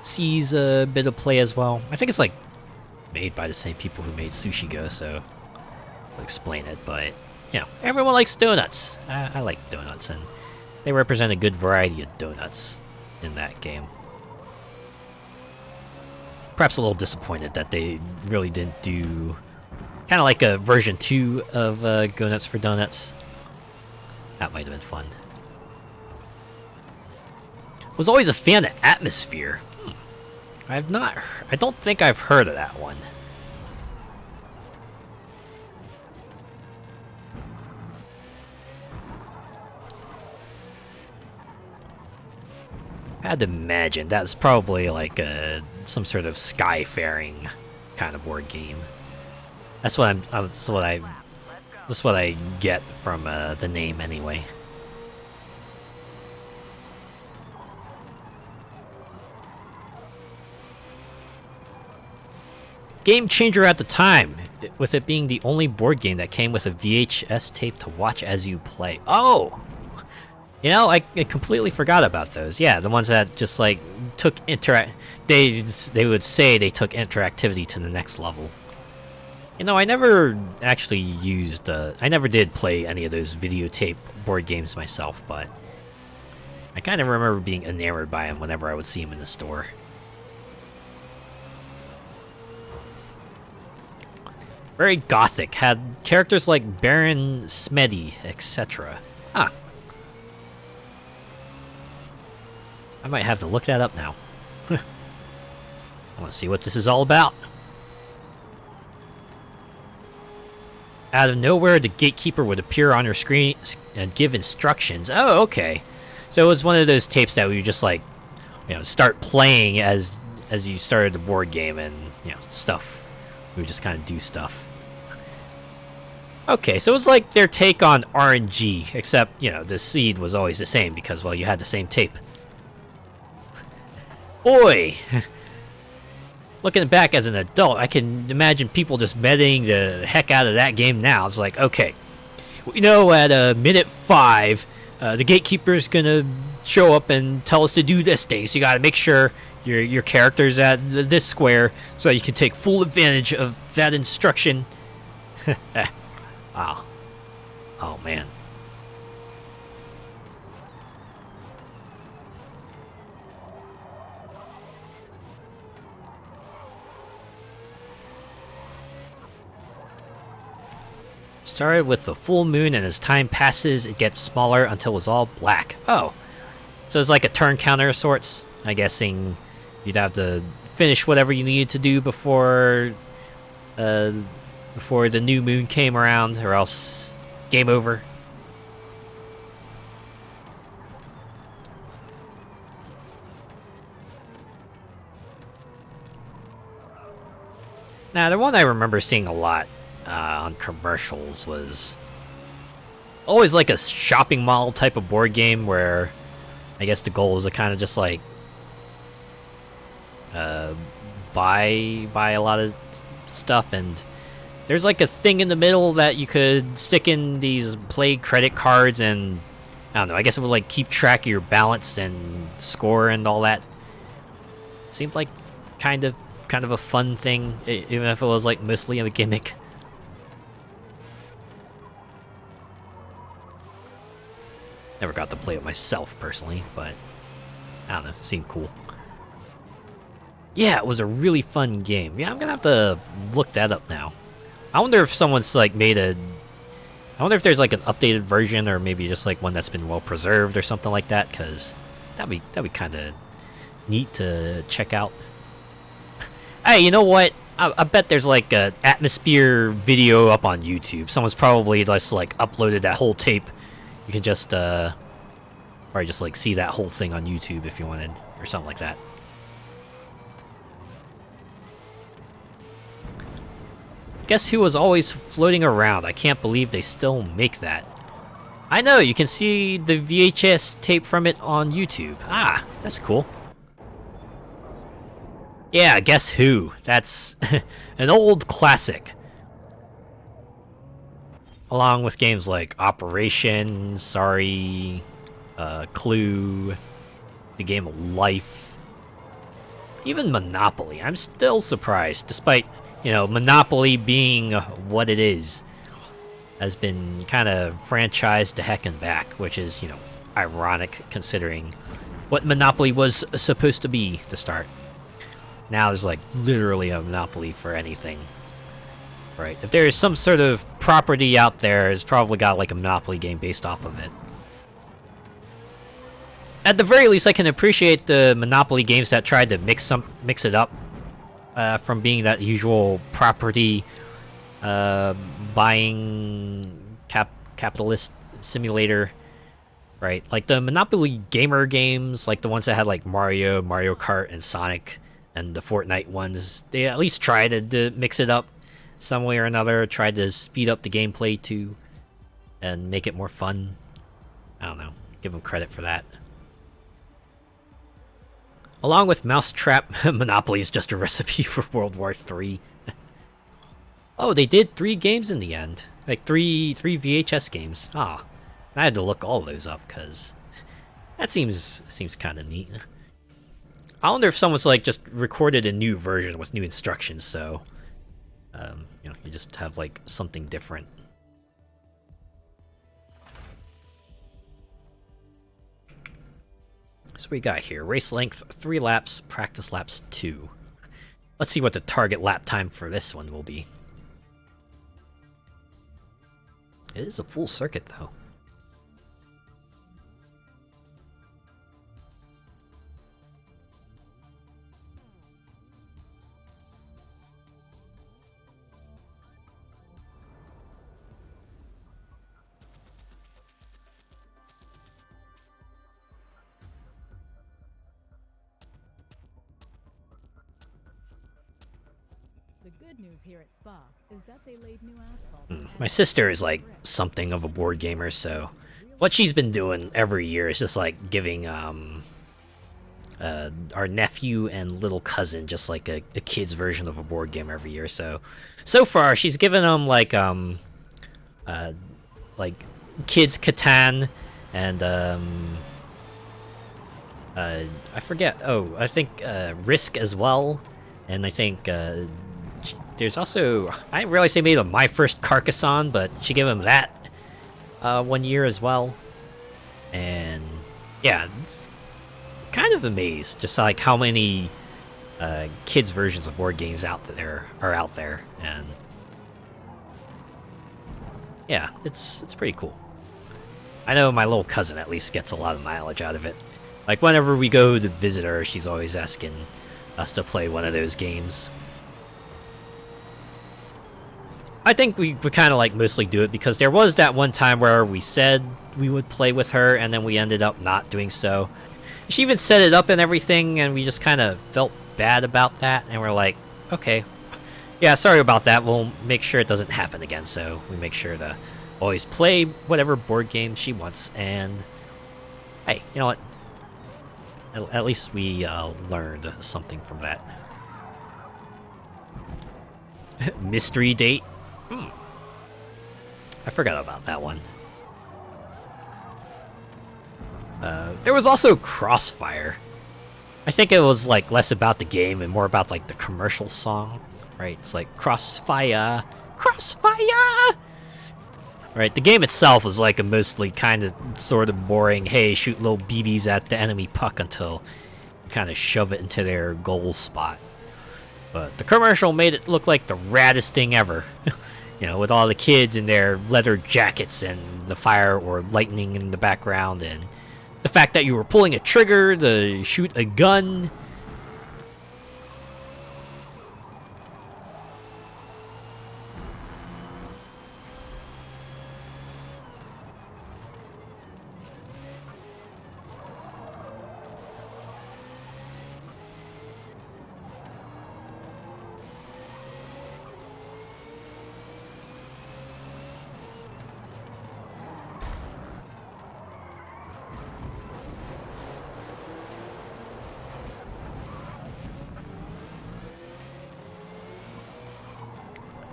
sees a bit of play as well. I think it's like made by the same people who made Sushi Go, so I'll explain it. But you know, everyone likes donuts. I like donuts, and they represent a good variety of donuts in that game. Perhaps a little disappointed that they really didn't do kind of like a version 2 of Go Nuts for Donuts. That might have been fun. Was always a fan of Atmosphere. I don't think I've heard of that one. I had to imagine that was probably like some sort of skyfaring kind of board game. That's what I get from the name anyway. Game changer at the time, with it being the only board game that came with a VHS tape to watch as you play. Oh! You know, I completely forgot about those. Yeah, the ones that just like took they would say they took interactivity to the next level. You know, I never actually used I never did play any of those videotape board games myself, but I kind of remember being enamored by them whenever I would see them in the store. Very gothic, had characters like Baron Smeddy, etc. Huh. I might have to look that up now. I want to see what this is all about. Out of nowhere, the gatekeeper would appear on your screen and give instructions. Oh, okay. So it was one of those tapes that we just like, you know, start playing as you started the board game, and you know, stuff We would just kind of do stuff. Okay, so it's like their take on RNG, except, you know, the seed was always the same because, well, you had the same tape. Boy! Looking back as an adult, I can imagine people just medding the heck out of that game now. It's like, okay, you know, at minute 5, the gatekeeper's gonna show up and tell us to do this thing, so you gotta make sure your character's at this square so that you can take full advantage of that instruction. Wow. Oh, man. Started with the full moon, and as time passes, it gets smaller until it's all black. Oh. So it's like a turn counter of sorts. I'm guessing you'd have to finish whatever you needed to do before the new moon came around, or else game over. Now, the one I remember seeing a lot on commercials was always like a shopping mall type of board game where I guess the goal is to kind of just like buy a lot of stuff, and there's like a thing in the middle that you could stick in these play credit cards, and I don't know, I guess it would like keep track of your balance and score and all that. Seemed like kind of a fun thing, even if it was like mostly a gimmick. Never got to play it myself personally, but I don't know, seemed cool. Yeah, it was a really fun game. Yeah, I'm gonna have to look that up now. I wonder if someone's like made a... I wonder if there's like an updated version, or maybe just like one that's been well preserved or something like that, because that'd be kind of neat to check out. Hey, you know what? I bet there's like an atmosphere video up on YouTube. Someone's probably just like uploaded that whole tape. You can just probably just like see that whole thing on YouTube if you wanted, or something like that. Guess who was always floating around? I can't believe they still make that. I know, you can see the VHS tape from it on YouTube. Ah, that's cool. Yeah, guess who? That's an old classic. Along with games like Operation, Sorry, Clue, the game of Life, even Monopoly. I'm still surprised, despite, you know, Monopoly being what it is, has been kind of franchised to heck and back, which is, you know, ironic considering what Monopoly was supposed to be to start. Now there's like literally a monopoly for anything. Right. If there is some sort of property out there, it's probably got like a Monopoly game based off of it. At the very least, I can appreciate the Monopoly games that tried to mix it up from being that usual property buying capitalist simulator. Right. Like the Monopoly gamer games, like the ones that had like Mario, Mario Kart, and Sonic, and the Fortnite ones, they at least tried to mix it up some way or another, tried to speed up the gameplay too, and make it more fun. I don't know, give them credit for that. Along with Mousetrap, Monopoly is just a recipe for World War III. Oh, they did 3 games in the end. Like three VHS games. Ah, I had to look all those up, because that seems kind of neat. I wonder if someone's like just recorded a new version with new instructions, so you know, you just have like something different. So we got here, race length 3 laps, practice laps 2. Let's see what the target lap time for this one will be. It is a full circuit though. The Good news here at Spa is that they laid new asphalt. My sister is like something of a board gamer, so what she's been doing every year is just like giving our nephew and little cousin just like a kid's version of a board game every year. So far she's given them like kids Catan and I forget. Oh, I think Risk as well, and I think there's also, I didn't realize they made a My First Carcassonne, but she gave him that 1 year as well. And yeah, it's kind of amazed just like how many kids versions of board games are out there, and yeah, it's pretty cool. I know my little cousin at least gets a lot of mileage out of it. Like whenever we go to visit her, she's always asking us to play one of those games. I think we kind of like mostly do it because there was that one time where we said we would play with her and then we ended up not doing so. She even set it up and everything, and we just kind of felt bad about that, and we're like, okay, yeah, sorry about that, we'll make sure it doesn't happen again. So we make sure to always play whatever board game she wants, and hey, you know what, at least we learned something from that. Mystery date. I forgot about that one. There was also Crossfire. I think it was like less about the game and more about like the commercial song, right? It's like Crossfire, Crossfire. Right, the game itself was like a mostly kind of sort of boring, hey, shoot little BBs at the enemy puck until you kind of shove it into their goal spot. But the commercial made it look like the raddest thing ever. You know, with all the kids in their leather jackets and the fire or lightning in the background, and the fact that you were pulling a trigger to shoot a gun.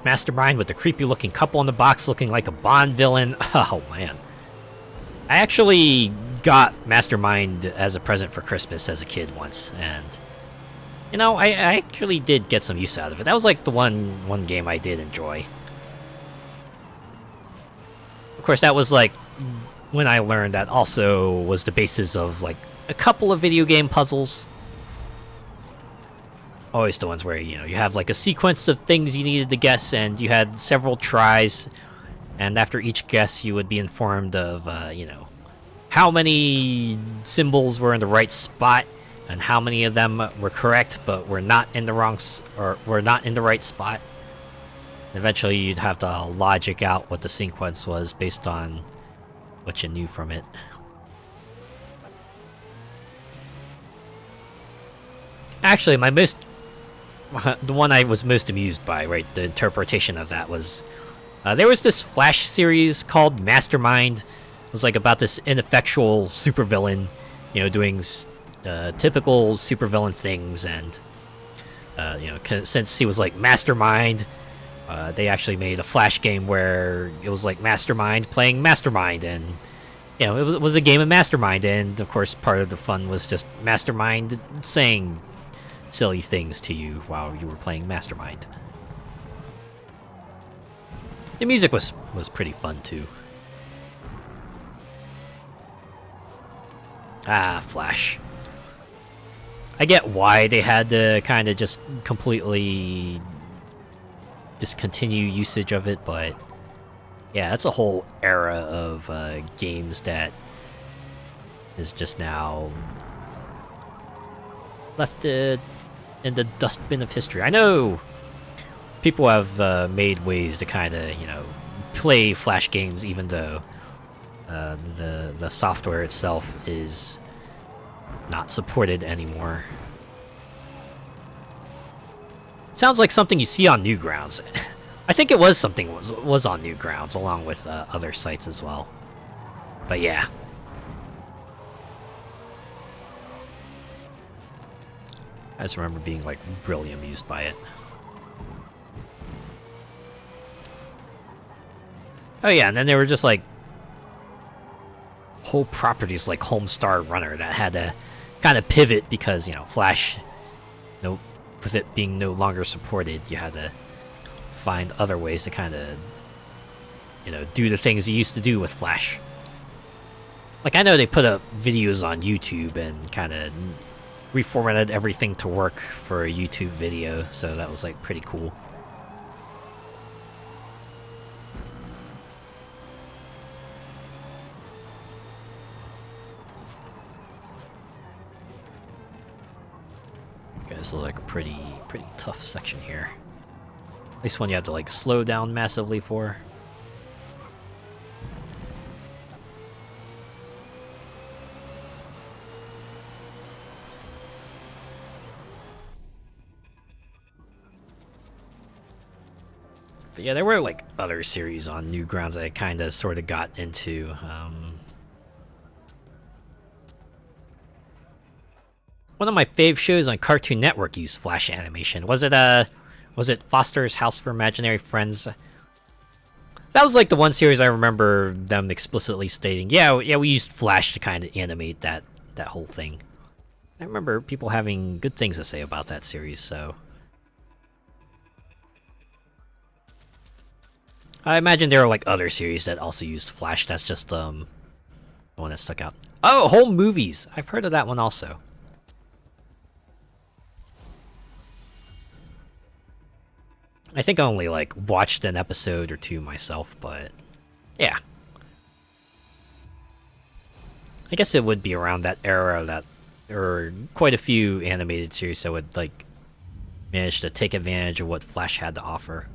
Mastermind with the creepy looking couple in the box looking like a Bond villain. Oh man. I actually got Mastermind as a present for Christmas as a kid once, and you know, I actually did get some use out of it. That was like the one game I did enjoy. Of course, that was like when I learned that also was the basis of like a couple of video game puzzles. Always the ones where, you know, you have like a sequence of things you needed to guess, and you had several tries, and after each guess you would be informed of, you know, how many symbols were in the right spot, and how many of them were correct but were not in the right spot. Eventually you'd have to logic out what the sequence was based on what you knew from it. Actually, the one I was most amused by, right, the interpretation of that was, there was this Flash series called Mastermind. It was like about this ineffectual supervillain, you know, doing typical supervillain things, and you know, since he was like Mastermind, they actually made a Flash game where it was like Mastermind playing Mastermind, and you know, it was a game of Mastermind, and of course part of the fun was just Mastermind saying silly things to you while you were playing Mastermind. The music was pretty fun too. Ah, Flash. I get why they had to kind of just completely discontinue usage of it, but yeah, that's a whole era of games that is just now left in the dustbin of history. I know people have made ways to kind of, you know, play Flash games even though the software itself is not supported anymore. Sounds like something you see on Newgrounds. I think it was something was on Newgrounds along with other sites as well. But yeah. I just remember being like really amused by it. Oh yeah, and then there were just like whole properties like Homestar Runner that had to kind of pivot because, you know, Flash, no, with it being no longer supported, you had to find other ways to kind of, you know, do the things you used to do with Flash. Like, I know they put up videos on YouTube and kind of reformatted everything to work for a YouTube video, so that was like pretty cool. Okay, this is like a pretty tough section here. At least one you have to like slow down massively for. But yeah, there were like other series on Newgrounds that I kind of sort of got into. One of my fave shows on Cartoon Network used Flash animation. Was it Foster's House for Imaginary Friends? That was like the one series I remember them explicitly stating, yeah, we used Flash to kind of animate that whole thing. I remember people having good things to say about that series, so I imagine there are like other series that also used Flash. That's just the one that stuck out. Oh, Home Movies! I've heard of that one also. I think I only like watched an episode or two myself, but yeah. I guess it would be around that era that there were quite a few animated series that would like manage to take advantage of what Flash had to offer.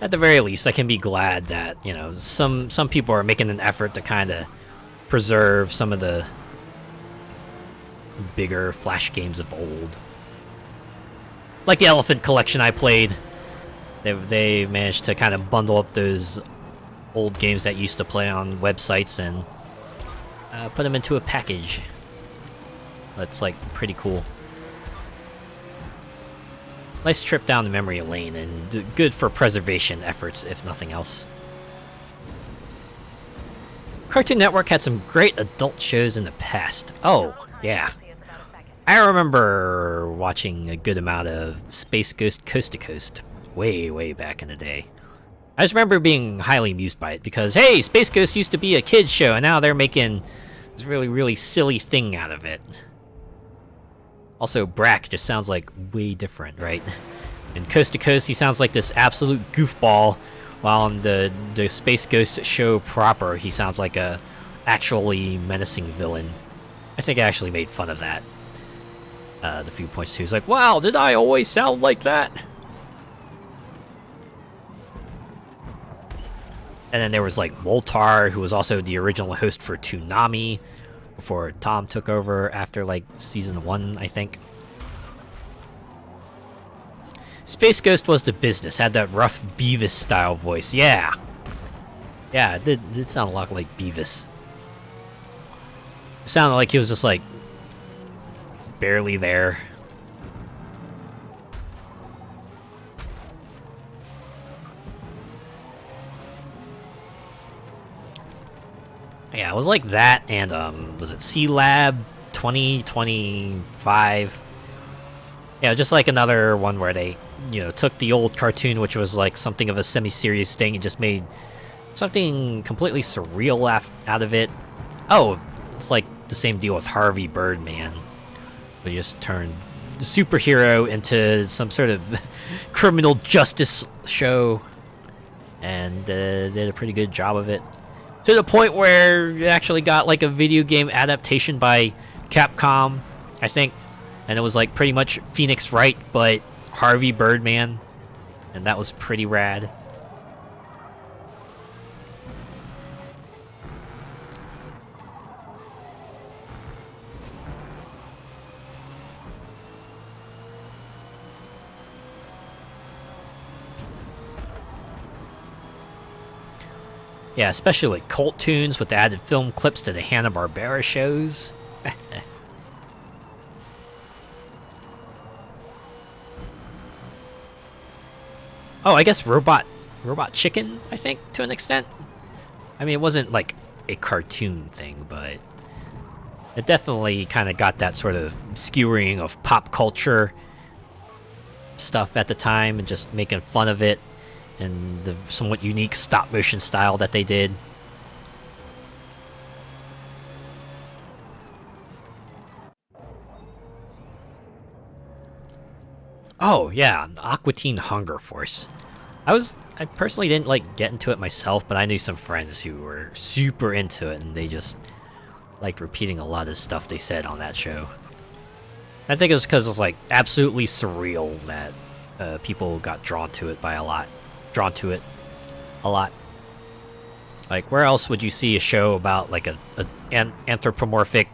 At the very least, I can be glad that, you know, some people are making an effort to kind of preserve some of the bigger Flash games of old. Like the Elephant Collection I played. They managed to kind of bundle up those old games that used to play on websites and put them into a package. That's like pretty cool. Nice trip down the memory lane, and good for preservation efforts, if nothing else. Cartoon Network had some great adult shows in the past. Oh, yeah. I remember watching a good amount of Space Ghost Coast to Coast way back in the day. I just remember being highly amused by it because, hey, Space Ghost used to be a kid's show, and now they're making this really silly thing out of it. Also, Brack just sounds like way different, right? In Coast to Coast, he sounds like this absolute goofball, while on the Space Ghost show proper, he sounds like a actually menacing villain. I think I actually made fun of that. The few points too. He's like, wow, did I always sound like that? And then there was like Moltar, who was also the original host for Toonami, before Tom took over after like season 1, I think. Space Ghost was the business, had that rough Beavis style voice. Yeah, it did sound a lot like Beavis. It sounded like he was just like barely there. Yeah, it was like that, and was it C-Lab 2025? Yeah, just like another one where they, you know, took the old cartoon, which was like something of a semi-serious thing, and just made something completely surreal out of it. Oh, it's like the same deal with Harvey Birdman. We just turned the superhero into some sort of criminal justice show, and did a pretty good job of it. To the point where it actually got like a video game adaptation by Capcom, I think. And it was like pretty much Phoenix Wright, but Harvey Birdman. And that was pretty rad. Yeah, especially with cult tunes with the added film clips to the Hanna-Barbera shows. Oh, I guess Robot Chicken, I think, to an extent. I mean, it wasn't like a cartoon thing, but it definitely kind of got that sort of skewering of pop culture stuff at the time and just making fun of it. And the somewhat unique stop-motion style that they did. Oh, yeah, Aqua Teen Hunger Force. I personally didn't, like, get into it myself, but I knew some friends who were super into it, and they just liked repeating a lot of stuff they said on that show. I think it was because it was, like, absolutely surreal that people got drawn to it a lot. Like, where else would you see a show about like an anthropomorphic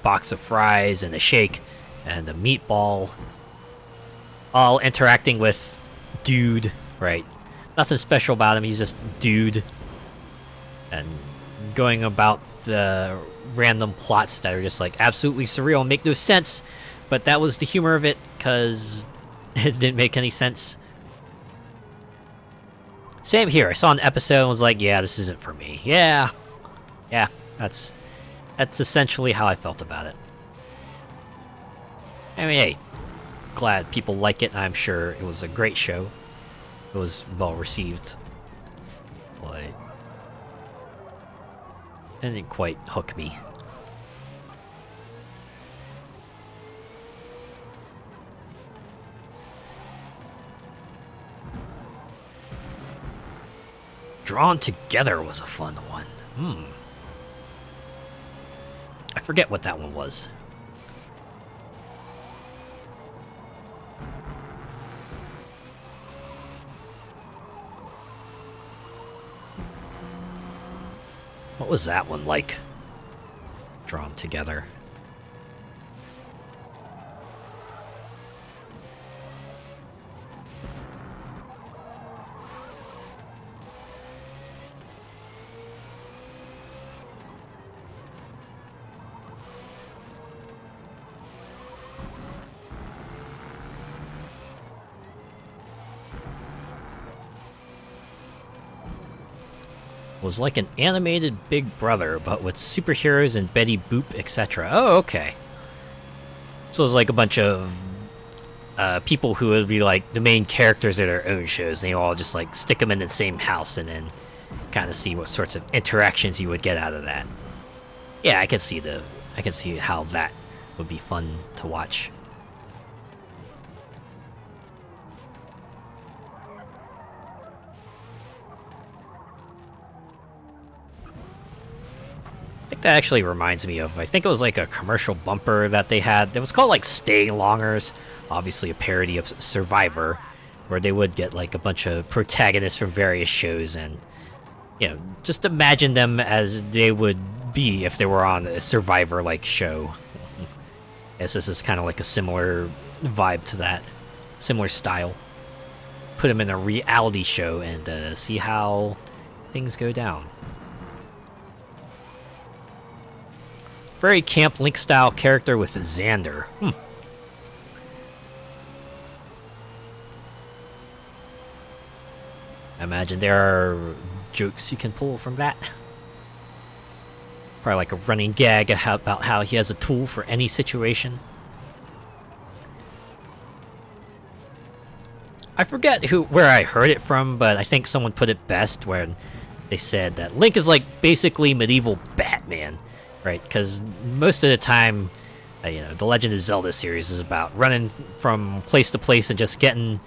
box of fries and a shake and a meatball all interacting with dude, right? Nothing special about him, he's just dude. And going about the random plots that are just like absolutely surreal and make no sense, but that was the humor of it because it didn't make any sense. Same here. I saw an episode and was like, yeah, this isn't for me. Yeah, that's essentially how I felt about it. I mean, hey, glad people like it, and I'm sure it was a great show. It was well received. But it didn't quite hook me. Drawn Together was a fun one. I forget what that one was. What was that one like? Drawn Together. Was like an animated Big Brother, but with superheroes and Betty Boop, etc. Oh, okay. So it was like a bunch of people who would be like the main characters of their own shows. And they all just like stick them in the same house and then kind of see what sorts of interactions you would get out of that. Yeah, I can see how that would be fun to watch. I think that actually reminds me of, I think it was like a commercial bumper that they had. It was called like Stay Longers, obviously a parody of Survivor, where they would get like a bunch of protagonists from various shows and, you know, just imagine them as they would be if they were on a Survivor-like show. I guess this is kind of like a similar vibe to that, similar style. Put them in a reality show and see how things go down. Very Camp Link style character with Xander. I imagine there are jokes you can pull from that. Probably like a running gag about how he has a tool for any situation. I forget where I heard it from, but I think someone put it best when they said that Link is like basically medieval Batman. Right, because most of the time, you know, the Legend of Zelda series is about running from place to place and just getting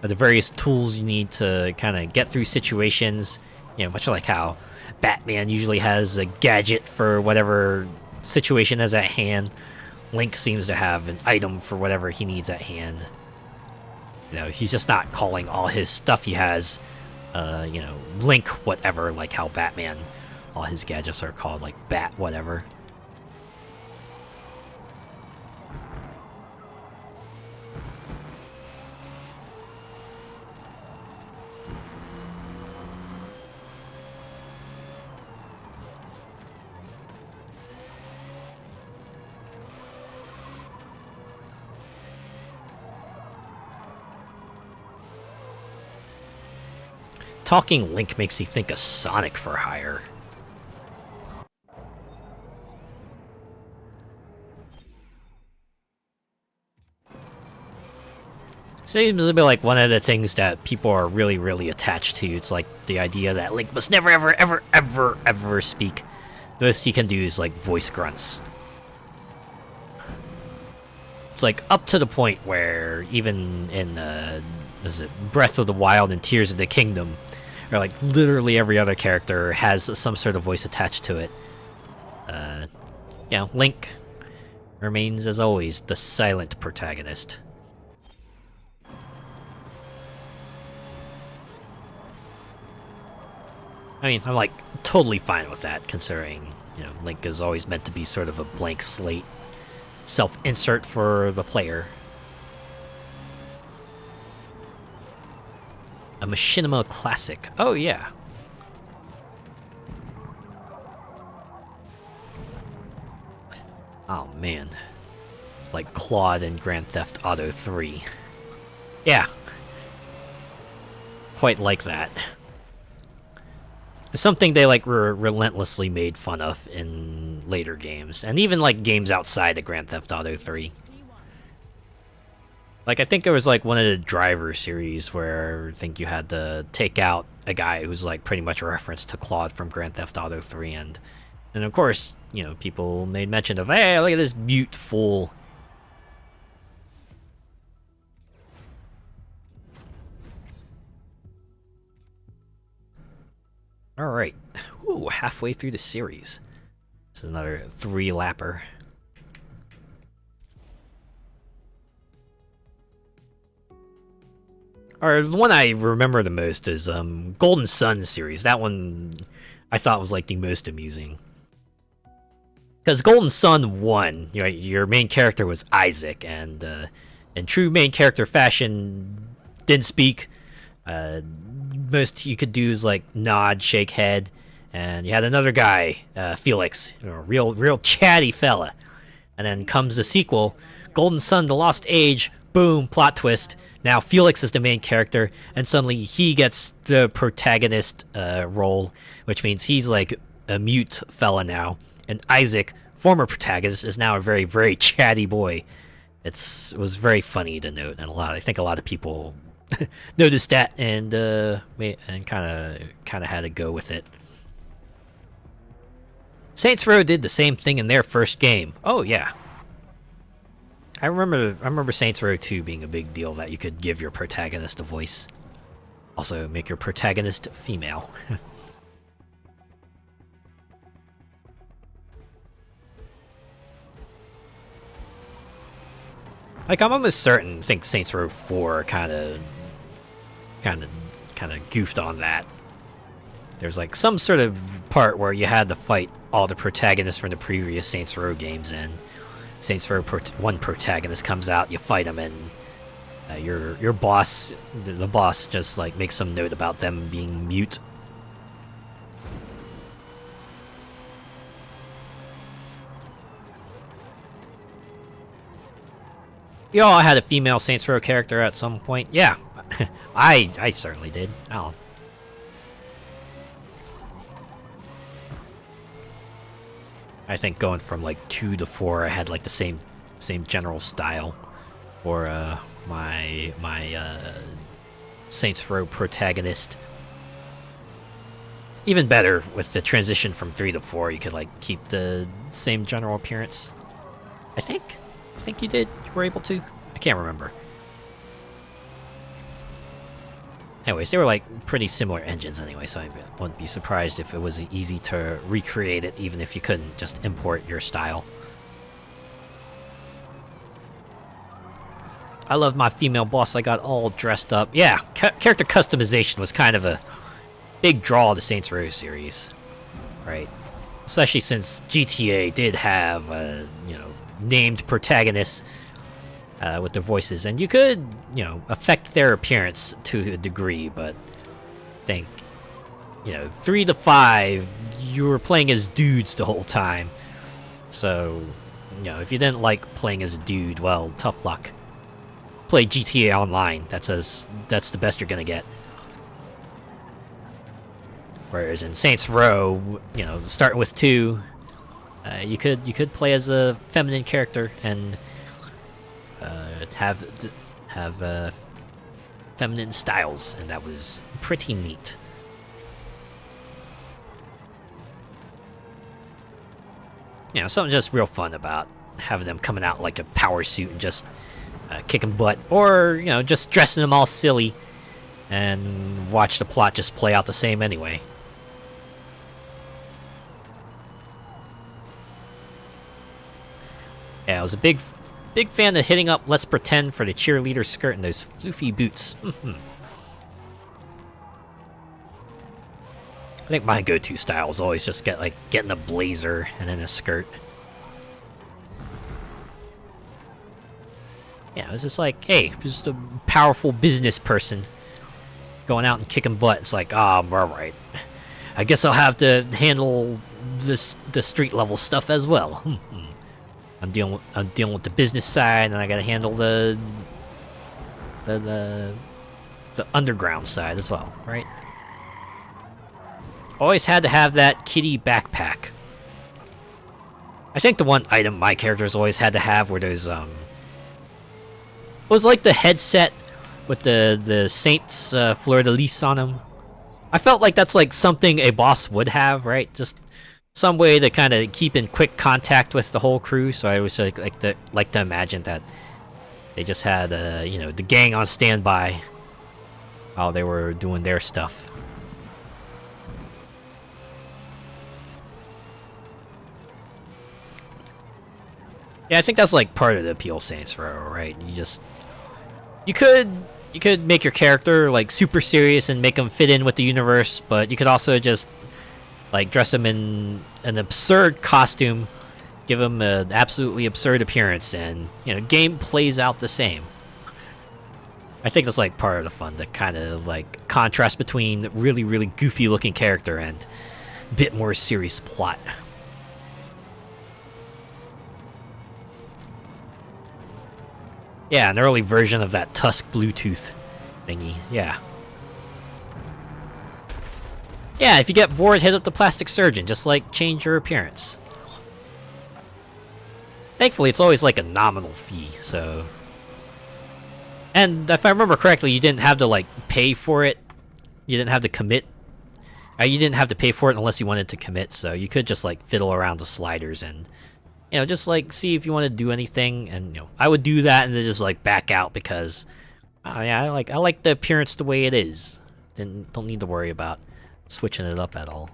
the various tools you need to kind of get through situations. You know, much like how Batman usually has a gadget for whatever situation is at hand, Link seems to have an item for whatever he needs at hand. You know, he's just not calling all his stuff he has, you know, Link whatever, like how Batman, all his gadgets are called, like, Bat whatever. Talking Link makes me think of Sonic for Hire. Seems to be like one of the things that people are really, really attached to. It's like the idea that Link must never, ever, ever, ever, ever speak. The most he can do is like voice grunts. It's like up to the point where even in is it Breath of the Wild and Tears of the Kingdom, or like literally every other character has some sort of voice attached to it. Yeah, Link remains as always the silent protagonist. I mean, I'm like totally fine with that, considering, you know, Link is always meant to be sort of a blank slate, self-insert for the player. A Machinima classic. Oh, yeah. Oh, man. Like Claude in Grand Theft Auto 3. Yeah. Quite like that. It's something they, like, relentlessly made fun of in later games. And even, like, games outside of Grand Theft Auto 3. Like, I think there was, like, one of the Driver series where I think you had to take out a guy who's, like, pretty much a reference to Claude from Grand Theft Auto 3, and of course, you know, people made mention of, hey, look at this mute fool. Alright. Ooh, halfway through the series. This is another 3-lapper. Or the one I remember the most is Golden Sun series. That one I thought was like the most amusing. Because Golden Sun 1, your main character was Isaac, and in true main character fashion, didn't speak. Most you could do is like nod, shake head, and you had another guy, Felix, real chatty fella. And then comes the sequel, Golden Sun: The Lost Age. Boom, plot twist. Now Felix is the main character, and suddenly he gets the protagonist role, which means he's like a mute fella now. And Isaac, former protagonist, is now a very, very chatty boy. It was very funny to note, and I think a lot of people noticed that and kind of had to go with it. Saints Row did the same thing in their first game. Oh yeah. I remember Saints Row 2 being a big deal, that you could give your protagonist a voice. Also, make your protagonist female. Like, I'm almost certain, I think Saints Row 4 kind of goofed on that. There's like some sort of part where you had to fight all the protagonists from the previous Saints Row games, and Saints Row one protagonist comes out, you fight him, and your boss, the boss, just like makes some note about them being mute. You all had a female Saints Row character at some point. Yeah, I certainly did. Oh. I think going from like 2 to 4, I had like the same general style for my Saints Row protagonist. Even better with the transition from 3 to 4, you could like keep the same general appearance. I think you did. You were able to. I can't remember. Anyways, they were like pretty similar engines anyway, so I wouldn't be surprised if it was easy to recreate it, even if you couldn't just import your style. I love my female boss. I got all dressed up. Yeah, character customization was kind of a big draw of the Saints Row series, right? Especially since GTA did have, you know, named protagonists with their voices, and you could, you know, affect their appearance to a degree, but I think, you know, 3 to 5, you were playing as dudes the whole time. So, you know, if you didn't like playing as a dude, well, tough luck. Play GTA Online. That's the best you're gonna get. Whereas in Saints Row, you know, starting with 2, you could play as a feminine character and have feminine styles, and that was pretty neat. You know, something just real fun about having them coming out like a power suit and just kicking butt, or, you know, just dressing them all silly and watch the plot just play out the same anyway. Yeah, I was a big fan of hitting up Let's Pretend for the cheerleader skirt and those floofy boots. I think my go-to style is always just getting a blazer and then a skirt. Yeah, it was just like, hey, just a powerful business person going out and kicking butt. It's like, all right. I guess I'll have to handle the street level stuff as well. I'm dealing with the business side, and I gotta handle the underground side as well, right? Always had to have that kitty backpack. I think the one item my characters always had to have were those it was like the headset with the Saints fleur-de-lis on them. I felt like that's like something a boss would have, right? Just some way to kind of keep in quick contact with the whole crew. So I always like to imagine that they just had you know, the gang on standby while they were doing their stuff. Yeah, I think that's like part of the appeal of Saints Row, right? You could make your character like super serious and make them fit in with the universe, but you could also just like dress them in an absurd costume, give them an absolutely absurd appearance, and, you know, game plays out the same. I think that's like part of the fun, the kind of like contrast between really, really goofy looking character and a bit more serious plot. Yeah, an early version of that Tusk Bluetooth thingy, yeah. Yeah, if you get bored, hit up the plastic surgeon, just like change your appearance. Thankfully, it's always like a nominal fee, so... And if I remember correctly, you didn't have to like pay for it. You didn't have to commit. You didn't have to pay for it unless you wanted to commit, so you could just like fiddle around the sliders and, you know, just like see if you want to do anything. And, you know, I would do that and then just like back out because, yeah, I like the appearance the way it is. Then don't need to worry about switching it up at all.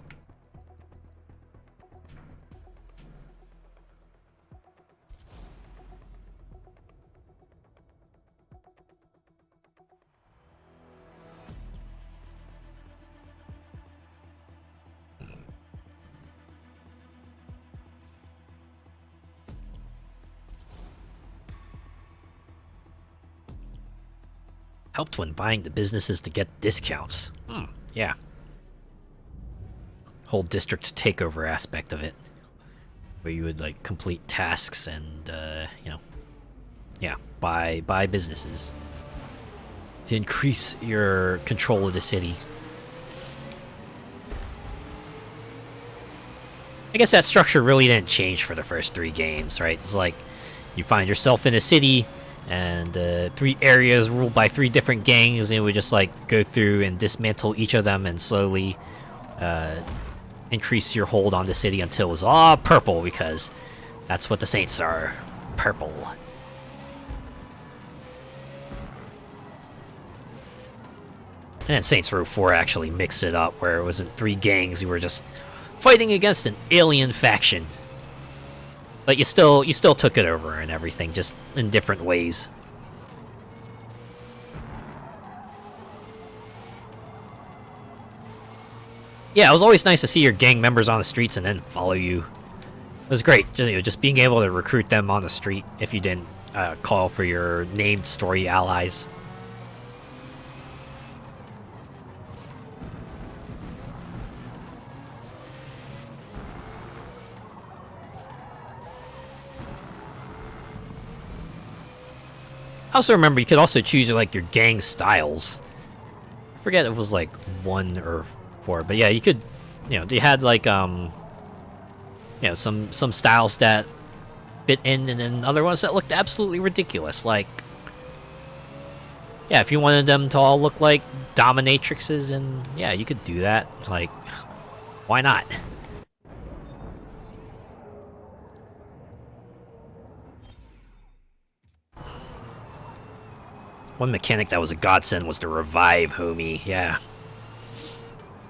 Helped when buying the businesses to get discounts. Yeah. Whole district takeover aspect of it, where you would like complete tasks and you know, yeah, buy businesses to increase your control of the city. I guess that structure really didn't change for the first 3 games, right? It's like you find yourself in a city and 3 areas ruled by 3 different gangs, and we just like go through and dismantle each of them and slowly increase your hold on the city until it's all purple, because that's what the Saints are. Purple. And then Saints Row 4 actually mixed it up, where it wasn't 3 gangs who were just fighting against an alien faction. But you still took it over and everything, just in different ways. Yeah, it was always nice to see your gang members on the streets and then follow you. It was great, just being able to recruit them on the street if you didn't call for your named story allies. I also remember you could also choose like your gang styles. I forget if it was like 1 or 4, but yeah, you could, they had like some styles that fit in, and then other ones that looked absolutely ridiculous. Like, yeah, if you wanted them to all look like dominatrixes, and yeah, you could do that. Like, why not? One mechanic that was a godsend was the revive homie, yeah.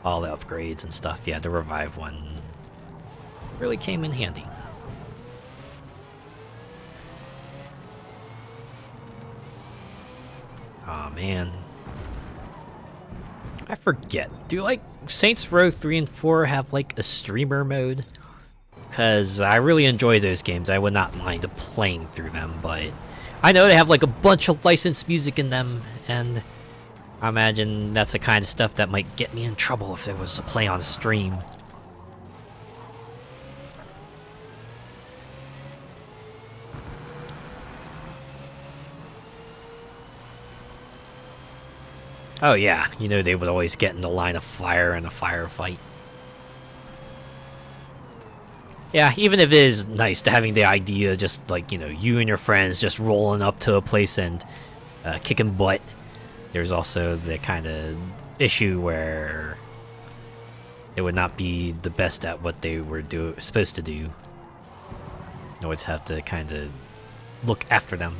All the upgrades and stuff, yeah, the revive one really came in handy. Aw, man. I forget. Do like Saints Row 3 and 4 have like a streamer mode? Because I really enjoy those games. I would not mind playing through them, but I know they have like a bunch of licensed music in them, and I imagine that's the kind of stuff that might get me in trouble if there was a play on stream. Oh yeah, they would always get in the line of fire in a firefight. Yeah, even if it is nice to having the idea, just like, you and your friends just rolling up to a place and kicking butt, there's also the kind of issue where they would not be the best at what they were supposed to do. You always have to kind of look after them.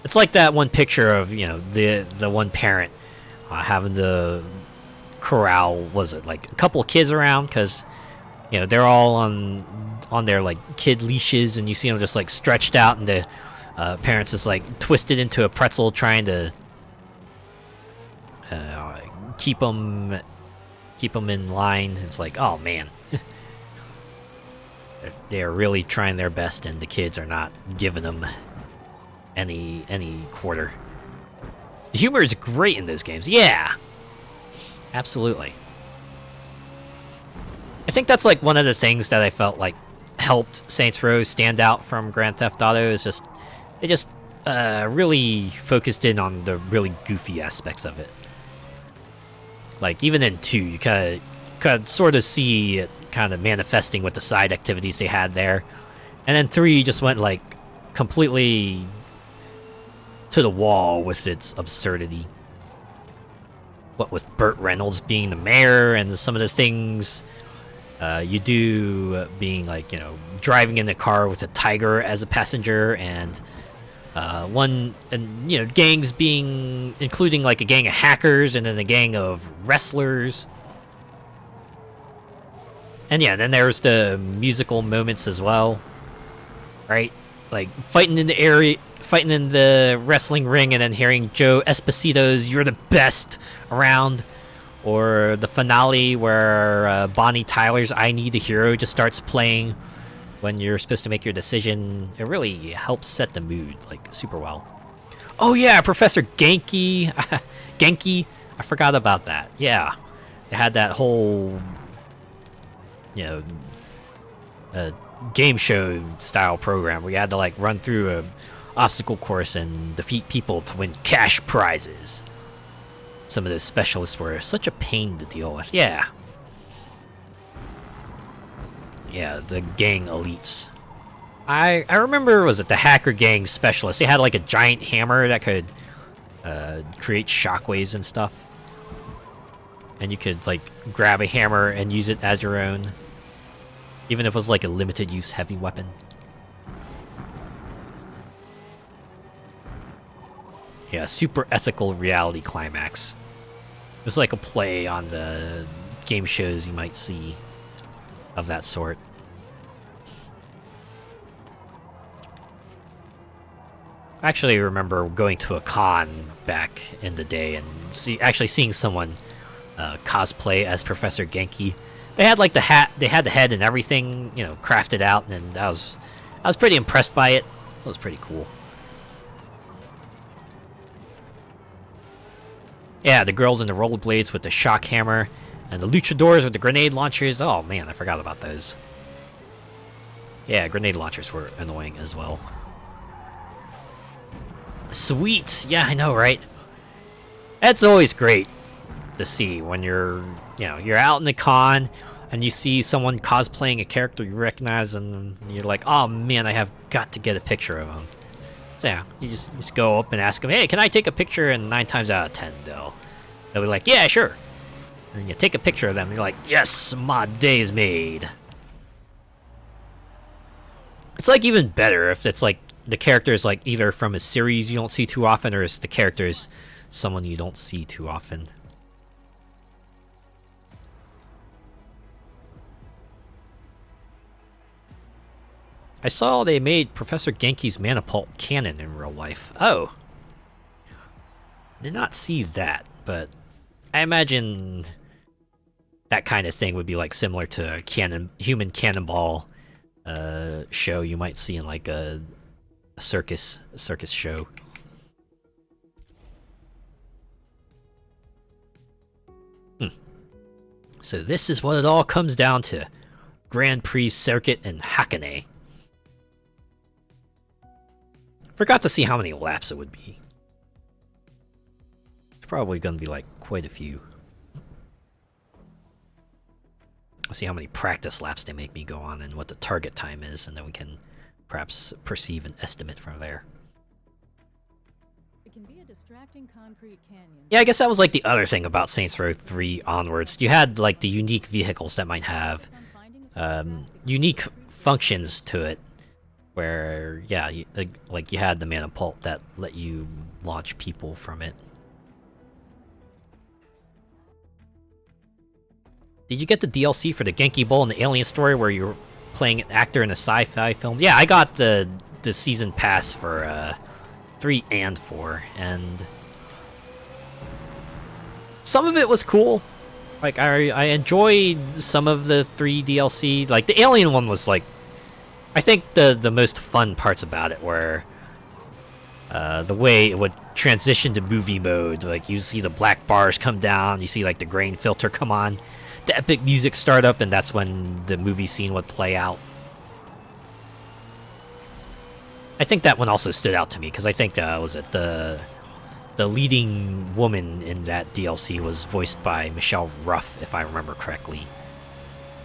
It's like that one picture of, the one parent having to corral, was it like a couple of kids around, because they're all on their like kid leashes, and you see them just like stretched out, and the parents is like twisted into a pretzel trying to keep them in line. It's like, oh man. They're really trying their best, and the kids are not giving them any quarter. The humor is great in those games. Yeah, absolutely. I think that's like one of the things that I felt like helped Saints Row stand out from Grand Theft Auto, is just they just really focused in on the really goofy aspects of it. Like even in 2, you could sort of see it kind of manifesting with the side activities they had there, and then 3 just went like completely to the wall with its absurdity. What with Burt Reynolds being the mayor, and some of the things you do being like, driving in the car with a tiger as a passenger, and gangs being, including like a gang of hackers and then a gang of wrestlers. And yeah, then there's the musical moments as well, right? Like fighting in the wrestling ring, and then hearing Joe Esposito's "You're the best" around, or the finale where Bonnie Tyler's "I Need a Hero" just starts playing when you're supposed to make your decision. It really helps set the mood like super well. Oh yeah, Professor Genki, I forgot about that. Yeah, they had that whole game show style program where you had to like run through a obstacle course and defeat people to win cash prizes. Some of those specialists were such a pain to deal with. Yeah, the gang elites. I remember, was it the hacker gang specialist? They had like a giant hammer that could create shockwaves and stuff, and you could like grab a hammer and use it as your own, even if it was like a limited use heavy weapon. Yeah, super ethical reality climax. It's like a play on the game shows you might see of that sort. I actually remember going to a con back in the day and actually seeing someone cosplay as Professor Genki. They had like the hat, they had the head and everything, you know, crafted out, and I was pretty impressed by it. It was pretty cool. Yeah, the girls in the rollerblades with the shock hammer, and the luchadors with the grenade launchers. Oh man, I forgot about those. Yeah, grenade launchers were annoying as well. Sweet! Yeah, I know, right? That's always great to see when you're, you know, you're out in the con and you see someone cosplaying a character you recognize, and you're like, oh man, I have got to get a picture of them. So yeah, you just go up and ask them, hey, can I take a picture? And 9 times out of 10, they'll be like, yeah, sure. And you take a picture of them, and you're like, yes, my day's made. It's like even better if it's like the character is like either from a series you don't see too often, or is the character is someone you don't see too often. I saw they made Professor Genki's Manapult canon in real life. Oh. Did not see that, but I imagine that kind of thing would be like similar to a human cannonball show you might see in like a circus show. So this is what it all comes down to. Grand Prix circuit in Hakone. Forgot to see how many laps it would be. It's probably gonna be like quite a few. I'll see how many practice laps they make me go on and what the target time is, and then we can perhaps perceive an estimate from there. It can be a distracting concrete canyon. Yeah, I guess that was like the other thing about Saints Row 3 onwards. You had like the unique vehicles that might have unique functions to it, where yeah, like you had the Manapult that let you launch people from it. Did you get the DLC for the Genki Bowl and the Alien Story where you're playing an actor in a sci-fi film? Yeah, I got the season pass for 3 and 4, and some of it was cool. Like I enjoyed some of the 3 DLC. Like the Alien one was like, I think the most fun parts about it were the way it would transition to movie mode. Like you see the black bars come down, you see like the grain filter come on, the epic music start up, and that's when the movie scene would play out. I think that one also stood out to me because I think was it the leading woman in that DLC was voiced by Michelle Ruff, if I remember correctly.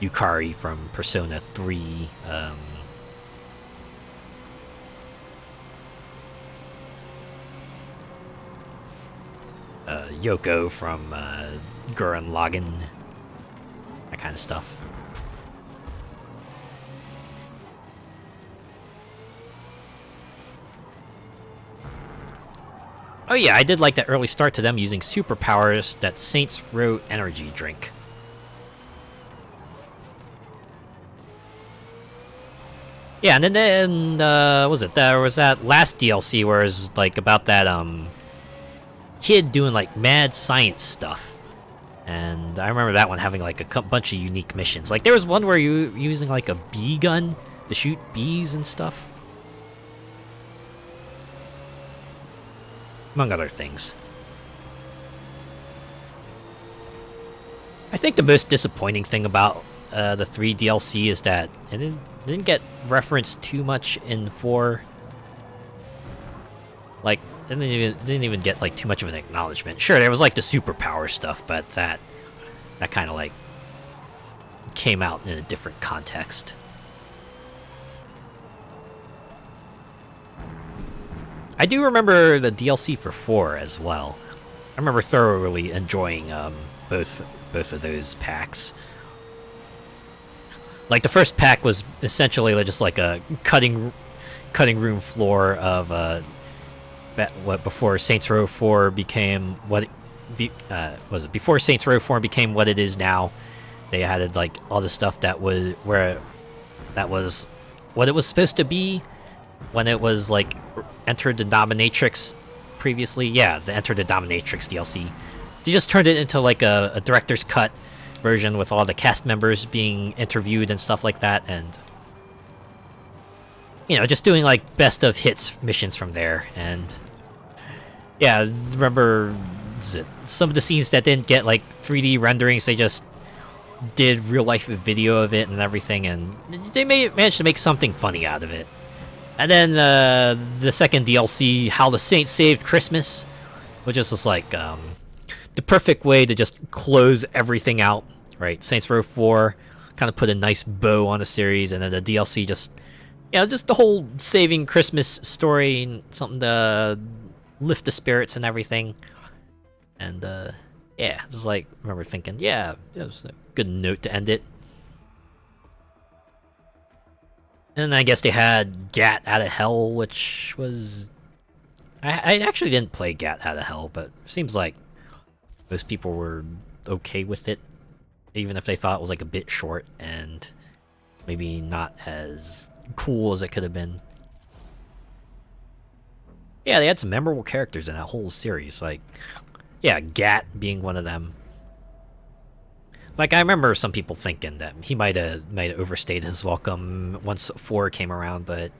Yukari from Persona 3. Yoko from Gurren Lagann. That kind of stuff. Oh yeah, I did like that early start to them using superpowers, that Saints Row energy drink. Yeah, and then what was it? There was that last DLC where it was like about that kid doing like mad science stuff. And I remember that one having like a bunch of unique missions. Like there was one where you were using like a bee gun to shoot bees and stuff. Among other things. I think the most disappointing thing about the 3 DLC is that it didn't get referenced too much in 4. Like, it didn't even get like too much of an acknowledgement. Sure, there was like the superpower stuff, but that kind of like came out in a different context. I do remember the DLC for 4 as well. I remember thoroughly enjoying both of those packs. Like the first pack was essentially just like a cutting room floor of what before Saints Row 4 became what was it before Saints Row 4 became what it is now. They added like all the stuff that was what it was supposed to be when it was like Enter the Dominatrix previously. Yeah, the Enter the Dominatrix DLC. They just turned it into like a director's cut version with all the cast members being interviewed and stuff like that, and you know, just doing like best of hits missions from there. And yeah, remember some of the scenes that didn't get like 3D renderings, they just did real life video of it and everything, and they managed to make something funny out of it. And then the second DLC, How the Saints Saved Christmas, which is just like the perfect way to just close everything out, right? Saints Row 4 kind of put a nice bow on the series, and then the DLC just, you know, just the whole saving Christmas story, and something to lift the spirits and everything. And yeah, just like, I remember thinking, yeah, it was a good note to end it. And then I guess they had Gat Out of Hell, which was... I actually didn't play Gat Out of Hell, but it seems like most people were okay with it, even if they thought it was like a bit short and maybe not as cool as it could have been. Yeah, they had some memorable characters in that whole series, like, yeah, Gat being one of them. Like, I remember some people thinking that he might have overstayed his welcome once 4 came around, but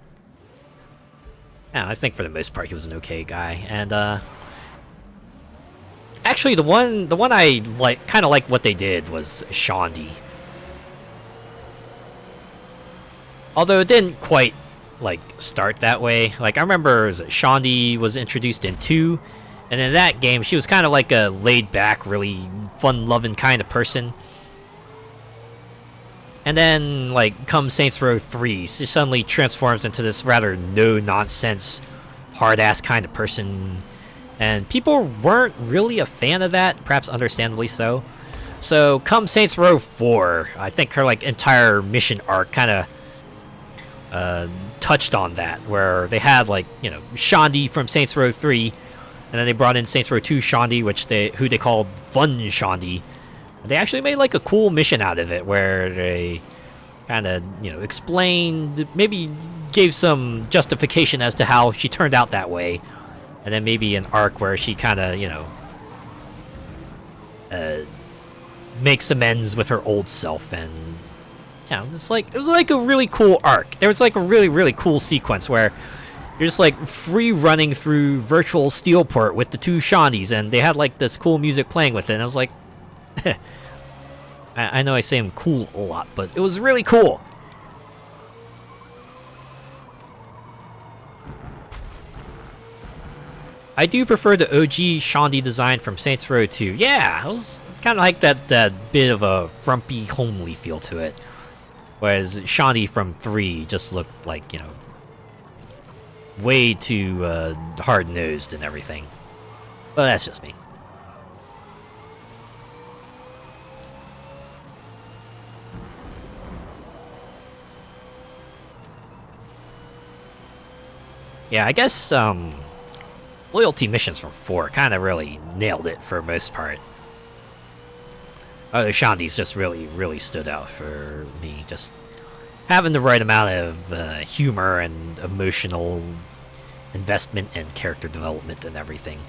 yeah, I think for the most part he was an okay guy. And actually, the one I kind of like what they did was Shondi. Although it didn't quite like start that way. Like, I remember Shondi was introduced in 2, and in that game she was kind of like a laid-back, really fun-loving kind of person. And then, like, come Saints Row 3, she suddenly transforms into this rather no-nonsense, hard-ass kind of person. And people weren't really a fan of that, perhaps understandably so. So, come Saints Row 4, I think her, like, entire mission arc kind of touched on that, where they had, like, you know, Shondi from Saints Row 3, and then they brought in Saints Row 2 Shondi, who they called Fun Shondi. They actually made like a cool mission out of it, where they kind of, you know, explained, maybe gave some justification as to how she turned out that way, and then maybe an arc where she kind of, you know, makes amends with her old self. And yeah, it was like a really cool arc. There was like a really cool sequence where you're just like free running through virtual Steelport with the 2 Shondis, and they had like this cool music playing with it, and I was like, I know I say I'm cool a lot, but it was really cool. I do prefer the OG Shondi design from Saints Row 2. Yeah, it was kind of like that bit of a frumpy, homely feel to it. Whereas Shondi from 3 just looked like, you know, way too hard-nosed and everything. But that's just me. Yeah, I guess loyalty missions from 4 kind of really nailed it for the most part. Shondi's just really stood out for me. Just having the right amount of humor and emotional investment and character development and everything.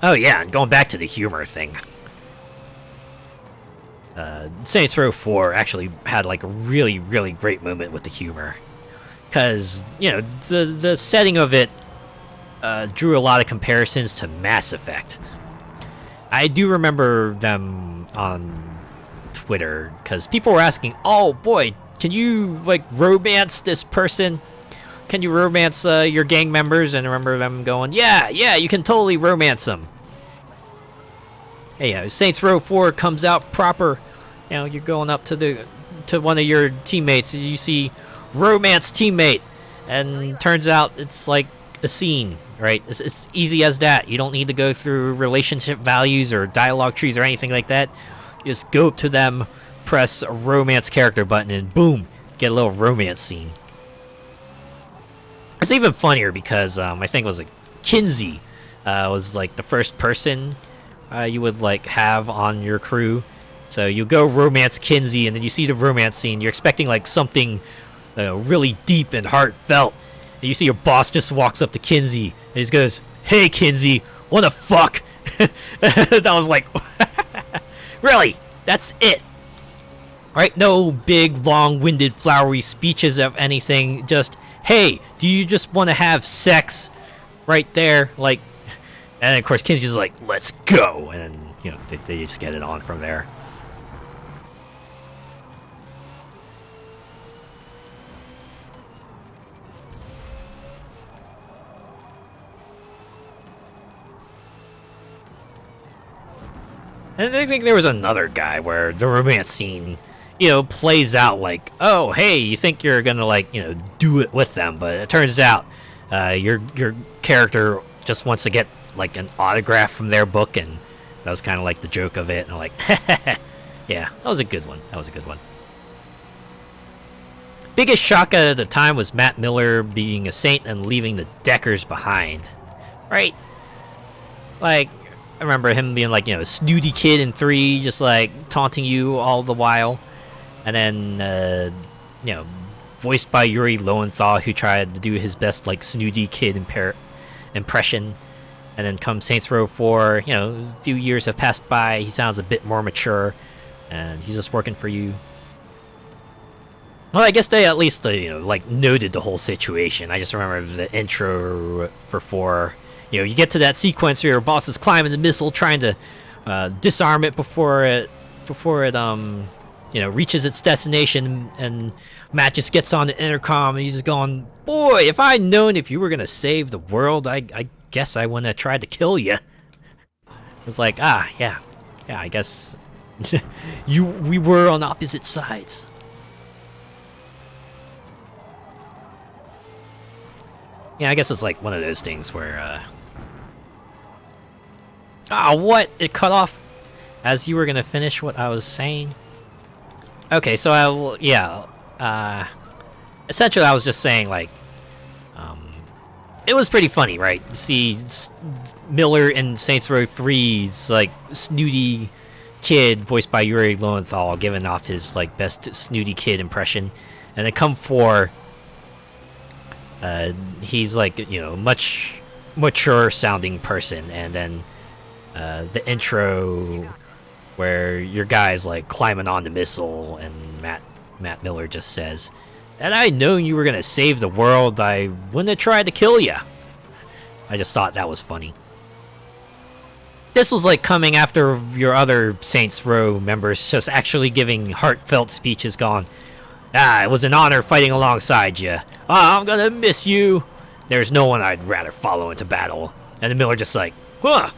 Oh yeah, and going back to the humor thing. Saints Row 4 actually had like a really great moment with the humor, because, you know, the setting of it drew a lot of comparisons to Mass Effect. I do remember them on Twitter, because people were asking, oh boy, can you like romance this person? Can you romance your gang members? And I remember them going, yeah, you can totally romance them. Hey, Saints Row 4 comes out proper. You know, you're going up to one of your teammates, and you see romance teammate, and turns out it's like a scene, right? It's easy as that. You don't need to go through relationship values or dialogue trees or anything like that. You just go up to them, press a romance character button, and boom, get a little romance scene. It's even funnier because I think it was like Kinsey was like the first person you would like have on your crew. So you go romance Kinsey, and then you see the romance scene. You're expecting like something really deep and heartfelt. And you see your boss just walks up to Kinsey and he goes, "Hey Kinsey, what the fuck?" That was like, really? That's it? Right? No big, long-winded, flowery speeches of anything. Just, hey, do you just want to have sex? Right there, like, and of course Kinsey's like, "Let's go," and then, you know, they just get it on from there. And I think there was another guy where the romance scene, you know, plays out like, oh, hey, you think you're gonna like, you know, do it with them, but it turns out your character just wants to get like an autograph from their book, and that was kind of like the joke of it. And I'm like, yeah, that was a good one. That was a good one. Biggest shock at the time was Matt Miller being a saint and leaving the Deckers behind, right? Like, I remember him being like, you know, a snooty kid in 3, just like taunting you all the while. And then, you know, voiced by Yuri Lowenthal, who tried to do his best, like, snooty kid impression. And then comes Saints Row 4, you know, a few years have passed by, he sounds a bit more mature, and he's just working for you. Well, I guess they at least, you know, like, noted the whole situation. I just remember the intro for 4. You know, you get to that sequence where your boss is climbing the missile, trying to disarm it before it, you know, reaches its destination, and Matt just gets on the intercom, and he's just going, "Boy, if I'd known if you were gonna save the world, I guess I wouldn't have tried to kill you." It's like, yeah, I guess we were on opposite sides. Yeah, I guess it's like one of those things where, what? It cut off as you were gonna finish what I was saying? Okay, so essentially I was just saying, like, it was pretty funny, right? You see Miller in Saints Row 3's, like, snooty kid, voiced by Yuri Lowenthal, giving off his, like, best snooty kid impression. And then come 4, he's like, you know, much mature sounding person, and then the intro where your guy's like climbing on the missile, and Matt Miller just says, "Had I known you were gonna save the world, I wouldn't have tried to kill you." I just thought that was funny. This was like coming after your other Saints Row members just actually giving heartfelt speeches, going, "It was an honor fighting alongside you. I'm gonna miss you. There's no one I'd rather follow into battle." And the Miller just like, "Huh,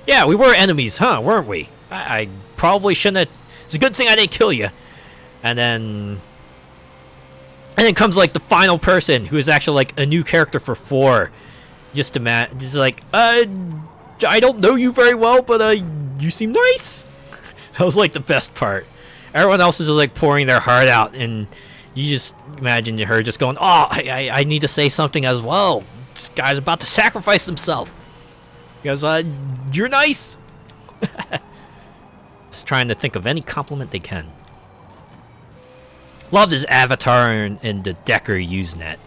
yeah, we were enemies, huh, weren't we? I probably shouldn't have. It's a good thing I didn't kill you." And then comes like the final person who is actually like a new character for 4. Just like, I don't know you very well, but you seem nice." That was like the best part. Everyone else is just like pouring their heart out, and you just imagine her just going, "Oh, I need to say something as well. This guy's about to sacrifice himself." He goes, "You're nice." Just trying to think of any compliment they can. Loved his avatar in the Decker Usenet.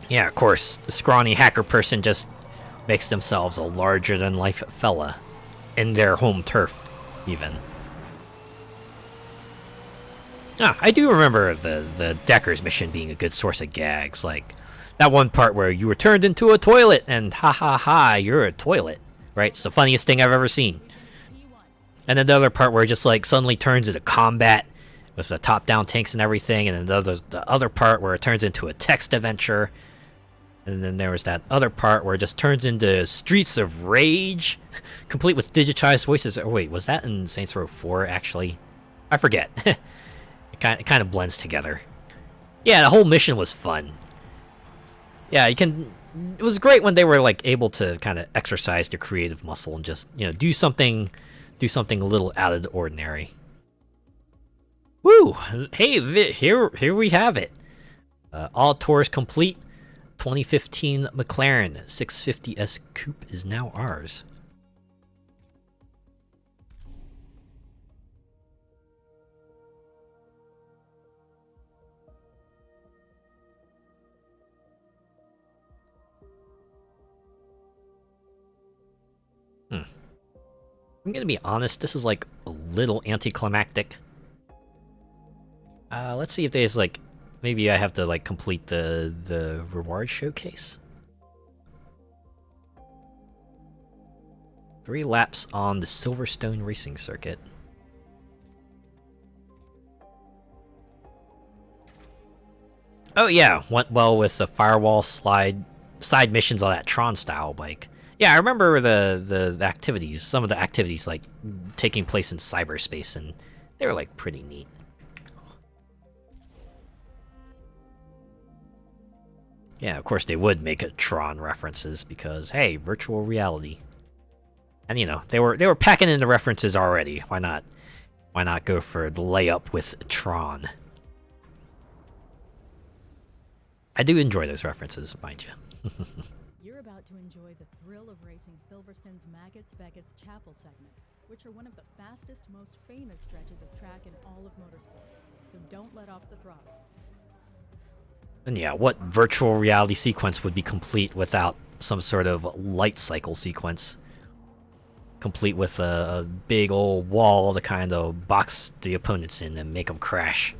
Yeah, of course, the scrawny hacker person just makes themselves a larger-than-life fella. In their home turf, even. I do remember the Deckers mission being a good source of gags, like that one part where you were turned into a toilet, and ha ha ha, you're a toilet, right? It's the funniest thing I've ever seen. And then the other part where it just like suddenly turns into combat with the top-down tanks and everything, and then the other part where it turns into a text adventure. And then there was that other part where it just turns into Streets of Rage, complete with digitized voices. Oh, wait, was that in Saints Row 4, actually? I forget. It kind of blends together. Yeah, the whole mission was fun. Yeah, it was great when they were like able to kind of exercise their creative muscle and just, you know, do something a little out of the ordinary. Woo! Hey, here we have it. All tours complete. 2015 McLaren 650S Coupe is now ours. I'm gonna be honest, this is like a little anticlimactic. Let's see if there's like, maybe I have to like complete the reward showcase. 3 laps on the Silverstone racing circuit. Oh yeah, went well with the firewall side missions on that Tron style bike. Yeah, I remember the activities, some of the activities like taking place in cyberspace, and they were like pretty neat. Yeah, of course they would make a Tron references because hey, virtual reality. And you know, they were packing in the references already. Why not go for the layup with Tron? I do enjoy those references, mind you. You're about to enjoy the thrill of racing Silverstone's Maggots Beckett's Chapel segments, which are one of the fastest, most famous stretches of track in all of motorsports. So don't let off the throttle. And yeah, what virtual reality sequence would be complete without some sort of light cycle sequence? Complete with a big old wall to kind of box the opponents in and make them crash.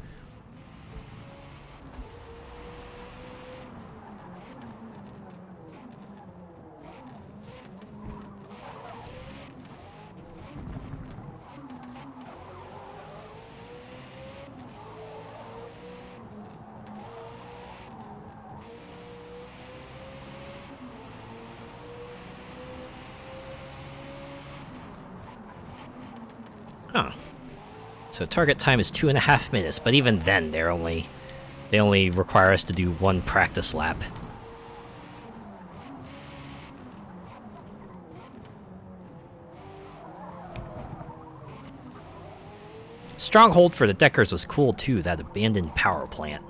Huh. So target time is 2.5 minutes, but even then they only require us to do 1 practice lap. Stronghold for the Deckers was cool too, that abandoned power plant.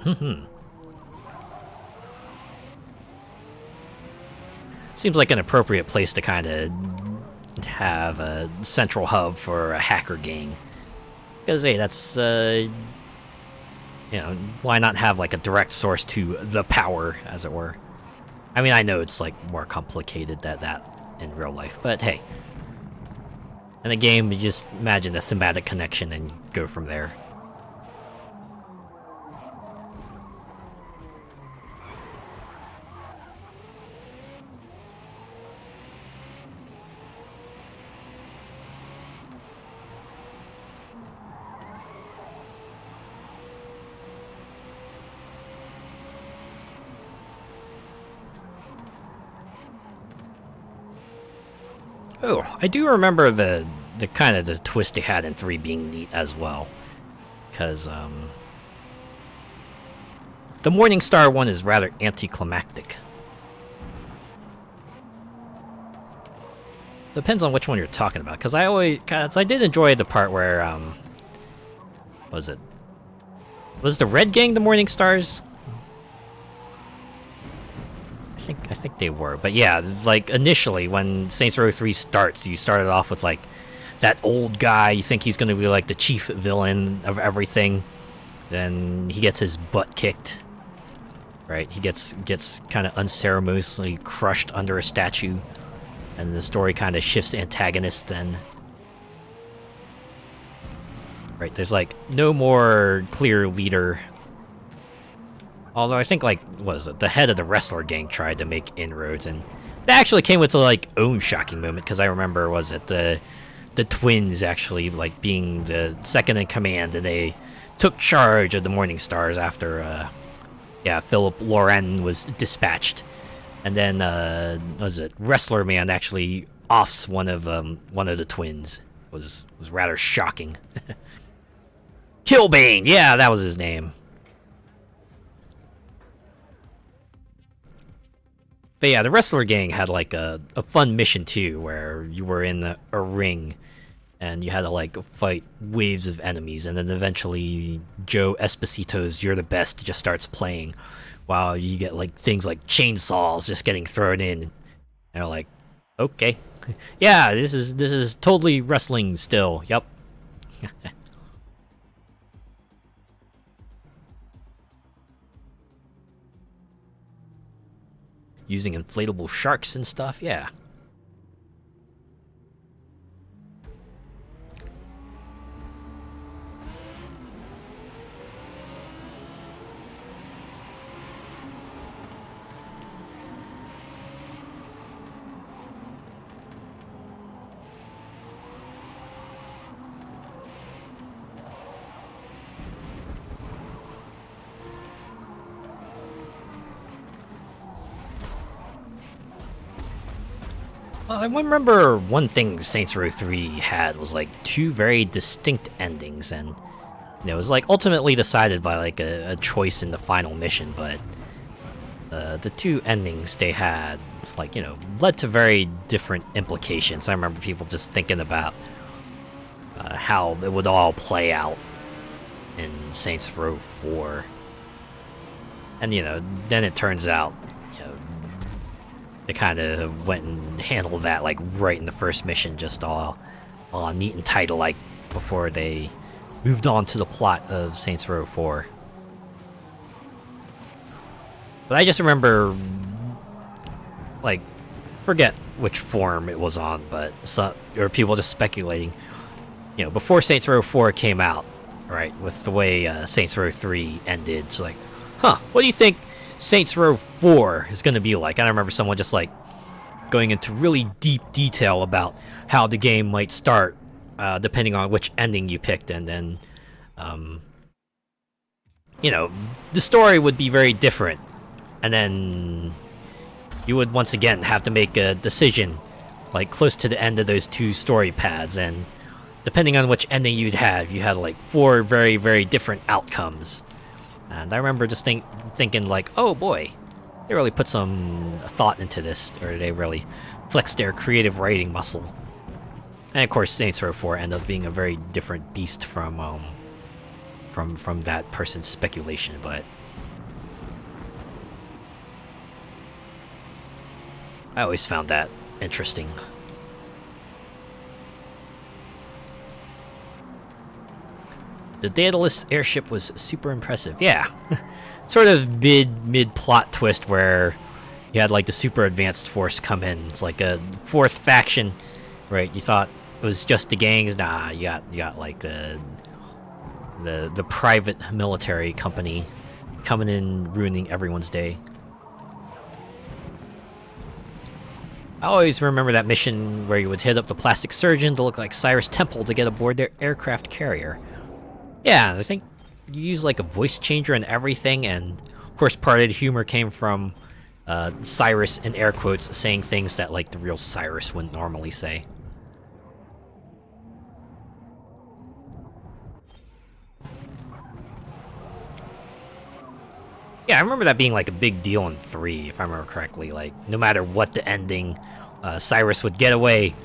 Seems like an appropriate place to kind of have a central hub for a hacker gang. Because hey, that's you know, why not have like a direct source to the power, as it were? I mean, I know it's like more complicated than that in real life, but hey. In a game, you just imagine the thematic connection and go from there. Oh, I do remember the kind of the twist they had in 3 being neat as well. Because, the Morningstar one is rather anticlimactic. Depends on which one you're talking about, because I did enjoy the part where, was the Red Gang the Morningstars? I think they were, but yeah, like initially when Saints Row 3 starts, you started off with like that old guy. You think he's going to be like the chief villain of everything. Then he gets his butt kicked. Right, he gets kind of unceremoniously crushed under a statue, and the story kind of shifts antagonist. Then, right, there's like no more clear leader. Although I think, like, what was it? The head of the wrestler gang tried to make inroads, and that actually came with a, like, own shocking moment, because I remember, was it the twins actually, like, being the second in command, and they took charge of the Morningstars after, yeah, Philip Loren was dispatched. And then, was it Wrestler Man actually offs one of the twins. Was rather shocking. Killbane! Yeah, that was his name. But yeah, the Wrestler Gang had like a fun mission too, where you were in a ring, and you had to like fight waves of enemies, and then eventually Joe Esposito's "You're the Best" just starts playing, while you get like things like chainsaws just getting thrown in. And they're like, okay, yeah, this is totally wrestling still. Yep. Using inflatable sharks and stuff, yeah. I remember one thing Saints Row 3 had was like two very distinct endings, and it was like ultimately decided by like a choice in the final mission, but the two endings they had, like, led to very different implications. I remember people just thinking about how it would all play out in Saints Row 4. And, then it turns out, they kind of went and handled that, like, right in the first mission, just all neat and tight, like, before they moved on to the plot of Saints Row 4. But I just remember, like, forget which forum it was on, but there were people just speculating, before Saints Row 4 came out, right, with the way Saints Row 3 ended, it's like, what do you think Saints Row 4 is going to be like? And I remember someone just, like, going into really deep detail about how the game might start, depending on which ending you picked, and then, the story would be very different. And then you would once again have to make a decision, like, close to the end of those two story paths, and depending on which ending you'd have, you had, like, 4 very, very different outcomes. And I remember just thinking, like, oh boy, they really put some thought into this, or they really flexed their creative writing muscle. And of course, Saints Row 4 ended up being a very different beast from that person's speculation, but I always found that interesting. The Daedalus airship was super impressive. Yeah, sort of mid plot twist where you had like the super advanced force come in. It's like a fourth faction, right? You thought it was just the gangs. Nah, you got like the private military company coming in, ruining everyone's day. I always remember that mission where you would hit up the plastic surgeon to look like Cyrus Temple to get aboard their aircraft carrier. Yeah, I think you use like a voice changer and everything, and of course part of the humor came from Cyrus, in air quotes, saying things that like the real Cyrus wouldn't normally say. Yeah, I remember that being like a big deal in 3, if I remember correctly. Like, no matter what the ending, Cyrus would get away,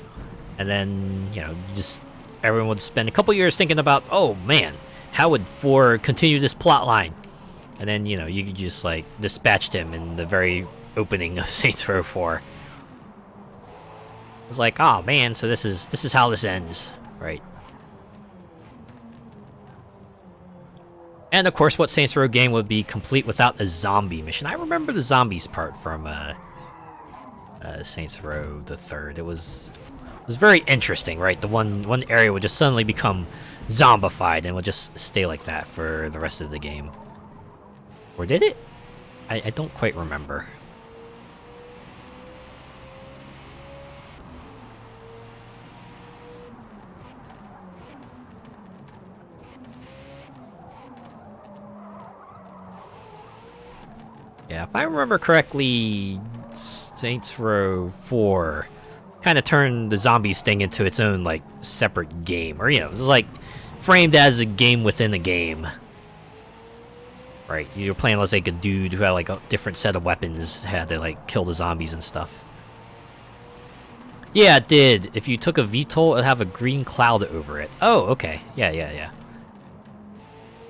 and then, just everyone would spend a couple years thinking about, oh man, how would 4 continue this plot line? And then, you could just, like, dispatched him in the very opening of Saints Row 4. It's like, oh man, so this is how this ends, right? And of course, what Saints Row game would be complete without a zombie mission? I remember the zombies part from Saints Row the 3rd. It was very interesting, right? The one area would just suddenly become zombified and would just stay like that for the rest of the game. Or did it? I don't quite remember. Yeah, if I remember correctly, Saints Row 4 kind of turned the zombies thing into its own, like, separate game. Or, it was, like, framed as a game within a game. Right, you're playing as, like, a dude who had, like, a different set of weapons, had to, like, kill the zombies and stuff. Yeah, it did. If you took a VTOL, it'd have a green cloud over it. Oh, okay. Yeah.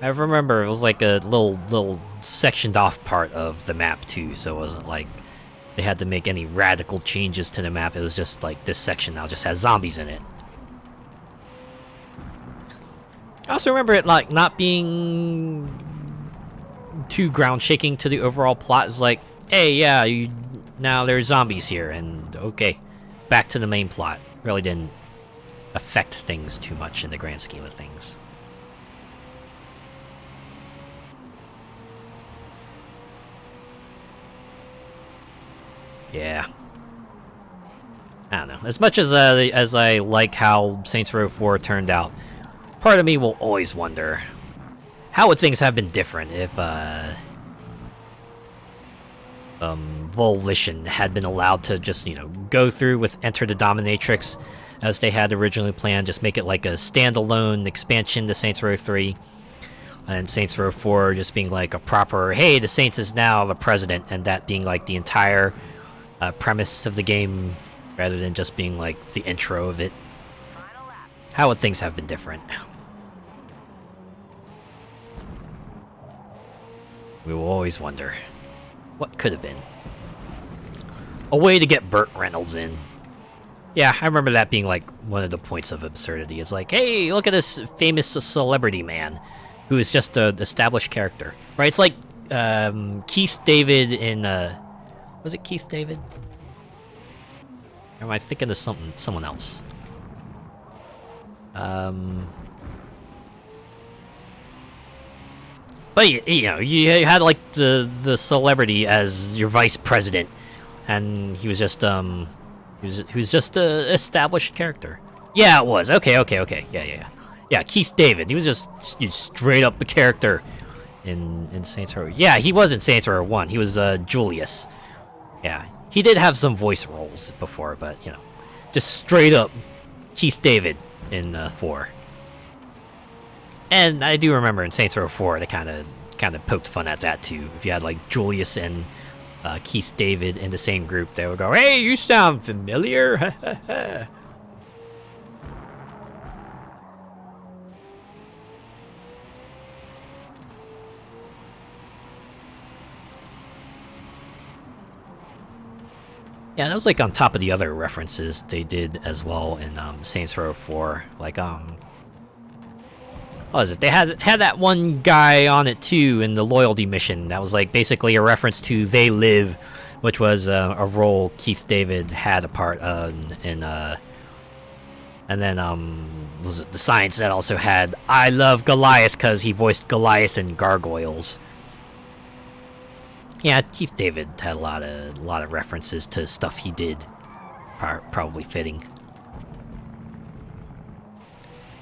I remember it was like a little sectioned off part of the map too, so it wasn't like they had to make any radical changes to the map. It was just like this section now just has zombies in it. I also remember it like not being too ground shaking to the overall plot. It was like, hey, yeah, now there's zombies here, and okay, back to the main plot. Really didn't affect things too much in the grand scheme of things. Yeah. I don't know. As much as I like how Saints Row 4 turned out, part of me will always wonder, how would things have been different if Volition had been allowed to just, you know, go through with Enter the Dominatrix as they had originally planned, just make it like a standalone expansion to Saints Row 3, and Saints Row 4 just being like a proper, hey, the Saints is now the president, and that being like the entire premise of the game, rather than just being like the intro of it. How would things have been different? We will always wonder, what could have been? A way to get Burt Reynolds in. Yeah, I remember that being like one of the points of absurdity. It's like, hey, look at this famous celebrity man who is just an established character, right? It's like Keith David in was it Keith David? Or am I thinking of someone else? But you know, you had like the celebrity as your vice president, and he was just he was just a established character. Yeah, it was. Okay. Yeah. Keith David. He was just straight up a character in Saints Row. Yeah, he was in Saints Row 1. He was Julius. Yeah, he did have some voice roles before, but you know, just straight up Keith David in 4. And I do remember in Saints Row 4 they kind of poked fun at that too. If you had like Julius and Keith David in the same group, they would go, "Hey, you sound familiar." Yeah, that was like on top of the other references they did as well in Saints Row 4. Like what was it? They had that one guy on it too in the loyalty mission. That was like basically a reference to They Live, which was a role Keith David had a part of in and then was it the Science that also had I Love Goliath because he voiced Goliath in Gargoyles. Yeah, Keith David had a lot of references to stuff he did, probably fitting.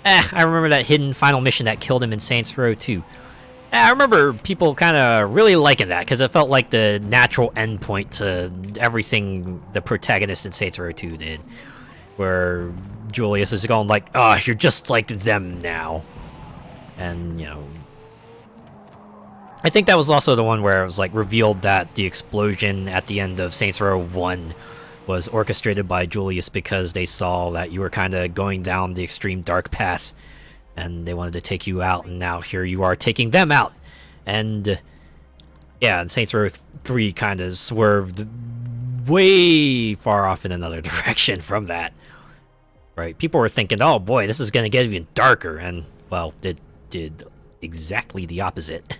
I remember that hidden final mission that killed him in Saints Row 2. I remember people kind of really liking that because it felt like the natural endpoint to everything the protagonist in Saints Row 2 did, where Julius is going like, "Oh, you're just like them now," and you know. I think that was also the one where it was like revealed that the explosion at the end of Saints Row 1 was orchestrated by Julius because they saw that you were kind of going down the extreme dark path and they wanted to take you out, and now here you are taking them out. And yeah, and Saints Row 3 kind of swerved way far off in another direction from that. Right? People were thinking, oh boy, this is going to get even darker, and well, it did exactly the opposite.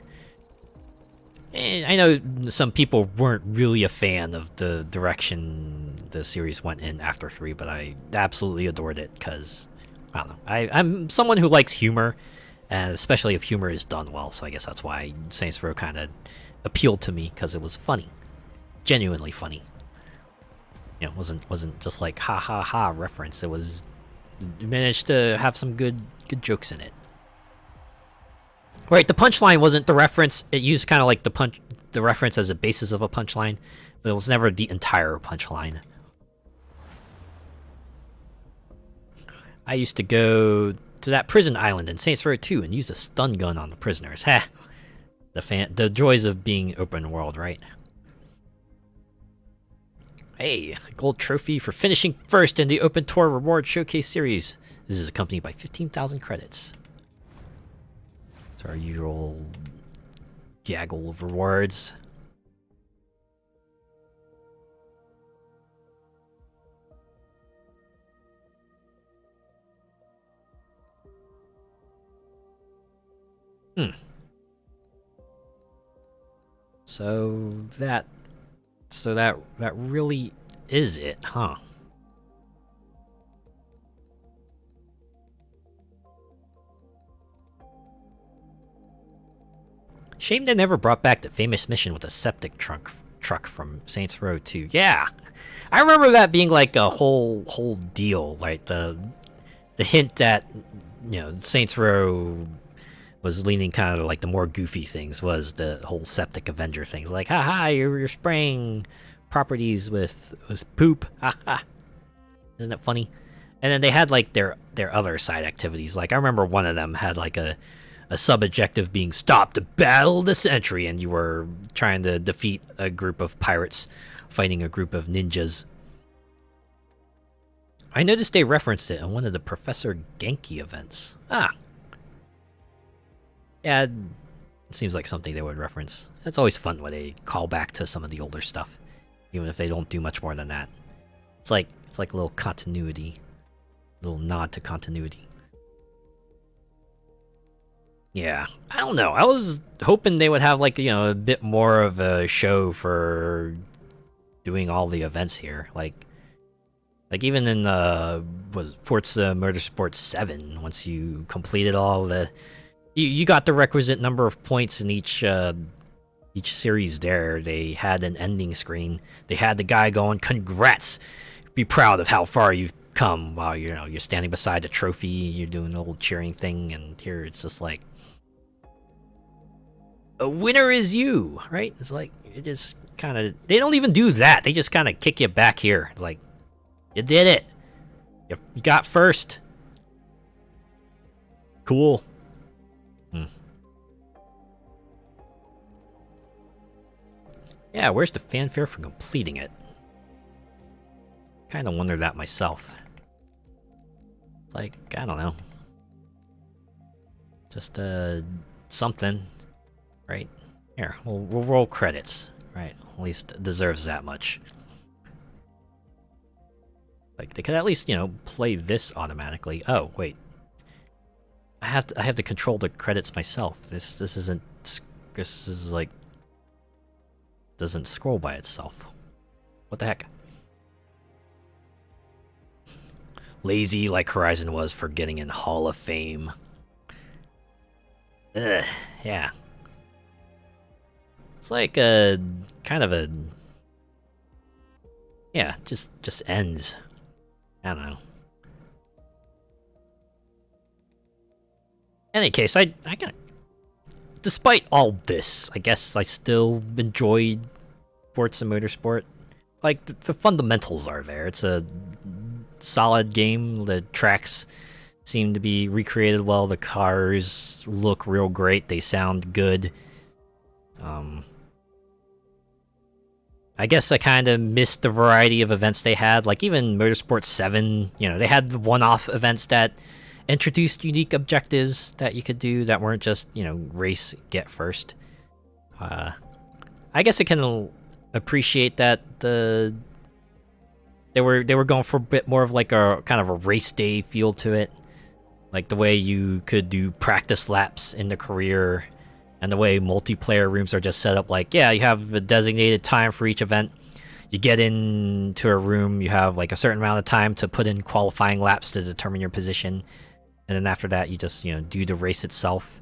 And I know some people weren't really a fan of the direction the series went in after 3, but I absolutely adored it because, I don't know, I'm someone who likes humor, and especially if humor is done well, so I guess that's why Saints Row kind of appealed to me, because it was funny. Genuinely funny. You know, it wasn't just like ha ha ha reference, it managed to have some good jokes in it. Right, the punchline wasn't the reference. It used kind of like the reference as a basis of a punchline, but it was never the entire punchline. I used to go to that prison island in Saints Row 2 and use a stun gun on the prisoners. Ha! The joys of being open world, right? Hey, gold trophy for finishing first in the Open Tour Reward Showcase series. This is accompanied by 15,000 credits. It's our usual gaggle of rewards. So that really is it, huh? Shame they never brought back the famous mission with a septic truck from Saints Row 2. Yeah, I remember that being like a whole deal. Like the hint that Saints Row was leaning kind of like the more goofy things was the whole septic Avenger things. Like, haha, you're spraying properties with poop. Haha, isn't it funny? And then they had like their other side activities. Like I remember one of them had like a sub-objective being stop the battle of the century, and you were trying to defeat a group of pirates fighting a group of ninjas. I noticed they referenced it in one of the Professor Genki events. Ah. Yeah, it seems like something they would reference. It's always fun when they call back to some of the older stuff, even if they don't do much more than that. It's like a little continuity, a little nod to continuity. Yeah, I don't know. I was hoping they would have like a bit more of a show for doing all the events here. Like even in was Forza Motorsport 7, once you completed all the, you got the requisite number of points in each series. There, they had an ending screen. They had the guy going, "Congrats! Be proud of how far you've come." While you're standing beside a trophy, you're doing a little cheering thing, and here it's just like, a winner is you, right? It's like, it just kind of, they don't even do that. They just kind of kick you back here. It's like, you did it. You got first. Cool. Yeah, where's the fanfare for completing it? Kind of wonder that myself. Like, I don't know. Just something. Right? Here, we'll roll credits. Right? At least it deserves that much. Like, they could at least, play this automatically. Oh, wait. I have to control the credits myself. This isn't. This is like, doesn't scroll by itself. What the heck? Lazy like Horizon was for getting in Hall of Fame. Ugh, yeah. It's like a kind of a, yeah, just ends. I don't know. In any case, I got, despite all this, I guess I still enjoyed Forza Motorsport. Like the fundamentals are there. It's a solid game. The tracks seem to be recreated well. The cars look real great. They sound good. I guess I kind of missed the variety of events they had. Like even Motorsport 7, they had the one-off events that introduced unique objectives that you could do that weren't just, race, get first. I guess I can appreciate that they were going for a bit more of like a kind of a race day feel to it. Like the way you could do practice laps in the career, and the way multiplayer rooms are just set up. Like, yeah, you have a designated time for each event. You get into a room, you have like a certain amount of time to put in qualifying laps to determine your position, and then after that you just do the race itself,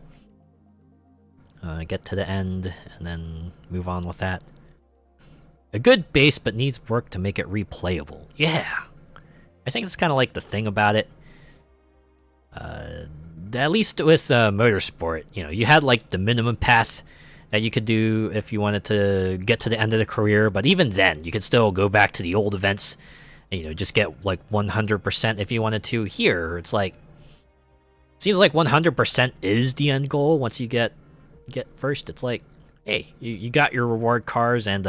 get to the end, and then move on with that. A good base, but needs work to make it replayable. Yeah, I think it's kind of like the thing about it. At least with Motorsport, you had like the minimum path that you could do if you wanted to get to the end of the career, but even then, you could still go back to the old events and, just get like 100% if you wanted to. Here, it's like, seems like 100% is the end goal once you get first. It's like, hey, you got your reward cars and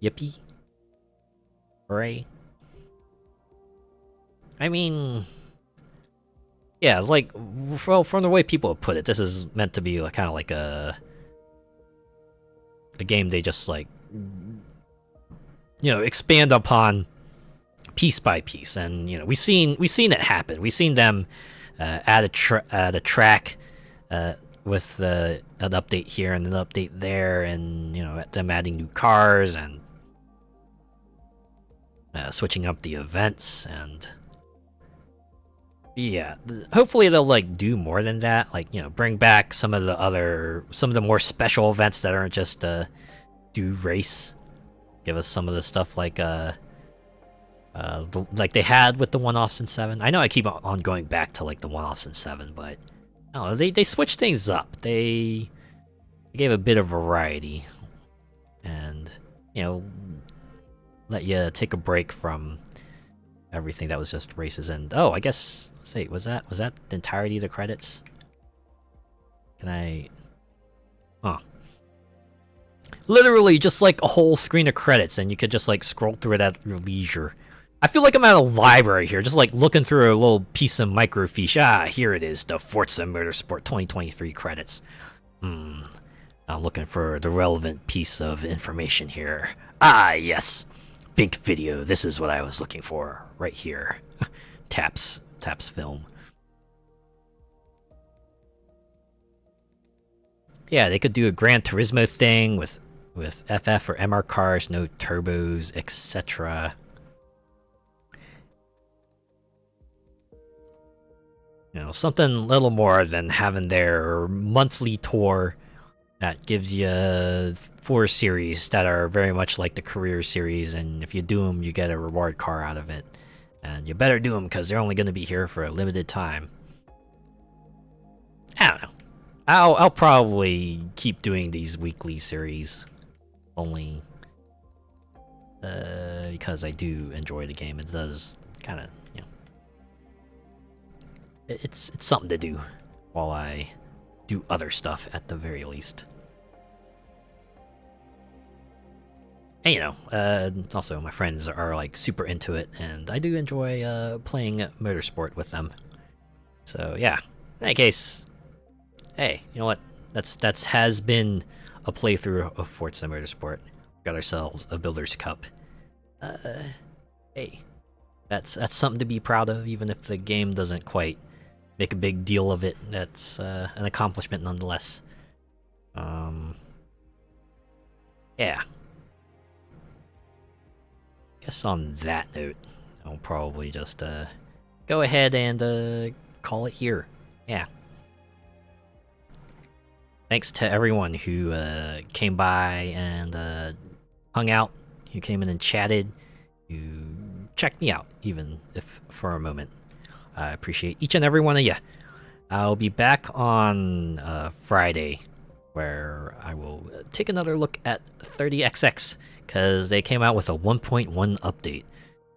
yippee. Hooray. I mean, Yeah, it's like, well, from the way people have put it, this is meant to be like, kind of like a game they just like, expand upon piece by piece, and we've seen it happen. We've seen them add a track with an update here and an update there, and them adding new cars and switching up the events, and yeah, hopefully they'll like do more than that. Like bring back some of the more special events that aren't just do race. Give us some of the stuff like like they had with the one-offs in 7. I know I keep on going back to like the one-offs in 7, but I don't know, they switched things up. They gave a bit of variety, and let you take a break from everything that was just races. And oh, I guess, say, was that the entirety of the credits? Can I? Huh. Literally just like a whole screen of credits, and you could just like scroll through it at your leisure. I feel like I'm at a library here, just like looking through a little piece of microfiche. Ah, here it is, the Forza Motorsport 2023 credits. I'm looking for the relevant piece of information here. Ah, yes. Bink video. This is what I was looking for right here. Taps film. Yeah, they could do a Gran Turismo thing with FF or MR cars, no turbos, etc. Something a little more than having their monthly tour that gives you 4 series that are very much like the career series, and if you do them, you get a reward car out of it. And you better do them because they're only going to be here for a limited time. I don't know. I'll probably keep doing these weekly series, only because I do enjoy the game. It does kind of, it's something to do while I do other stuff at the very least. And also my friends are like super into it, and I do enjoy playing Motorsport with them. So yeah, in that case, hey, you know what? That's has been a playthrough of Forza Motorsport. Got ourselves a Builders Cup. Hey, that's something to be proud of, even if the game doesn't quite make a big deal of it. That's an accomplishment nonetheless. Yeah. Guess on that note, I'll probably just go ahead and call it here. Yeah. Thanks to everyone who came by and hung out, who came in and chatted, who checked me out, even if for a moment. I appreciate each and every one of you. I'll be back on Friday, where I will take another look at 30XX, because they came out with a 1.1 update,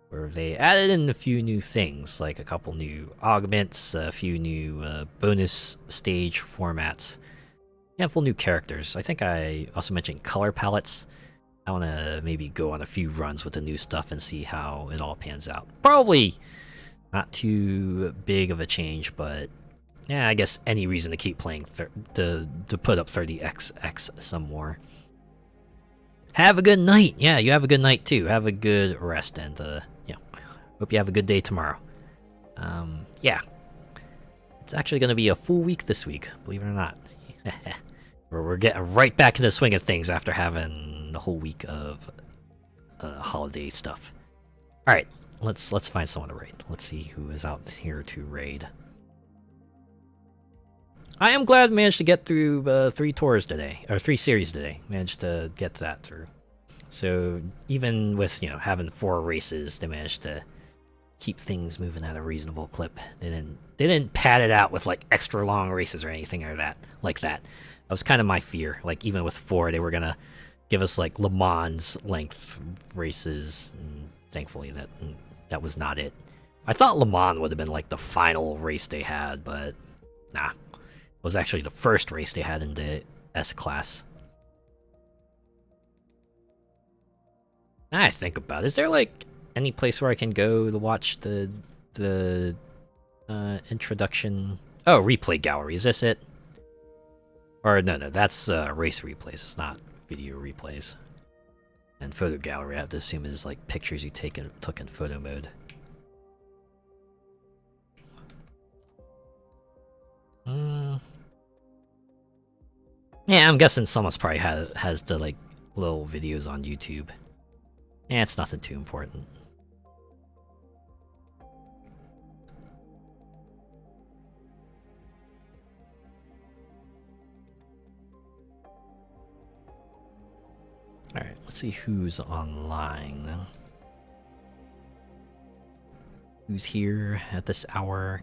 where they added in a few new things, like a couple new augments, a few new bonus stage formats, a handful new characters. I think I also mentioned color palettes. I want to maybe go on a few runs with the new stuff and see how it all pans out. Probably not too big of a change, but yeah, I guess any reason to keep playing to put up 30XX some more. Have a good night. Yeah, you have a good night too. Have a good rest, and hope you have a good day tomorrow. Yeah, it's actually going to be a full week this week, believe it or not. We're getting right back into the swing of things after having the whole week of holiday stuff. All right, let's find someone to raid. Let's see who is out here to raid. I am glad I managed to get through 3 tours today, or 3 series today. Managed to get that through. So even with having 4 races, they managed to keep things moving at a reasonable clip. They didn't pad it out with like extra long races or anything like that. That was kind of my fear. Like even with 4, they were gonna give us like Le Mans length races, and thankfully that was not it. I thought Le Mans would have been like the final race they had, but nah. It was actually the first race they had in the S-Class. Now I think about it, is there like any place where I can go to watch the Introduction. Oh, replay gallery. Is this it? Or no, that's race replays. It's not video replays. And photo gallery, I have to assume, is like pictures you took in photo mode. Yeah, I'm guessing someone's probably has the like little videos on YouTube. Yeah, it's nothing too important. Alright, let's see who's online. Who's here at this hour?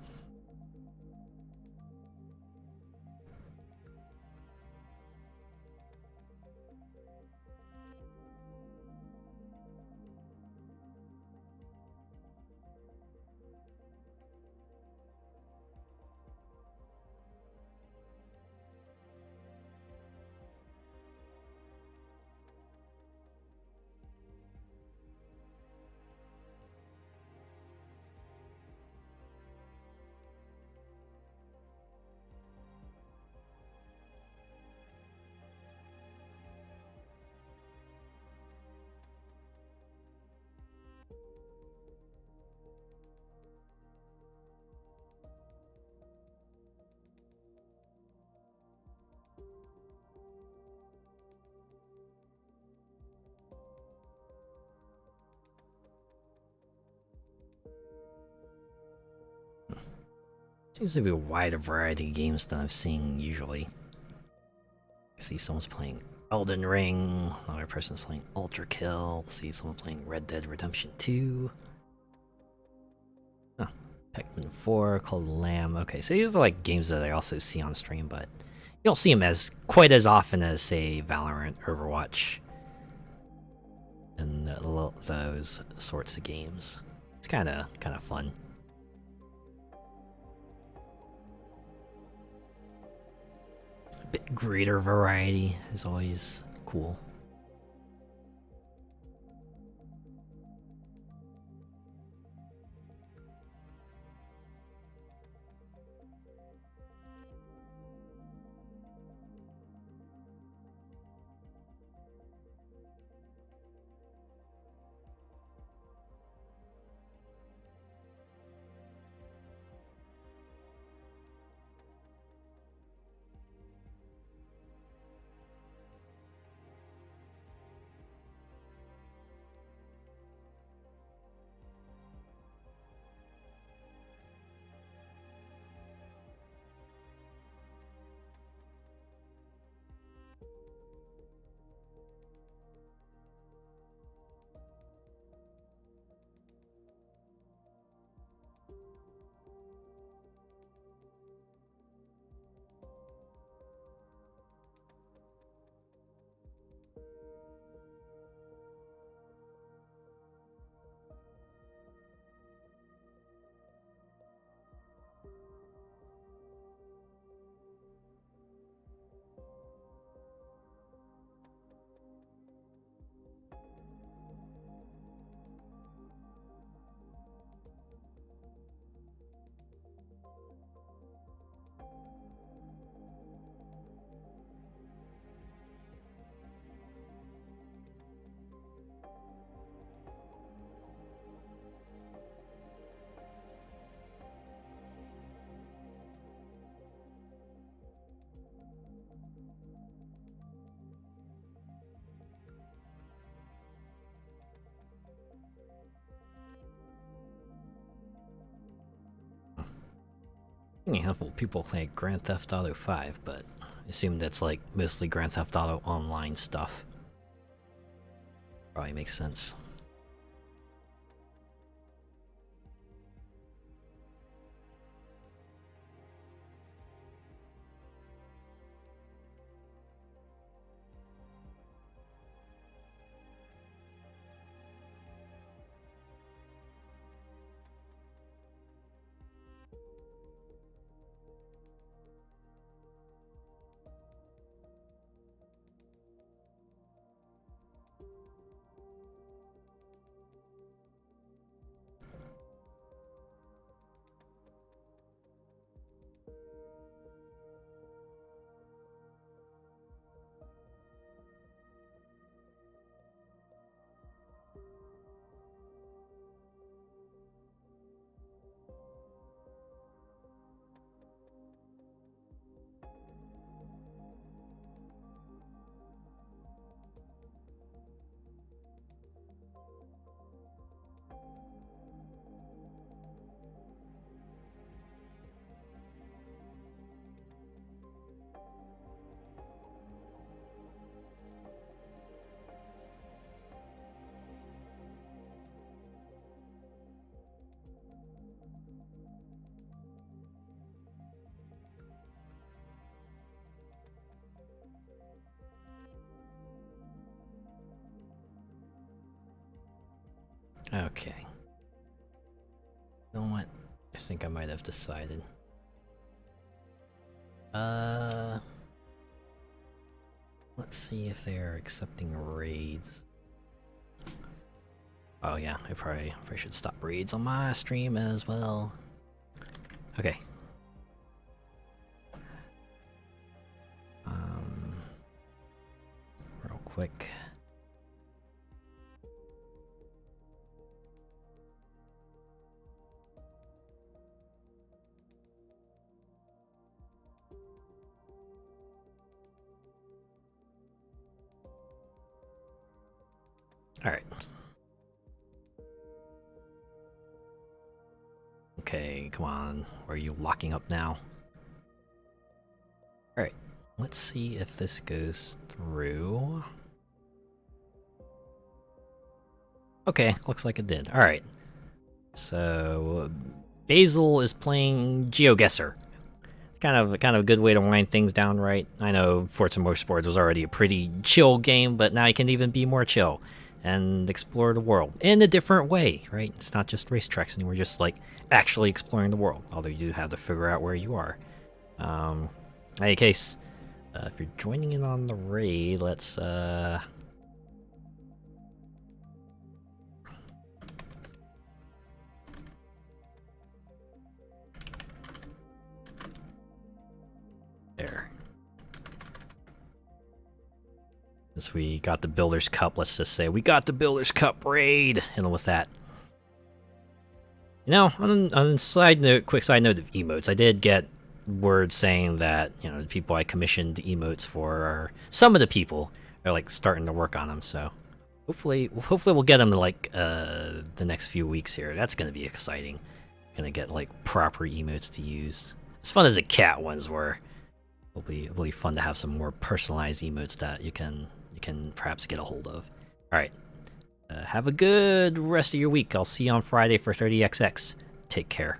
Seems to be a wider variety of games than I'm seeing usually. I see someone's playing Elden Ring, another person's playing Ultra Kill, see someone playing Red Dead Redemption 2. Huh. Pikmin 4, called Lamb. Okay, so these are like games that I also see on stream, but you don't see them as quite as often as, say, Valorant, Overwatch, and those sorts of games. It's kind of fun. A bit greater variety is always cool. I think a handful of people play Grand Theft Auto 5, but I assume that's like mostly Grand Theft Auto Online stuff. Probably makes sense. Okay. You know what? I think I might have decided. Let's see if they're accepting raids. Oh yeah, I probably should stop raids on my stream as well. Okay. Real quick. All right. Okay, come on. Where are you locking up now? All right. Let's see if this goes through. Okay, looks like it did. All right. So Basil is playing GeoGuessr. Kind of a good way to wind things down, right? I know Forza Motorsport was already a pretty chill game, but now you can even be more chill and explore the world in a different way, right? It's not just racetracks anymore, just like actually exploring the world. Although you do have to figure out where you are. In any case, if you're joining in on the raid, let's there. Since we got the Builders Cup, let's just say we got the Builders Cup raid, and with that. You know, on side note, quick side note of emotes, I did get word saying that, you know, the people I commissioned the emotes for are some of the people are like starting to work on them. So hopefully we'll get them in like the next few weeks here. That's gonna be exciting. Gonna get like proper emotes to use. As fun as the cat ones were. It'll be fun to have some more personalized emotes that you can perhaps get a hold of. All right. Have a good rest of your week. I'll see you on Friday for 30XX. Take care.